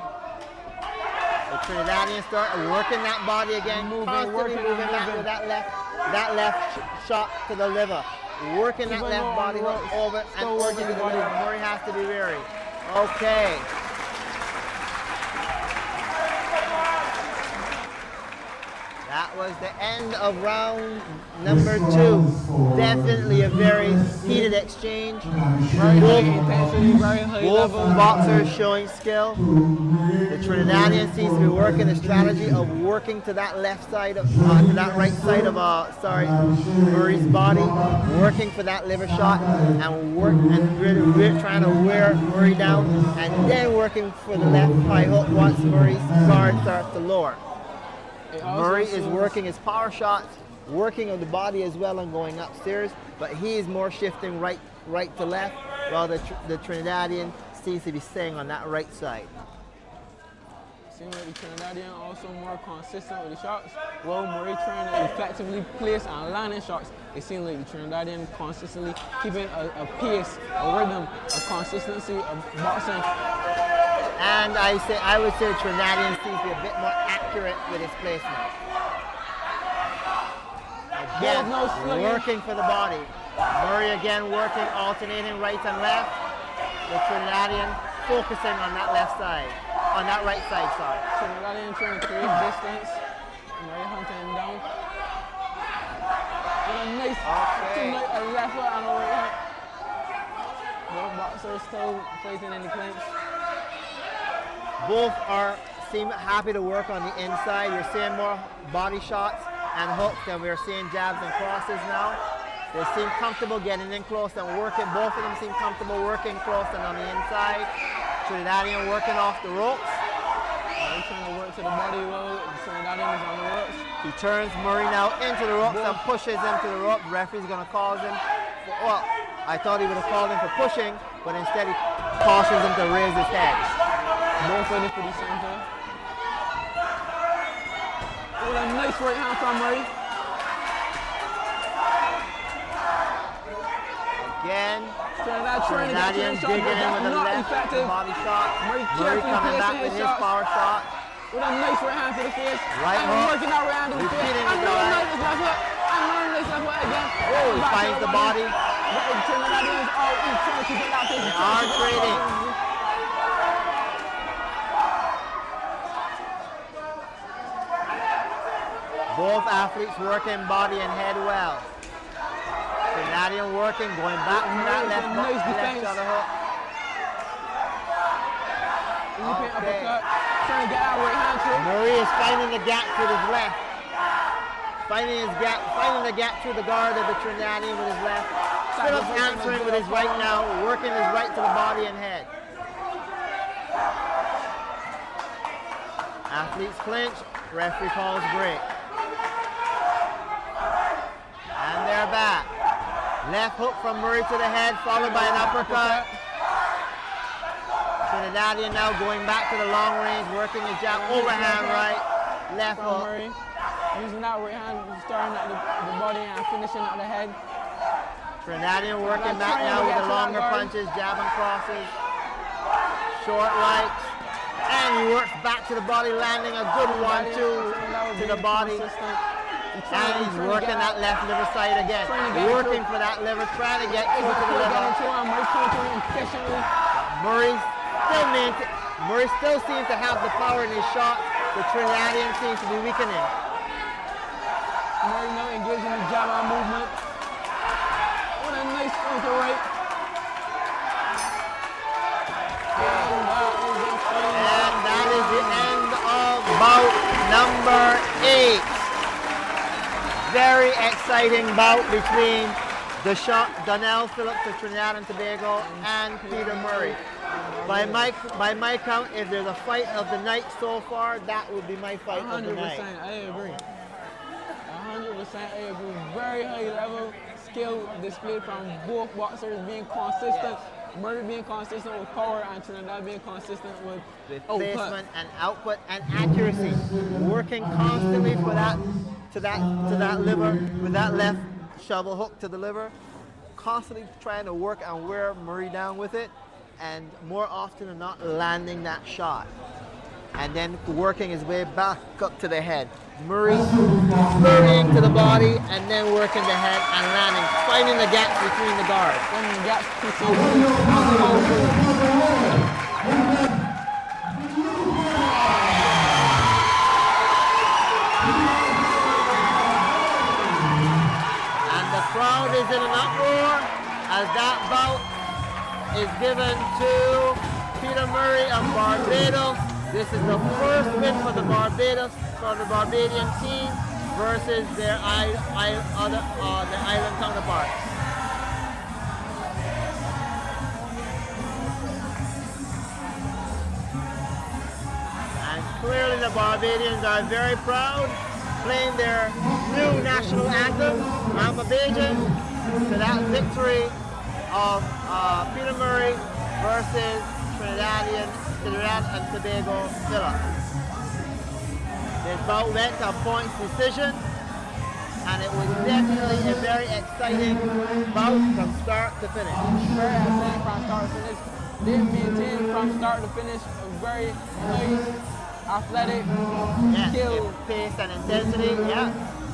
The Trinidadians start working that body again, constantly moving back with that left shot to the liver. Working that left body over and over to the liver. Murray has to be wary. Okay. That was the end of round number 2. Definitely a very heated exchange. Both boxers showing skill. The Trinidadian seems to be working the strategy of working to that left side of, to that right side of, Murray's body, working for that liver shot, and really trying to wear Murray down, and then working for the left high hook once Murray's guard starts to lower. Murray is working his power shots, working on the body as well and going upstairs, but he is more shifting right to left, while the Trinidadian seems to be staying on that right side. Seems like the Trinidadian also more consistent with the shots. While Murray trying to effectively place and land in shots, it seems like the Trinidadian consistently keeping a pace, a rhythm, a consistency of boxing. And I would say the Trinidadian seems to be a bit more accurate with his placement. Again, working for the body. Murray again working, alternating right and left. The Trinidadian focusing on that left side, on that right side, sorry. Trinidadian trying to create distance. Murray hunting him down. With a nice a left foot and a right hook. Both boxers still fighting in the clinch. Both seem happy to work on the inside. You're seeing more body shots and hooks than we're seeing jabs and crosses now. They seem comfortable getting in close and working. Both of them seem comfortable working close and on the inside. Trinidadian working off the ropes. Murray trying to work to the body well. Trinidadian is on the ropes. He turns Murray now into the ropes and pushes him to the rope. The referee's going to call him. Well, I thought he would have called him for pushing, but instead he cautions him to raise his head. Both ready for the center. With a nice right hand from Murray. Again, Trinidadian digging in with the left body shot. Murray coming back with his power shot. With a nice right hand to the face. Right hook. Working that right hand to the face. Repeating And the Murray right. nice left hook. And Murray nice left hook again. Oh, he finds the body. Trinidadians are trying to keep it that pace. They are trading. Both athletes working body and head well. Trinidadian working, going back to that left shoulder hook. Okay. Trying to get out right hand trick. Murray is finding the gap through his left. Finding the gap through the guard of the Trinidadian with his left. Still answering with his right now, working his right to the body and head. Athletes clinch, referee calls break. And they're back. Left hook from Murray to the head, followed by an uppercut. Trinidadian now going back to the long range, working his jab, overhand right, left hook. Murray using that right hand, starting at the body and finishing at the head. Trinidadian working back now with the longer punches, jab and crosses. Short rights. And he works back to the body, landing a good 1-2 to the body. And he's working that left liver side again. Working for that liver, trying to get to the liver. Murray still seems to have the power in his shot. The Trinidadian seems to be weakening. Murray now engaging the jab arm movement. What a nice counter right. exciting bout between Donnell Phillips of Trinidad and Tobago and Peter Murray. By my count, if there's a fight of the night so far, that would be my fight of the 100%, night. I agree. 100%, I agree. Very high level skill displayed from both boxers, being consistent. Murray being consistent with power and Trinidad being consistent with placement and output and accuracy. Working constantly for that to that liver with that left shovel hook to the liver. Constantly trying to work and wear Murray down with it, and more often than not landing that shot. And then working his way back up to the head. Murray flurrying to the body and then working the head and landing, finding the gaps between the guards. finding the gaps and the crowd is in an uproar as that bout is given to Peter Murray of Barbados. This is the first win for the Barbadian team versus their island counterparts. And clearly the Barbadians are very proud, playing their new national anthem, Mama Bajan, to that victory of Peter Murray versus Trinidad and Tobago Phillips. This bout went to a points decision, and it was definitely a very exciting bout from start to finish. Very exciting from start to finish. They maintained from start to finish a very nice, athletic, skill, pace and intensity,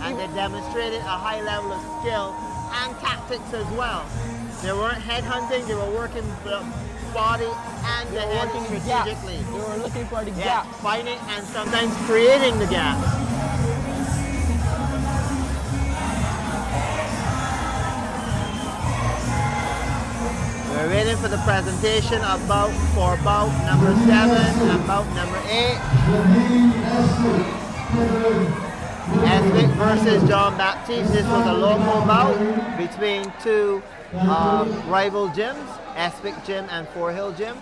and they demonstrated a high level of skill and tactics as well. They weren't headhunting, they were working the body and the head strategically. They were looking for the gaps. Finding and sometimes creating the gaps. We're waiting for the presentation of bout number 7 and bout number 8. Eswick versus John Baptiste. This was a local bout between two rival gyms, Eswick Gym and Fort Hill Gym.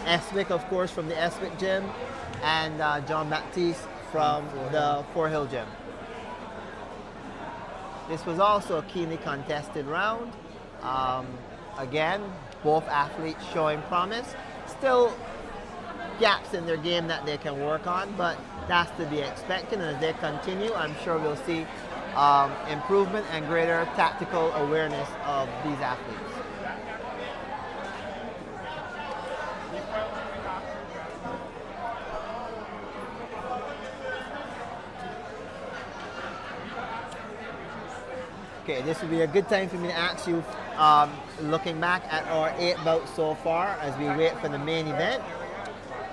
Eswick, of course, from the Eswick Gym, and John Baptiste from the Fort Hill Gym. This was also a keenly contested round. Again, both athletes showing promise. Still gaps in their game that they can work on, but that's to be expected. And as they continue, I'm sure we'll see improvement and greater tactical awareness of these athletes. Okay, this would be a good time for me to ask you, looking back at our 8 bouts so far as we wait for the main event,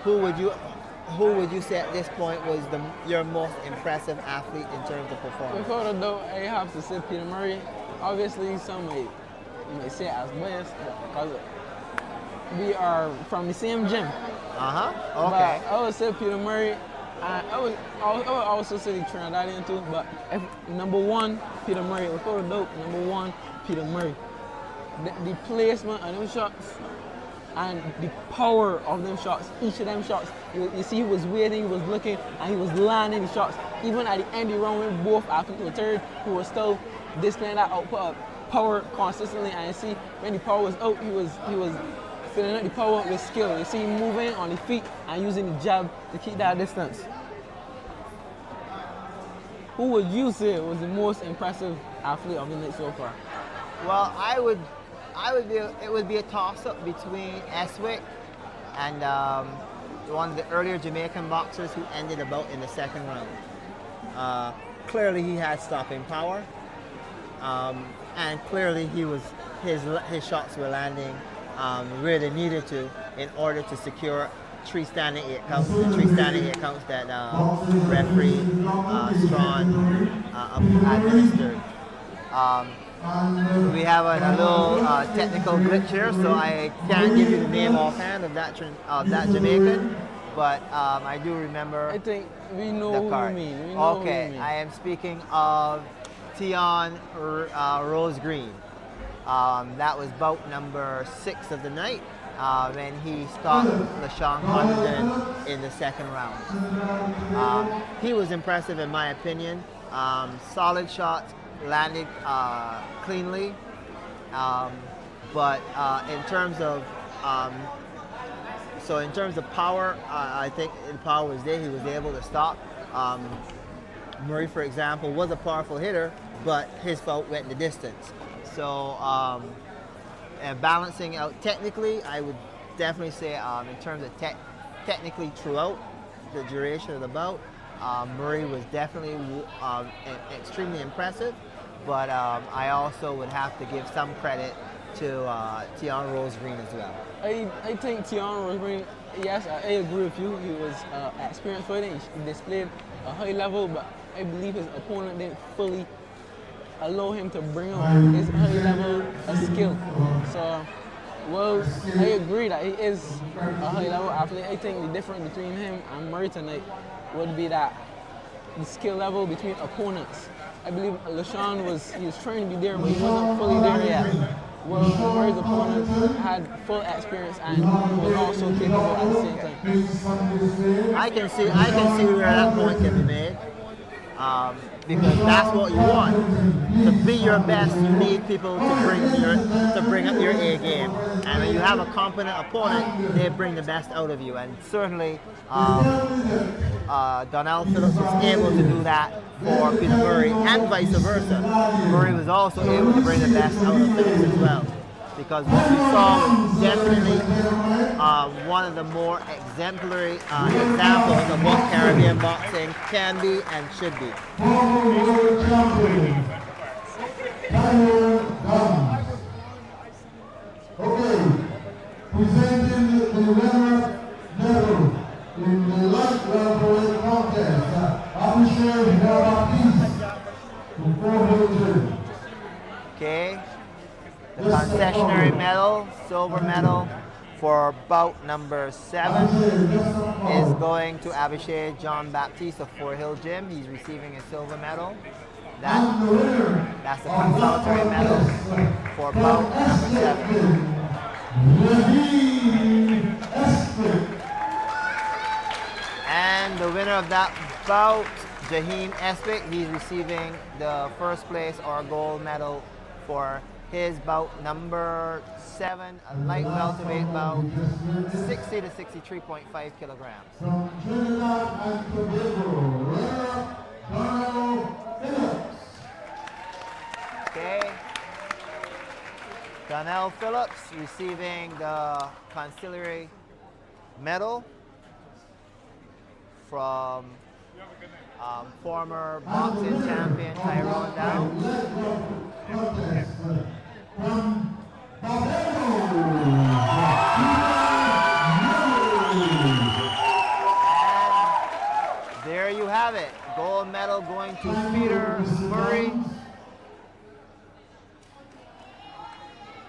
who would you say at this point was your most impressive athlete in terms of performance? Before the doubt, I have to say Peter Murray. Obviously, some may say as biased because we are from the same gym. Okay. But I would say Peter Murray. I would also say the Trinidadian too, but if number 1, Peter Murray. Before the doubt, number 1, Peter Murray. The placement of them shots and the power of them shots, each of them shots, you see he was waiting, he was looking, and he was landing the shots. Even at the end of the round when both athletes were third, he was still displaying that output of power consistently, and you see when the power was out, he was filling out the power with skill. You see him moving on the feet and using the jab to keep that distance. Who would you say was the most impressive athlete of the night so far? Well, it would be a toss-up between Eswick and one of the earlier Jamaican boxers who ended the bout in the second round. Clearly he had stopping power, and clearly his shots were landing where they needed to in order to secure 3 standing 8 counts, the 3 standing 8 counts that referee Strawn administered. We have a little technical glitch here, so I can't give you the name offhand of that Jamaican, but I do remember. I think we know the who card. you mean. I am speaking of Tion Rose Green. That was bout number 6 of the night when he stopped LaShawn Condon in the second round. He was impressive in my opinion. Solid shots, landed cleanly. But in terms of power, I think the power was there. He was able to stop. Murray, for example, was a powerful hitter, but his bout went the distance. So, and balancing out technically, I would definitely say in terms of technically throughout the duration of the bout, Murray was definitely extremely impressive. But I also would have to give some credit to Tion Rose Green as well. I think Tion Rose Green, yes, I agree with you. He was experienced fighter. He displayed a high level, but I believe his opponent didn't fully allow him to bring out his high level of skill. So, well, I agree that he is a high level athlete. I think the difference between him and Murray tonight would be that the skill level between opponents. I believe LaShawn was trying to be there, but he wasn't fully there yet. Well, Murray's opponent had full experience and was also capable at the same time. I can see where that point can be made. Because that's what you want. To be your best, you need people to bring up your A game. And when you have a competent opponent, they bring the best out of you. And certainly, Lionel Phillips was able to do that for Peter Murray, and vice versa. Murray was also able to bring the best out of Phillips as well. Because what we saw was definitely one of the more exemplary examples of what Caribbean boxing can be and should be. Okay, presenting the winner medal in the light welterweight contest, Abhishek Baptiste from Fort Hill Gym. Okay. The concessionary medal, silver medal, for bout number 7 is going to Abhishek John Baptiste of Fort Hill Gym. He's receiving a silver medal. That's the consolatory medal for bout number 7. And the winner of that bout, Jaheem Espik, he's receiving the first place or gold medal for his bout number 7, a light welterweight bout, 60 to 63.5 kilograms. From Trinidad and Tobago, Okay. Lionel Phillips receiving the consolatory medal from former boxing champion Tyrone Dow. From Barbados. And there you have it. Gold medal going to Peter Murray.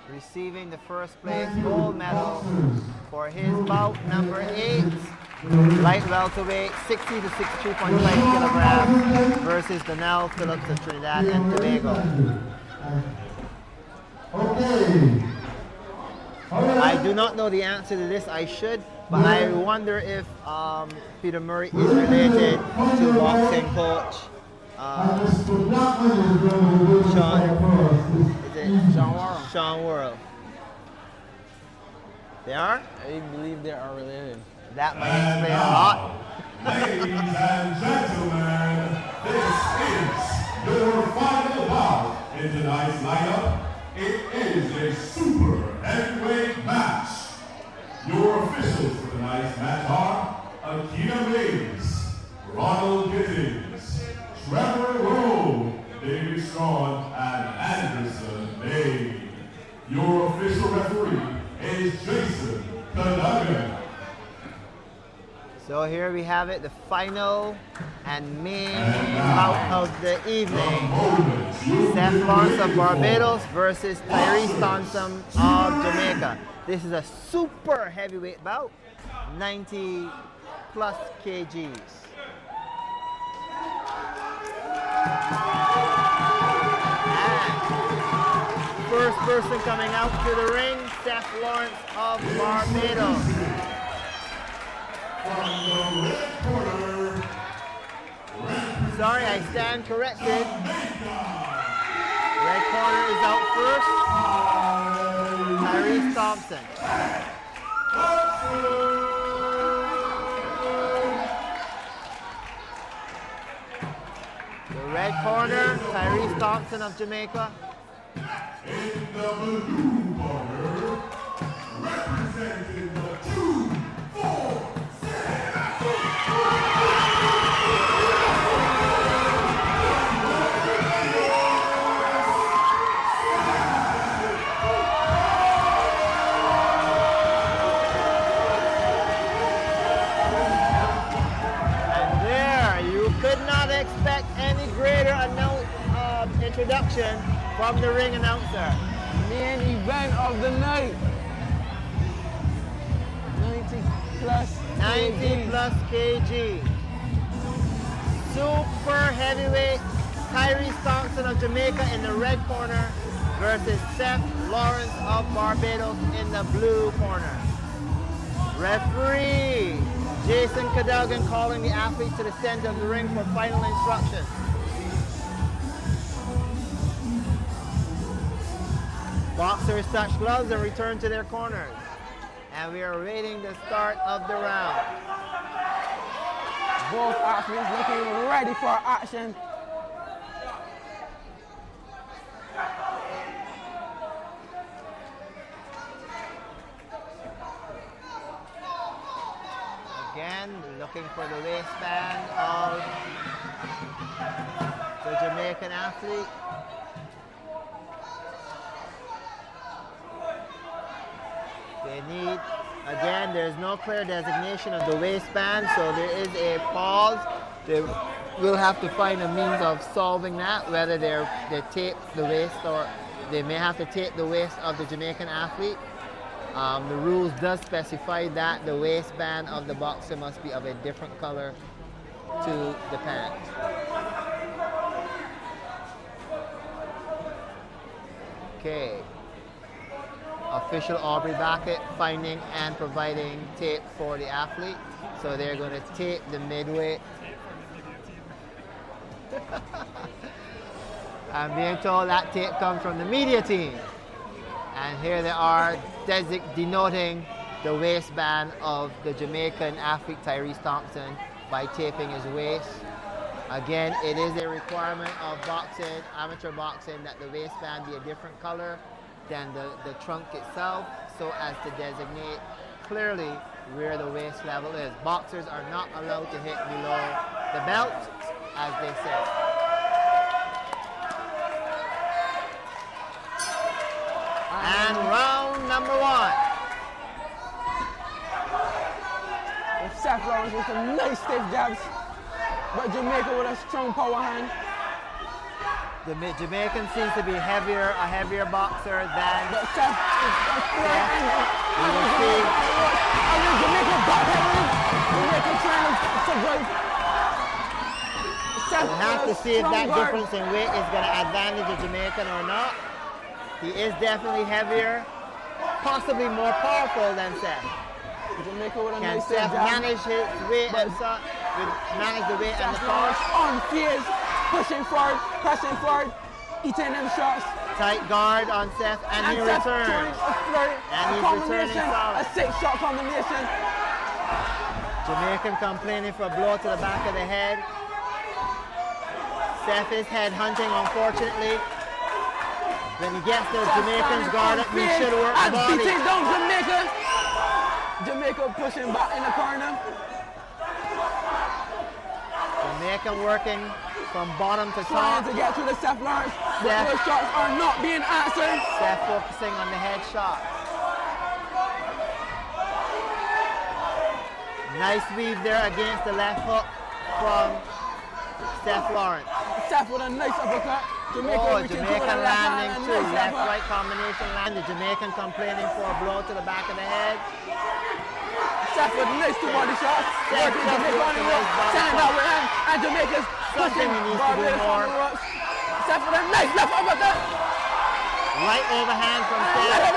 Receiving the first place gold medal for his bout number 8. Light welterweight, 60 to 62.5 kilograms versus Lionel Phillips of Trinidad and Tobago. Okay. I do not know the answer to this. I should, but I wonder if Peter Murray is related to boxing coach Sean Worrell. They are? I believe they are related. That might explain a lot. Ladies and gentlemen, this is your final bout in tonight's lineup. It is a super heavyweight match. Your officials for tonight's match are Akina Mays, Ronald Giddings, Trevor Rowe, David Strong, and Anderson May. Your official referee is Jason Canagan. So here we have it, the final and main bout of the evening. Seth Lawrence of Barbados versus Tyrese Thompson of Jamaica. This is a super heavyweight bout, 90 plus kgs. first person coming out to the ring, Seth Lawrence of Barbados. Sorry, I stand corrected. Red corner is out first. Tyrese Thompson. The red corner, Tyrese Thompson of Jamaica. In the blue corner, representing the 2-4. And there, you could not expect any greater introduction from the ring announcer. Main event of the night. 90 plus kg. Super heavyweight Tyrese Thompson of Jamaica in the red corner versus Seth Lawrence of Barbados in the blue corner. Referee Jason Cadogan calling the athletes to the center of the ring for final instructions. Boxers touch gloves and return to their corners. And we are awaiting the start of the round. Both athletes looking ready for action. Again, looking for the waistband of the Jamaican athlete. They need, again, there's no clear designation of the waistband, so there is a pause. They will have to find a means of solving that, whether they tape the waist or they may have to tape the waist of the Jamaican athlete. The rules does specify that the waistband of the boxer must be of a different color to the pants. Okay. Official Aubrey Backett finding and providing tape for the athlete. So they're going to tape the midway. I'm being told that tape comes from the media team. And here they are denoting the waistband of the Jamaican athlete Tyrese Thompson by taping his waist. Again, it is a requirement of boxing, amateur boxing, that the waistband be a different color than the trunk itself, so as to designate clearly where the waist level is. Boxers are not allowed to hit below the belt, as they say. And round number one. Seth Lawrence with some nice stiff jabs, but Jamaica with a strong power hand. The Jamaican seems to be a heavier boxer than Seth. We will see. Jamaica Jamaica trying to survive. We'll have to see if that difference in weight is going to advantage the Jamaican or not. He is definitely heavier, possibly more powerful than Seth. Jamaica with a Can nice Seth jab. manage his weight and manage the weight and the power? On fears, pushing forward, pressing forward, eating them shots. Tight guard on Seth, and he Seth returns. And he's returning solid. A 6-shot combination. Jamaican complaining for a blow to the back of the head. Seth is head hunting, unfortunately. When he gets the Jamaican's guard up, he should work the body. Beating down Jamaica. Jamaica pushing back in the corner. Jamaican working from bottom to Trying top. to get through the Seth Lawrence, but those shots are not being answered. Seth focusing on the head shot. Nice weave there against the left hook from Seth Lawrence. Seth with a nice uppercut. Jamaican landing too. Left-right combination land. The Jamaican complaining for a blow to the back of the head. Seth with nice two-body shots. Working Jamaica on the ropes. Standing out with him. And Jamaica's pushing Something he needs to do Barbados on more. the ropes. Seth with a nice left uppercut. Right overhand from Seth.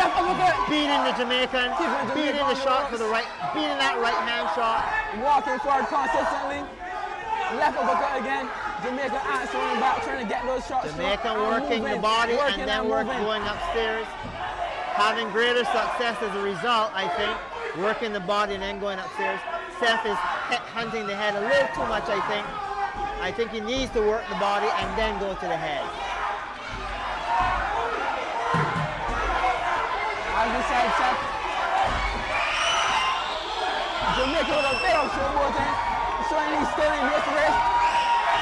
Beating the Jamaican. Beating the shot for the right. Beating that right hand shot. Walking forward consistently. Left uppercut again. Jamaica answering back, trying to get those shots. Jamaica working the body and then going upstairs. Having greater success as a result, I think. Working the body and then going upstairs. Seth is hunting the head a little too much, I think. I think he needs to work the body and then go to the head. As we said, Seth. Jamaica with a bit of showboat in. Showing he's still in this race.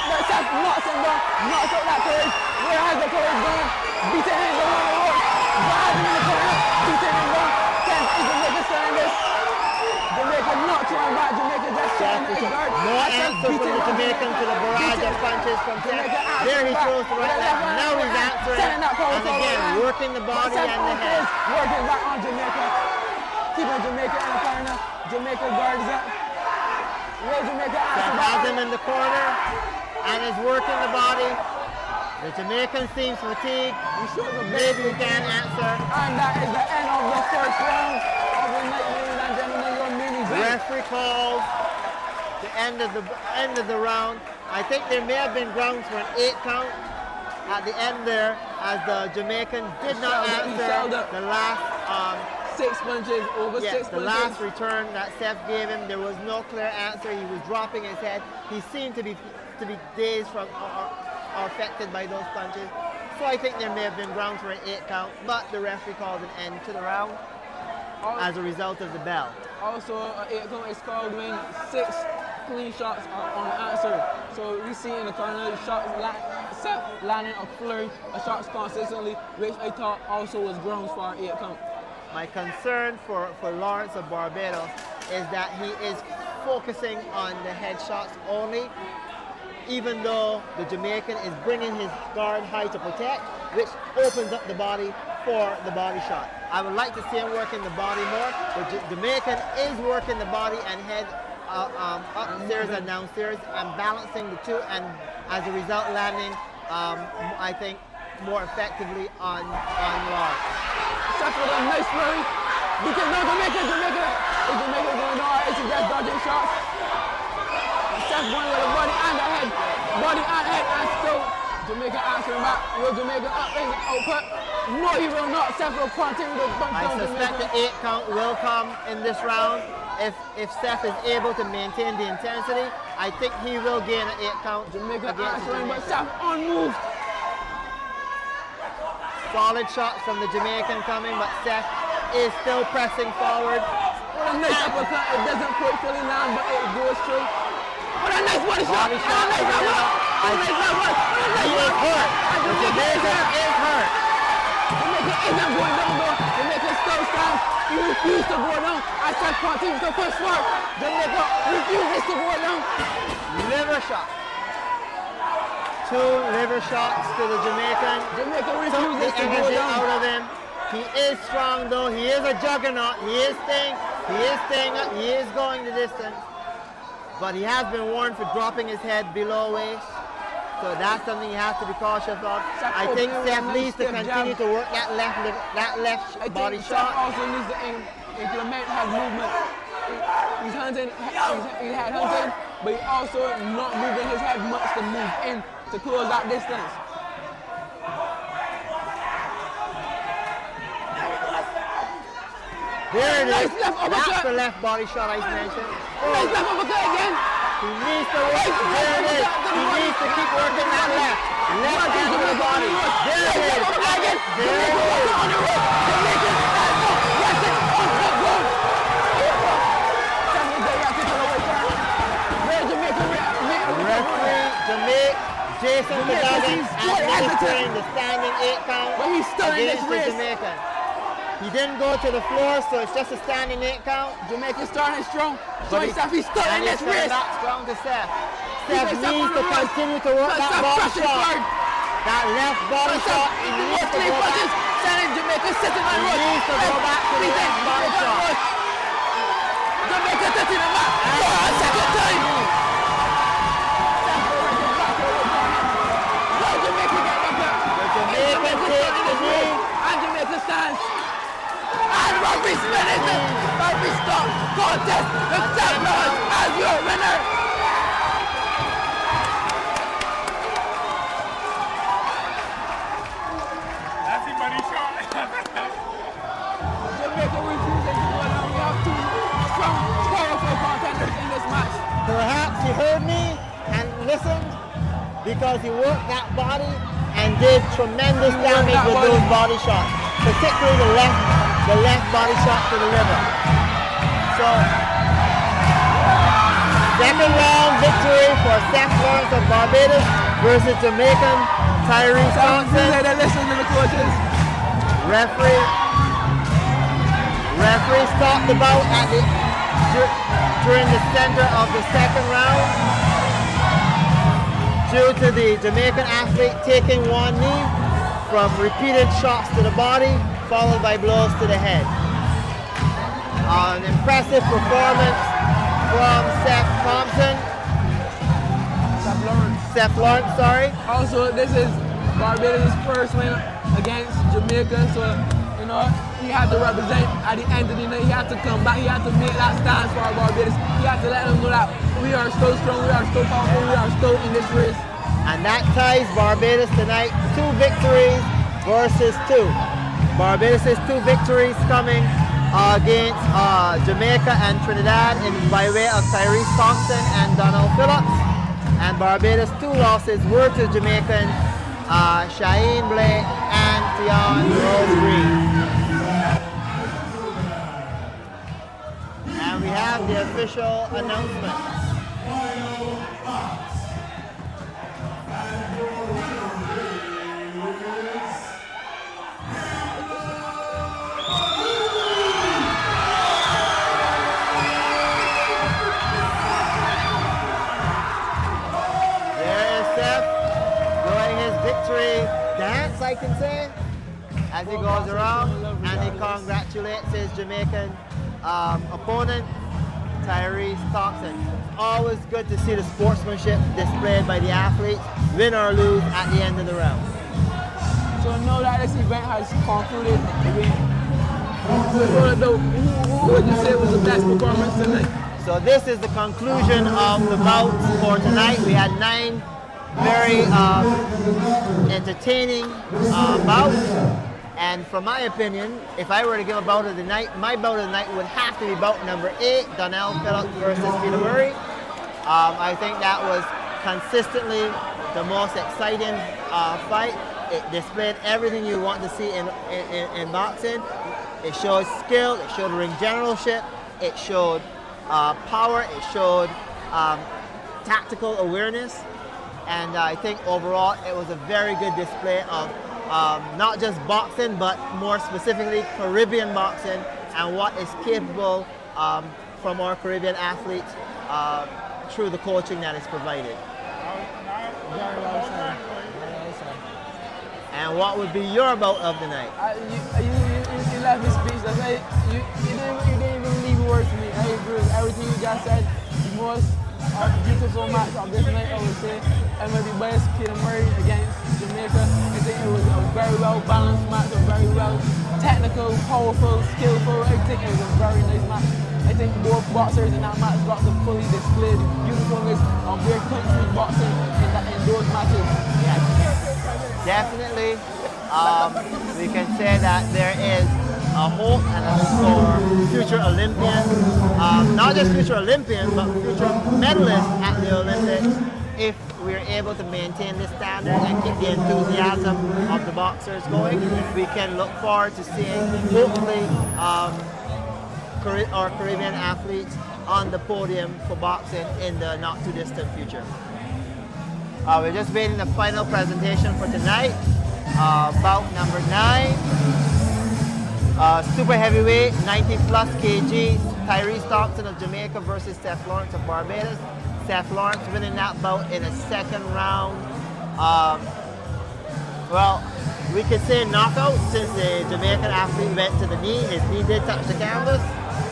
But Seth knocks him down, knocks out that courage. Where has the courage gone? Beating him around the world. Driving in the corner, beating him down. Is Jamaica still in this? Jamaica not throwing back. Jamaica just showing his guard. No answer from the Jamaican to the barrage of punches from Seth. There he throws the right left. Now he's answering. And again, working the body and the head. Working back on Jamaica. Keeping Jamaica in the corner. Jamaica guards up. Will Jamaica answer Seth has him in the corner and is working the body. The Jamaican seems fatigued. Maybe he can answer. And that is the end of the first round of the night, ladies and gentlemen. Your main event. Referee calls the end of the round. I think there may have been grounds for an 8 count at the end there, as the Jamaican did not answer the last 6 punches, over 6 punches. The last return that Seth gave him, there was no clear answer. He was dropping his head. He seemed to be dazed from or affected by those punches. So I think there may have been grounds for an 8 count, but the referee called an end to the round as a result of the bell. Also, an 8 count is called when 6 clean shots are unanswered. So we see in the corner shots Seth landing a flurry of shots consistently, which I thought also was grounds for an 8 count. My concern for Lawrence of Barbados is that he is focusing on the head shots only, even though the Jamaican is bringing his guard high to protect, which opens up the body for the body shot. I would like to see him working the body more. The Jamaican is working the body and head upstairs and downstairs and balancing the two, and as a result landing, I think, more effectively on Lawrence. Seth with a nice flurry. Because no, Jamaica going on. It's just dodging shots. Seth going with the body and the head. Body and head, and still Jamaica answering back. Will Jamaica up in the output? No, he will not. Seth will continue to punch I down suspect Jamaica. the 8 count will come in this round. If Seth is able to maintain the intensity, I think he will gain an 8 count. Jamaica answering, but Seth unmoved. Solid shots from the Jamaican coming, but Seth is still pressing forward. What a nice uppercut. It doesn't quite fully land, but it goes through. What a nice body shot. He is hurt. The Jamaican is hurt. Jamaica isn't going down though. Jamaica still stands. He refused to go down. I said continues to push forward. Jamaica refuses to go down. Liver shot. 2 liver shots to the Jamaican. Jamaica Took refuses the to go energy down. out of him. He is strong though. He is a juggernaut. He is staying up. He is going the distance. But he has been warned for dropping his head below waist. So that's something he has to be cautious of. I think Seth needs to continue to work that left body shot. Seth also needs to implement his movement. He's hunting, he had hunting, but he also not moving his head much to move in to close that distance. There it is. Nice left uppercut. That's the left body shot I mentioned. Nice left uppercut again. He needs to work. There it is. He needs to keep working that left. Left hand to the body. There it is. There it is. Referee Jason Pagani administering the standing 8 count But he's still in this against the race. Jamaican. He didn't go to the floor, so it's just a standing 8 count. Jamaica starting strong. So But he's still in this race. Not strong to Seth. Keep Seth Seth needs on to the ropes. continue to work that body shot. That left body shot. He needs to go back. Jamaica sitting on He road. needs to go back to the left body shot. Jamaica touching him back. Second time. Jamaica get back there. The Jamaican takes the knee. And stance. And referee spinning it. Referee stop contest. The Seth Lawrence as your winner. That's the money shot. Jamaica refusing to go down. We have two strong, powerful contenders in this match. Perhaps he heard me and listened because he worked that body and did tremendous damage with those body shots, particularly the left body shot to the liver. So, second round victory for Seth Lawrence of Barbados versus Jamaican Tyrese Thompson. Listen to the coaches. Referee stopped the bout during the center of the second round due to the Jamaican athlete taking one knee from repeated shots to the body followed by blows to the head. An impressive performance from Seth Lawrence, sorry. Also, this is Barbados' first win against Jamaica, so you know he had to represent at the end of the night. He had to come back. He had to make that stance for Barbados. He had to let them know that we are so strong, we are so powerful, we are still in this race. And that ties Barbados tonight 2 victories versus 2. Barbados' 2 victories coming against Jamaica and Trinidad by way of Tyrese Thompson and Donald Phillips. And Barbados' 2 losses were to Jamaicans Shaheen Blake and Tion Rose Green. And we have the official announcement. Victory dance, I can say, as he goes around and he congratulates his Jamaican opponent, Tyrese Thompson. Always good to see the sportsmanship displayed by the athletes, win or lose at the end of the round. So now that this event has concluded, who would you say was the best performance tonight? So this is the conclusion of the bouts for tonight. We had 9 very entertaining bouts, and from my opinion, if I were to give a bout of the night, my bout of the night would have to be bout number 8, Lionel Phillips versus Peter Murray. I think that was consistently the most exciting fight. It displayed everything you want to see in boxing. It showed skill, it showed ring generalship, it showed power, it showed tactical awareness. And I think overall it was a very good display of not just boxing, but more specifically Caribbean boxing and what is capable from our Caribbean athletes through the coaching that is provided. Very well said. And what would be your bout of the night? You left me speechless. You didn't even leave words to me. I agree with everything you just said. The most beautiful match of this night, I would say. MLB best Peter Murray against Jamaica. I think it was a very well balanced match, a very well technical, powerful, skillful. I think it was a very nice match. I think both boxers in that match got to fully display the beautifulness of their country boxing in those matches. Yes. Definitely, we can say that there is a hope and a hope for future Olympians, not just future Olympians, but future medalists at the Olympics. If we're able to maintain this standard and keep the enthusiasm of the boxers going, we can look forward to seeing, hopefully, our Caribbean athletes on the podium for boxing in the not too distant future. We're just waiting the final presentation for tonight, bout number 9. Super heavyweight, 90 plus kgs, Tyrese Thompson of Jamaica versus Seth Lawrence of Barbados. Seth Lawrence winning that bout in a second round. Well, we could say knockout since the Jamaican athlete went to the knee. His knee did touch the canvas,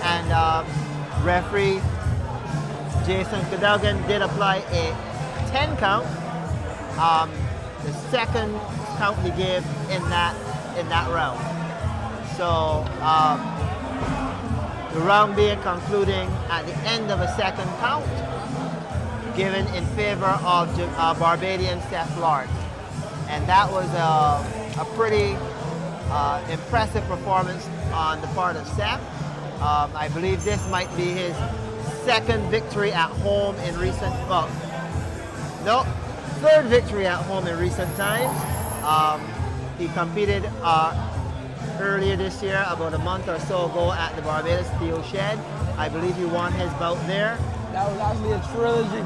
and referee Jason Cadogan did apply a 10 count. The second count he gave in that round. So the round being concluding at the end of a second count, given in favor of Barbadian Seth Lawrence. And that was a pretty impressive performance on the part of Seth. I believe this might be his second victory at home in recent, third victory at home in recent times. He competed earlier this year, about a month or so ago, at the Barbados Steel Shed. I believe he won his bout there. That was actually a trilogy.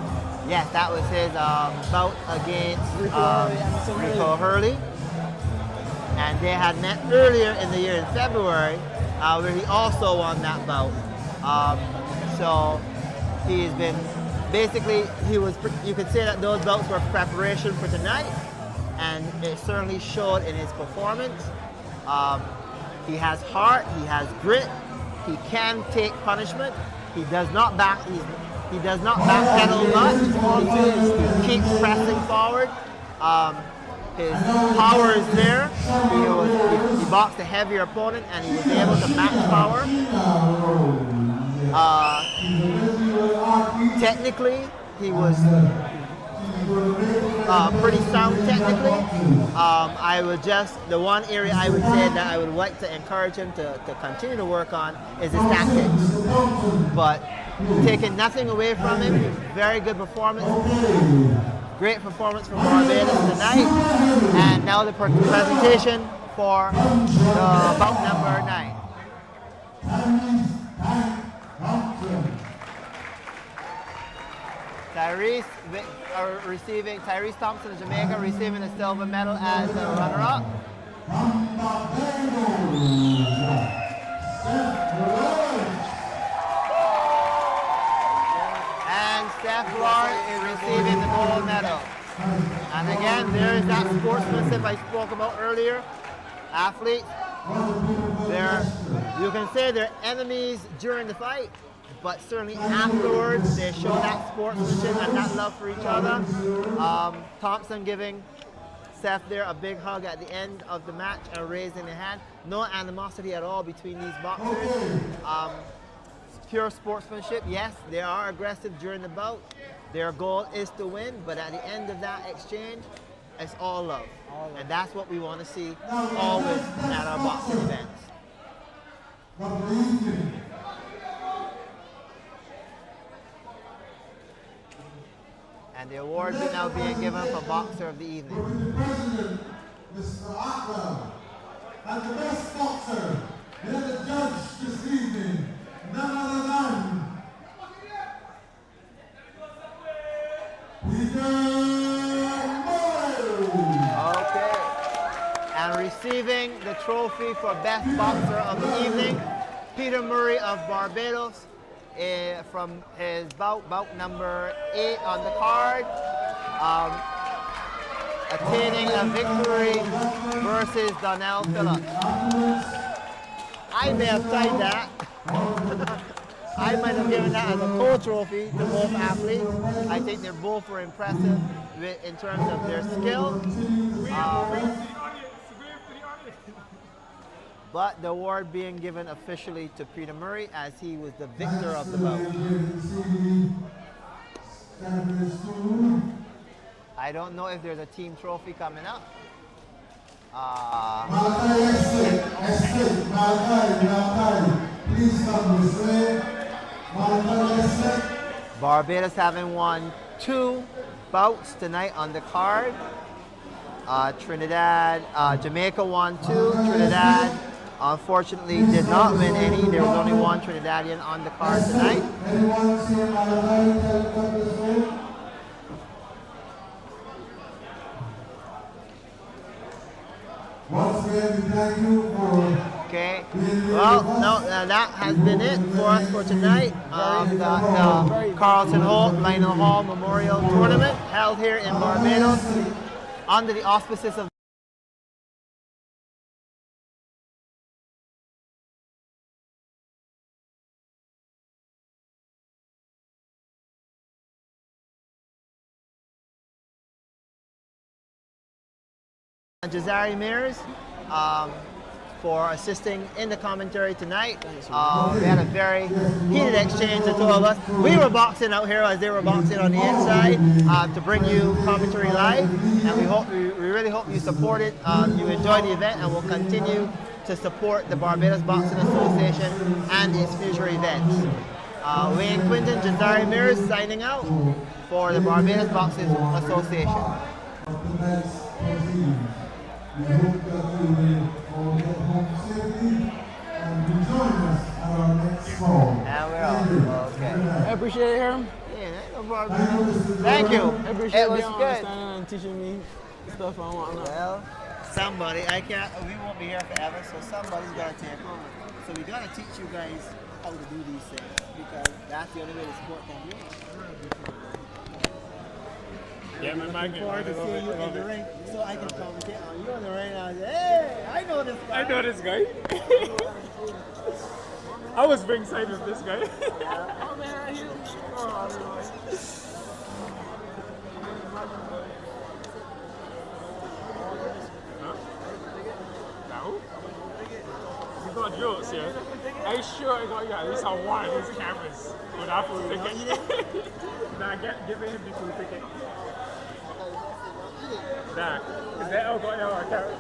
Yes, that was his bout against Rico Hurley. And they had met earlier in the year in February, where he also won that bout. So he's been, basically, you could say that those bouts were preparation for tonight, and it certainly showed in his performance. He has heart, he has grit, he can take punishment, he does not backpedal much, he keeps pressing forward. His power is there. He boxed a heavier opponent and he was able to match power. Technically, he was pretty sound technically. The one area I would say that I would like to encourage him to continue to work on is his tactics. But taking nothing away from him, very good performance. Great performance from Barbados tonight. And now the presentation for the bout number 9. Tyrese Thompson of Jamaica receiving the silver medal as the runner-up. And Steph Lawrence is receiving the gold medal. And again, there is that sportsmanship I spoke about earlier. Athletes, you can say they're enemies during the fight, but certainly afterwards they show that sportsmanship and that love for each other. Thompson giving Seth there a big hug at the end of the match and raising the hand. No animosity at all between these boxers. Pure sportsmanship. Yes, they are aggressive during the bout. Their goal is to win, but at the end of that exchange, it's all love. And that's what we want to see always at our boxing events. And the award is now being given for Boxer of the Evening. Mr. Atwell, and the best boxer, and the judge this evening, none other than Peter Murray. Okay. And receiving the trophy for best boxer of the evening, Peter Murray of Barbados, from his bout number 8 on the card, attaining a victory versus Lionel Phillips. I may have tied that. I might have given that as a co-trophy to both athletes. I think they both were impressive in terms of their skill. But the award being given officially to Peter Murray as he was the victor of the bout. I don't know if there's a team trophy coming up. Barbados having won 2 bouts tonight on the card. Jamaica won 2. Trinidad unfortunately did not win any. There was only one Trinidadian on the card tonight. Okay. Well, no, that has been it for us for tonight. The Carlton Lionel Hall Memorial Tournament held here in Barbados under the auspices of Jazari Mears, for assisting in the commentary tonight. We had a very heated exchange, the two of us. We were boxing out here as they were boxing on the inside to bring you commentary live, and we really hope you support it, you enjoy the event, and we'll continue to support the Barbados Boxing Association and its future events. Wayne Quinton, Jazari Mears signing out for the Barbados Boxing Association. We hope that you will all get home safely and join us at our next call. And we're on. Okay. I appreciate it, Hiram. Yeah, no problem. Thank you. I appreciate It was you good. understanding and teaching me stuff I want to know. Well, somebody, we won't be here forever, so somebody's got to take over. So we got to teach you guys how to do these things, because that's the only way the sport can grow. Yeah, man, Looking forward to seeing you in the ring, so I can commentate on you in the ring. And I say, hey, I know this guy. I know this guy. I was ringside with this guy. Oh, man, No? You got jokes, yeah? Are you sure I got you at least on one of these cameras with that full ticket? Nah, give him the full ticket. Nah, because they all got their own camera.